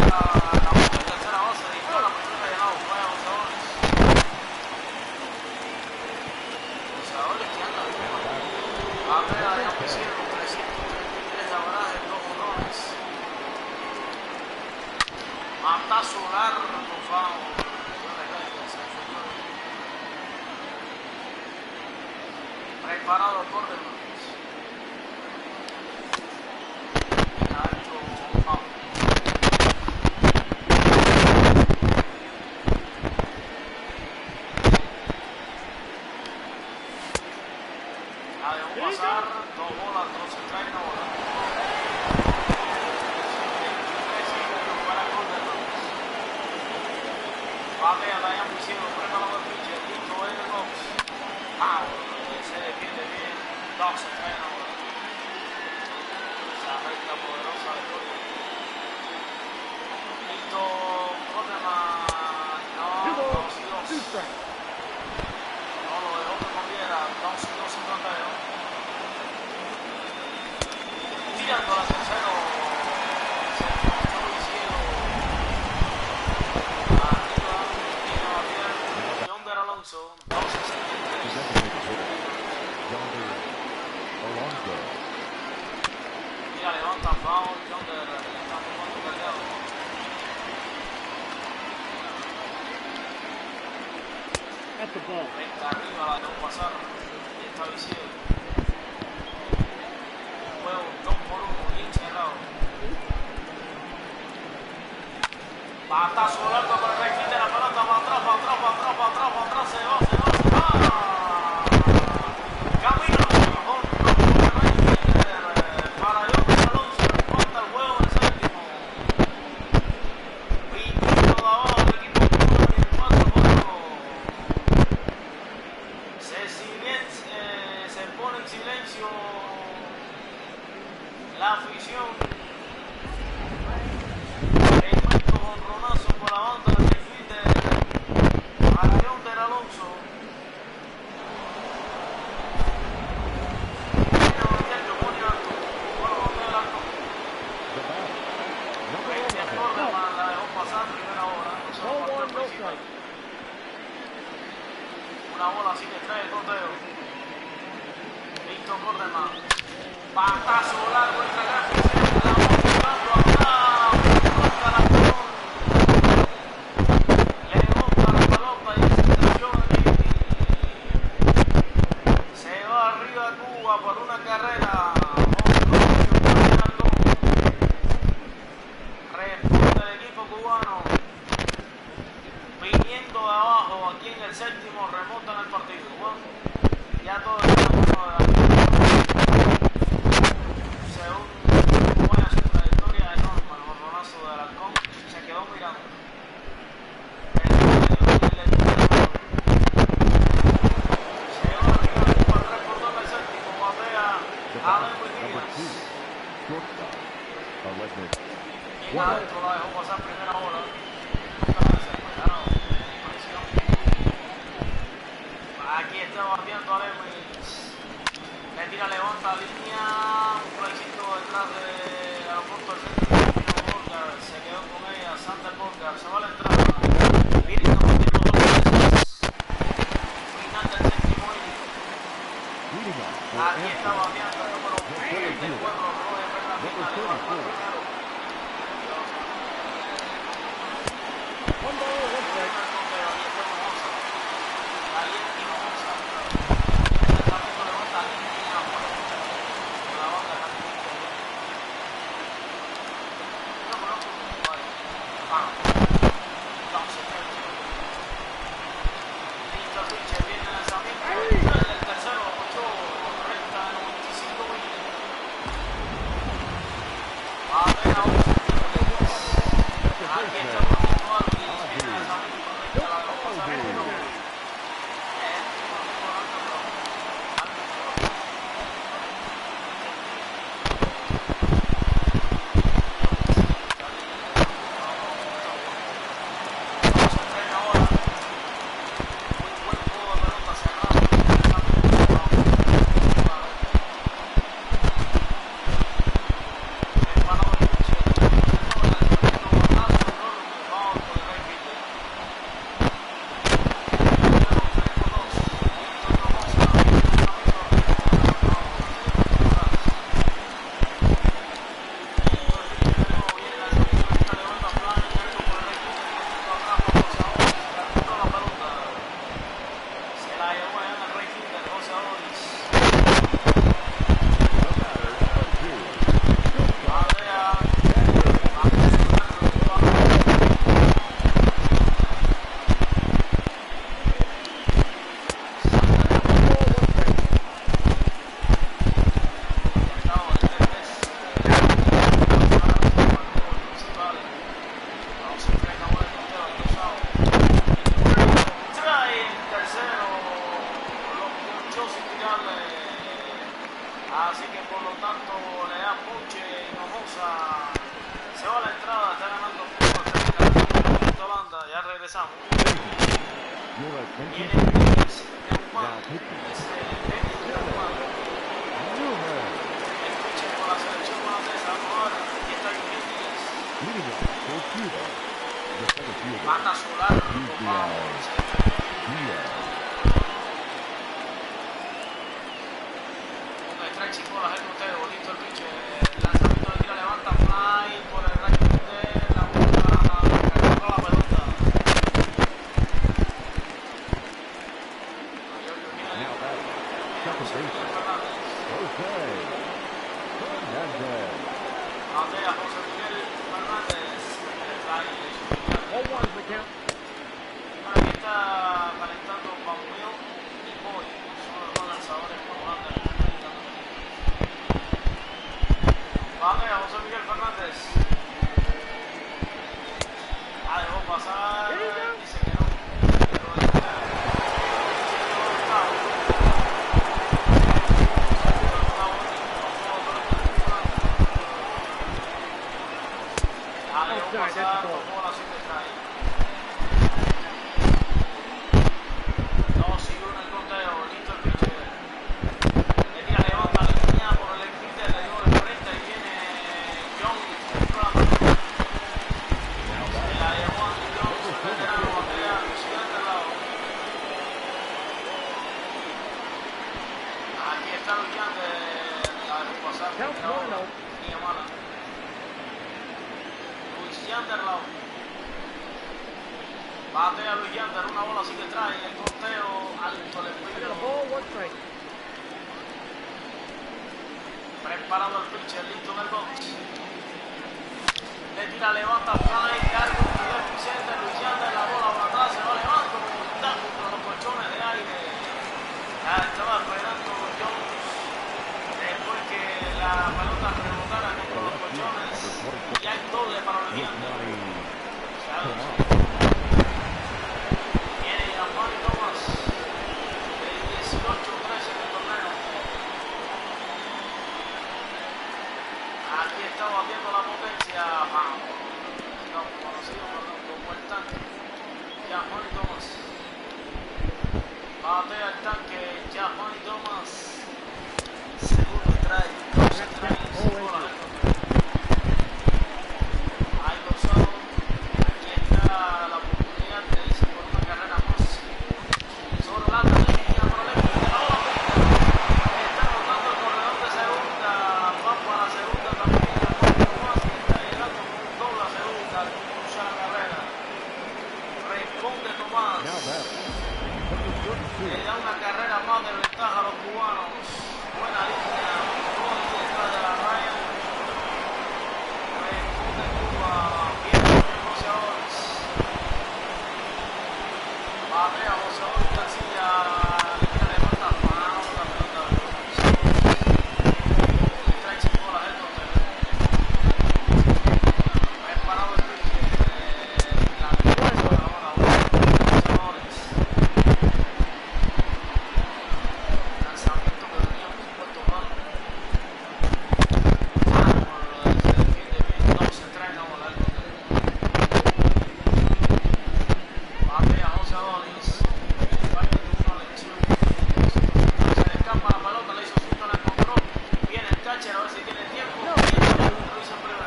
La tercera base dictó la primera y ganado, fue a González. Que anda bien. Apenas ya pusieron 333 abrajes, 2 honrones. Matazo largo, por favor. Preparado por demás. La dejó pasar, 2 bolas, 2 strikes, 1 bola. Para batea Dayan Luisino, preparado el pitcher, listo en el box. Se defiende bien, 2 strikes, 1 bola. Esa recta poderosa de Jorge. Listo, Rotterdam, no, 2 y 2. No lo dejó que corriera, 2 y 2 en conteo. Tirando la tercero, se encontró el cielo. Arriba, viene a batear Yonder Alonso, 2.63. Mira, levanta foul, Yonder está jugando cargado. Recta arriba, la dejó pasar, y está visible. Juego 2 por 1, bien cerrado. Batazo largo para el right field de la pelota, para atrás, para atrás, para atrás, para atrás, para atrás, se va, se va, se va. Camino, para Yonder Alonso, empata el juego en el séptimo. 21 de abajo, el equipo cubano y el 4 por 1. Se pone en silencio la afición. Tremendo honronazo por la banda de Twitter para Yonder Alonso. Viene a batear que pone alto. Bueno, batea el alto. Este Corderman la dejó pasar primera bola. No se lo partió el principal. Una bola sin estrella de conteo. Listo Corderman. Batazo largo entre gráficos. La vamos jugando acá. Busca la pelota. Le bota la pelota y se estaciona aquí. séptimo, remontan el partido. Bueno, ya todo está en uno de la según cómo era su trayectoria enorme, el jorronazo del halcón, se quedó mirando. Aquí está bateando Alemis. Le tira, levanta línea. Un flycito detrás de aeropuerto del centro. Se quedó con ella. Sander Borgar. Se va a la entrada. Miren, está batiendo dos veces. Final del séptimo inning. Aquí está bateando el número 20 del juego. Roger Bernardina. Levanta el primero. Así que por lo tanto le da puche Hinojosa. Se va a la entrada, está ganando Quinto banda, ya regresamos. Viene Luis de Humán, es el Denis de Humán. El puche por la selección holandesa. Ahora aquí está Yuminis. Manda Solar, Chico, la gente usted, bonito el pitch, el lanzamiento de tira, levanta fly por el right fielder, la bola, cargando la pelota. Batea José Miguel Fernández, aquí está calentando Paumio y Boy, son los dos lanzadores por Holanda. Batea José Miguel Fernández. Dejó pasar. Dice que no. Dejó pasar. Tomó la 7 strike. 2-1 en el conteo. Listo el pitcher. Le tira, levanta la línea por el equite. Le dio de frente y viene John Cramer. Se la llevó Andy Jones, el veterano, batea Luciano del lado. Aquí está Luciano, la dejó pasar. Línea mala. Luciano del lado. Batea Luciano, una bola así que trae el conteo alto, le pide. Preparado el pitcher, listo en el box. Le tira, levanta, fly, carga, Vicente, Luciano, la bola para atrás, se va levantando, pero lo cochó Batea el tanque Jamani Thomas. Segundo strike. Dos strikes. Hay gozado. Aquí está la oportunidad de irse por una carrera más. Sobre la línea, problema. Está anotando el corredor de segunda. Va para la segunda también. Más y está llegando con un doble a segunda. Usa la carrera. Responde Tomás. Le da una carrera más de ventaja a los cubanos. Buena línea. Todo detrás de la raya. Responde Cuba. Bien los negociadores. Batea José García. Línea de mata. Mano la pelota. Trae sin bola el hotel. Preparado el pitch. La defensa de la bola. Negociadores. Lanzamiento que tenía un puesto mal. Se defiende bien. No se trae la bola. Batea José Adonis. Parte de una lección. Se le escapa la pelota, le hizo susto, la encontró. Viene el catcher a ver si tiene tiempo. Lo hizo en breve.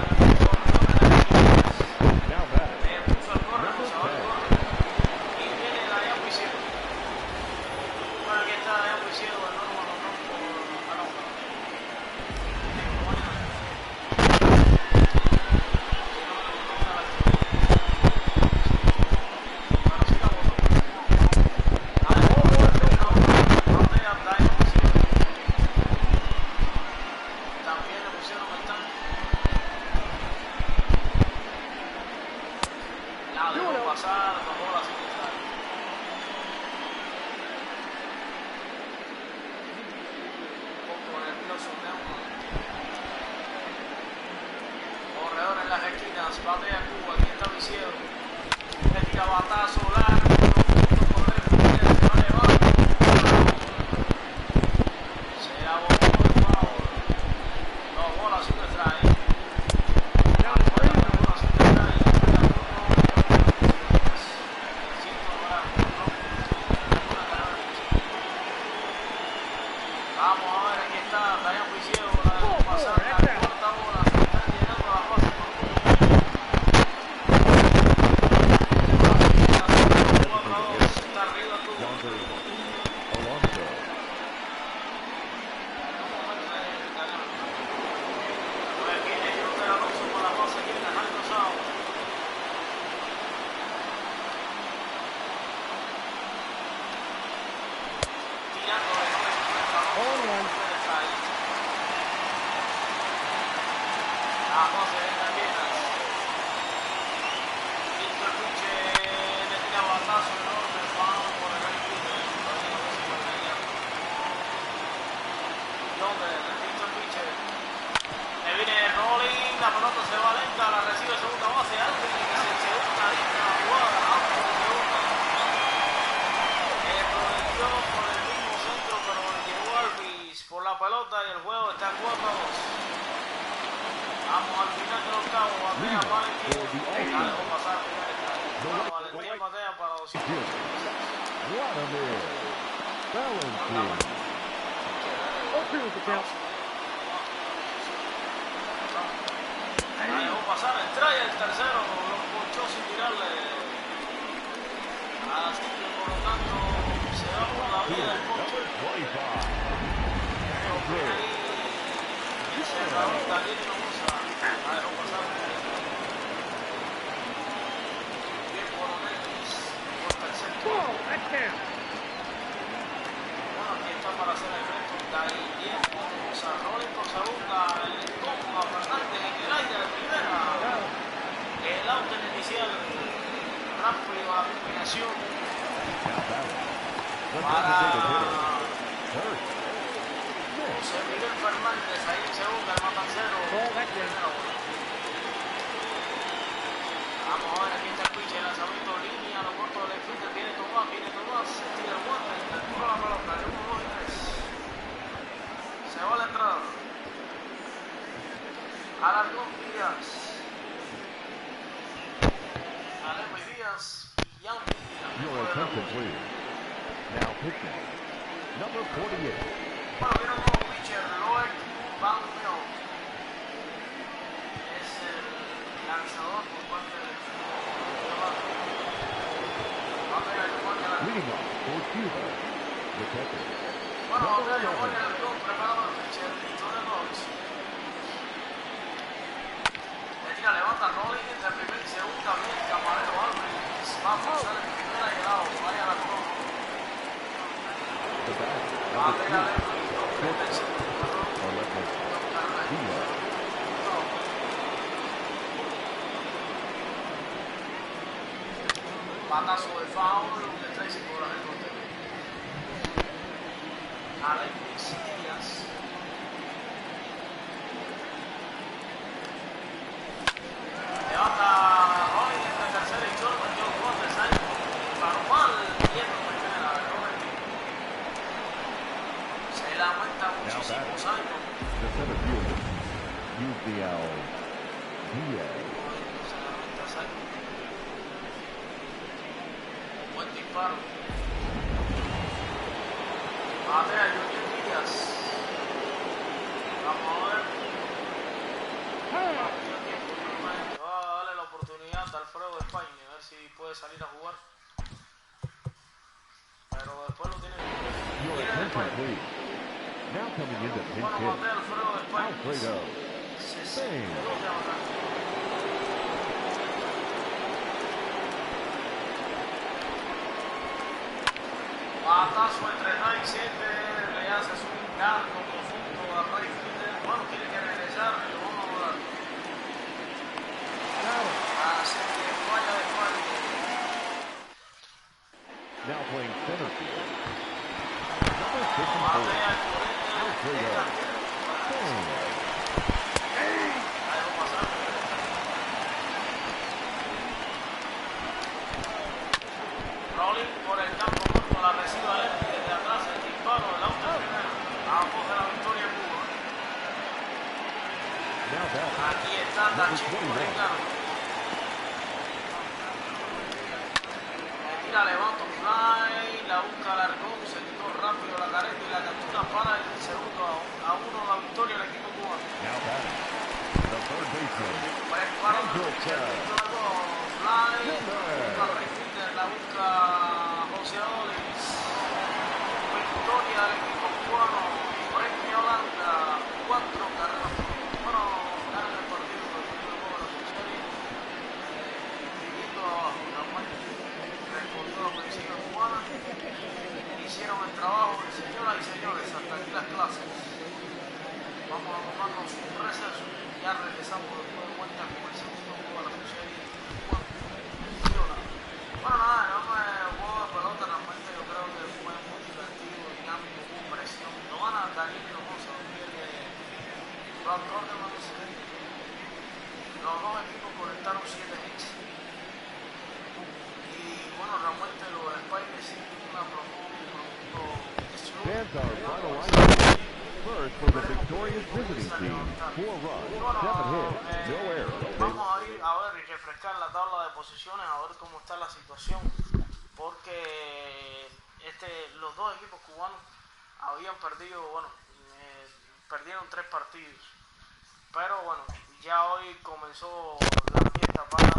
Le puso el corre, José Adonis corre. Y viene la Yambo Ciego. Bueno, aquí está la Yambo Ciego, el número 2-2 the count. La dejó pasar, entra y el tercero lo ponchó sin tirarle. Así que por lo tanto se va por la vida del poncho. Y se acabó Daniel y no usa. La dejó pasar. Bien por Onelis. Por tercer turno. Bueno, aquí está para hacer el reto. Daniel usa Rolling por segunda. El combo a Fernández en el aire de primera. El out en inicial. Rápido a la combinación. Para José Miguel Fernández ahí en segunda, el matancero. Vamos a ver, aquí está el pitch, el lanzamiento en línea, lo corto del infielder, viene Tomás, se tira el guante, captura la pelota, de 1, 2 y 3. Se va la entrada. Alargón Díaz. Alema y Díaz. Y Jan Díaz. Now pitching, number 48. Bueno, viene un nuevo pitcher, Robert Van Meo. Es el lanzador por parte del equipo. Leading off for Cuba, the catcher. Bueno, ahora yo voy a ver preparado el pitcher, Victoria Roberts. Le tira, levanta Rolling entre primera y segunda, bien, Camarero Albert. Va a forzar en primera y lado, vaya la cruz. Va a pegar el batazo de foul de Tracy por el conteo. Alexis Díaz. Levanta Rolling entre tercera y short, metió el corte, sale para mal, viendo primera de Robert. Se lamenta muchísimo, Simon. The center fielder, UBL Diaz. Se lamenta Simon. Buen disparo. Batea Junior Díaz. Vamos a ver. Va a darle la oportunidad a Alfredo de España, a ver si puede salir a jugar. Pero después lo tiene que Your attention, please. Now coming into pinch bueno, hit, batea Alfredo de España. Alfredo. 62 de avanzar. Batazo entre right y 7, le hace su largo profundo a right fielder. Bueno, tiene que regresar, lo vamos a lograr. Así que vaya de parte. Now playing center field. Batea el Alfredo. la dejó pasar. Rolling por el campo corto, la recibe Alexis desde atrás, el disparo del auto de primera. Ambos de la victoria en Cuba. Aquí está Tachín Ricardo. Le tira, levanta un fly, la busca Alarcón, se quitó rápido la careta y la captura para el segundo a 1 la victoria del equipo cubano. Now batting, the third baseman. Prepara el pitcher, fly, la refita, la busca José Olis. Victoria del equipo cubano, premio Holanda, 4 carreras. Bueno, ganan el partido por el primer juego de la serie. Dividiendo abajo, realmente respondió la ofensiva cubana. Hicieron el trabajo, señoras y señores, hasta aquí las clases. Vamos a tomarnos un receso. Ya regresamos después de vuelta con el segundo juego de la serie. Bueno, nada, no me juego de pelota, realmente yo creo que fue muy divertido, dinámico, con presión. No van a Daniel Hinojosa, Rob Gordon, los dos equipos conectaron 7 hits. Y bueno, realmente los Spiders sí una profundo. Fans are finalizing. First for the victorious visiting team. 4 runs, 7 hits, no errors. Vamos a ir a ver y refrescar la tabla de posiciones, a ver cómo está la situación, porque los dos equipos cubanos habían perdido, bueno, perdieron 3 partidos, pero bueno, ya hoy comenzó la fiesta para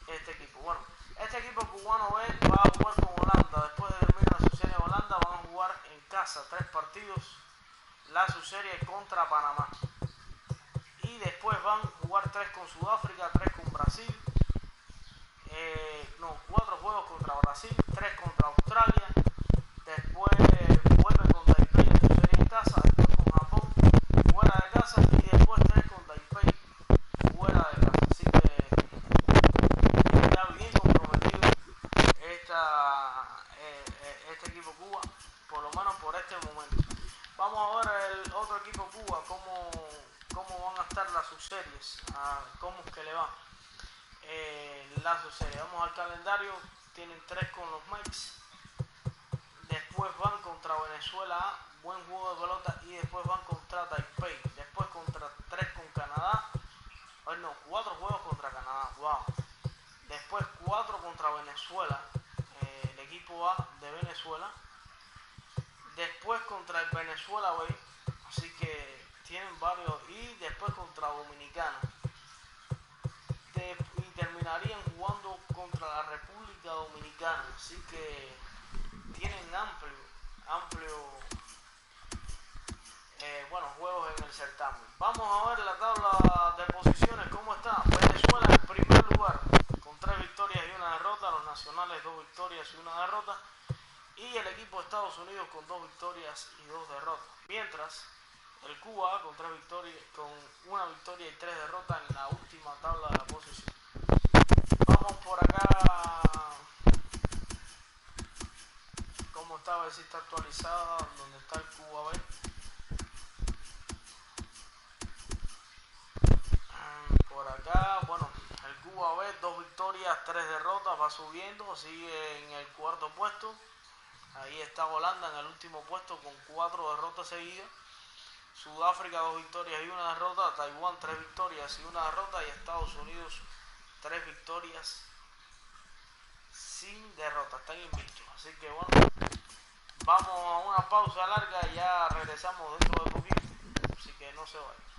este equipo. Bueno, este equipo cubano B va a jugar con Holanda, después de terminar su serie de Holanda van a jugar en casa 3 partidos, la su serie contra Panamá. Y después van a jugar 3 con Sudáfrica, 3 con Brasil, 4 juegos contra Brasil, 3 contra Australia, después vuelve con Taipei en su serie en casa, después con Japón fuera de casa y después 3 con Taipei fuera de casa. Así que está bien comprometido este equipo Cuba, por lo menos por este momento. Vamos a ver el otro equipo Cuba, cómo van a estar las subseries, cómo es que le va la subserie. Vamos al calendario, tienen 3 con los Mets, después van contra Venezuela A, buen juego de pelota, y después van contra Taipei, después contra 3 con Canadá, 4 juegos contra Canadá, wow, después 4 contra Venezuela, el equipo A de Venezuela. Después contra el Venezuela B, así que tienen varios, y después contra Dominicana. Y terminarían jugando contra la República Dominicana, así que tienen amplio juegos en el certamen. Vamos a ver la tabla de posiciones, cómo está. Venezuela en primer lugar con 3 victorias y 1 derrota, los nacionales 2 victorias y 1 derrota, y el equipo de Estados Unidos con 2 victorias y 2 derrotas. Mientras el Cuba con 3 victorias, con 1 victoria y 3 derrotas en la última tabla de la posición. Vamos por acá. ¿Cómo está? A ver si está actualizada donde está el Cuba B. Por acá, bueno, el Cuba B, 2 victorias, 3 derrotas, va subiendo, sigue en el 4º puesto. Ahí está Holanda en el último puesto con 4 derrotas seguidas. Sudáfrica 2 victorias y 1 derrota. Taiwán 3 victorias y 1 derrota. Y Estados Unidos 3 victorias sin derrota. Están invictos. Así que bueno, vamos a una pausa larga y ya regresamos dentro de poquito. Así que no se vayan.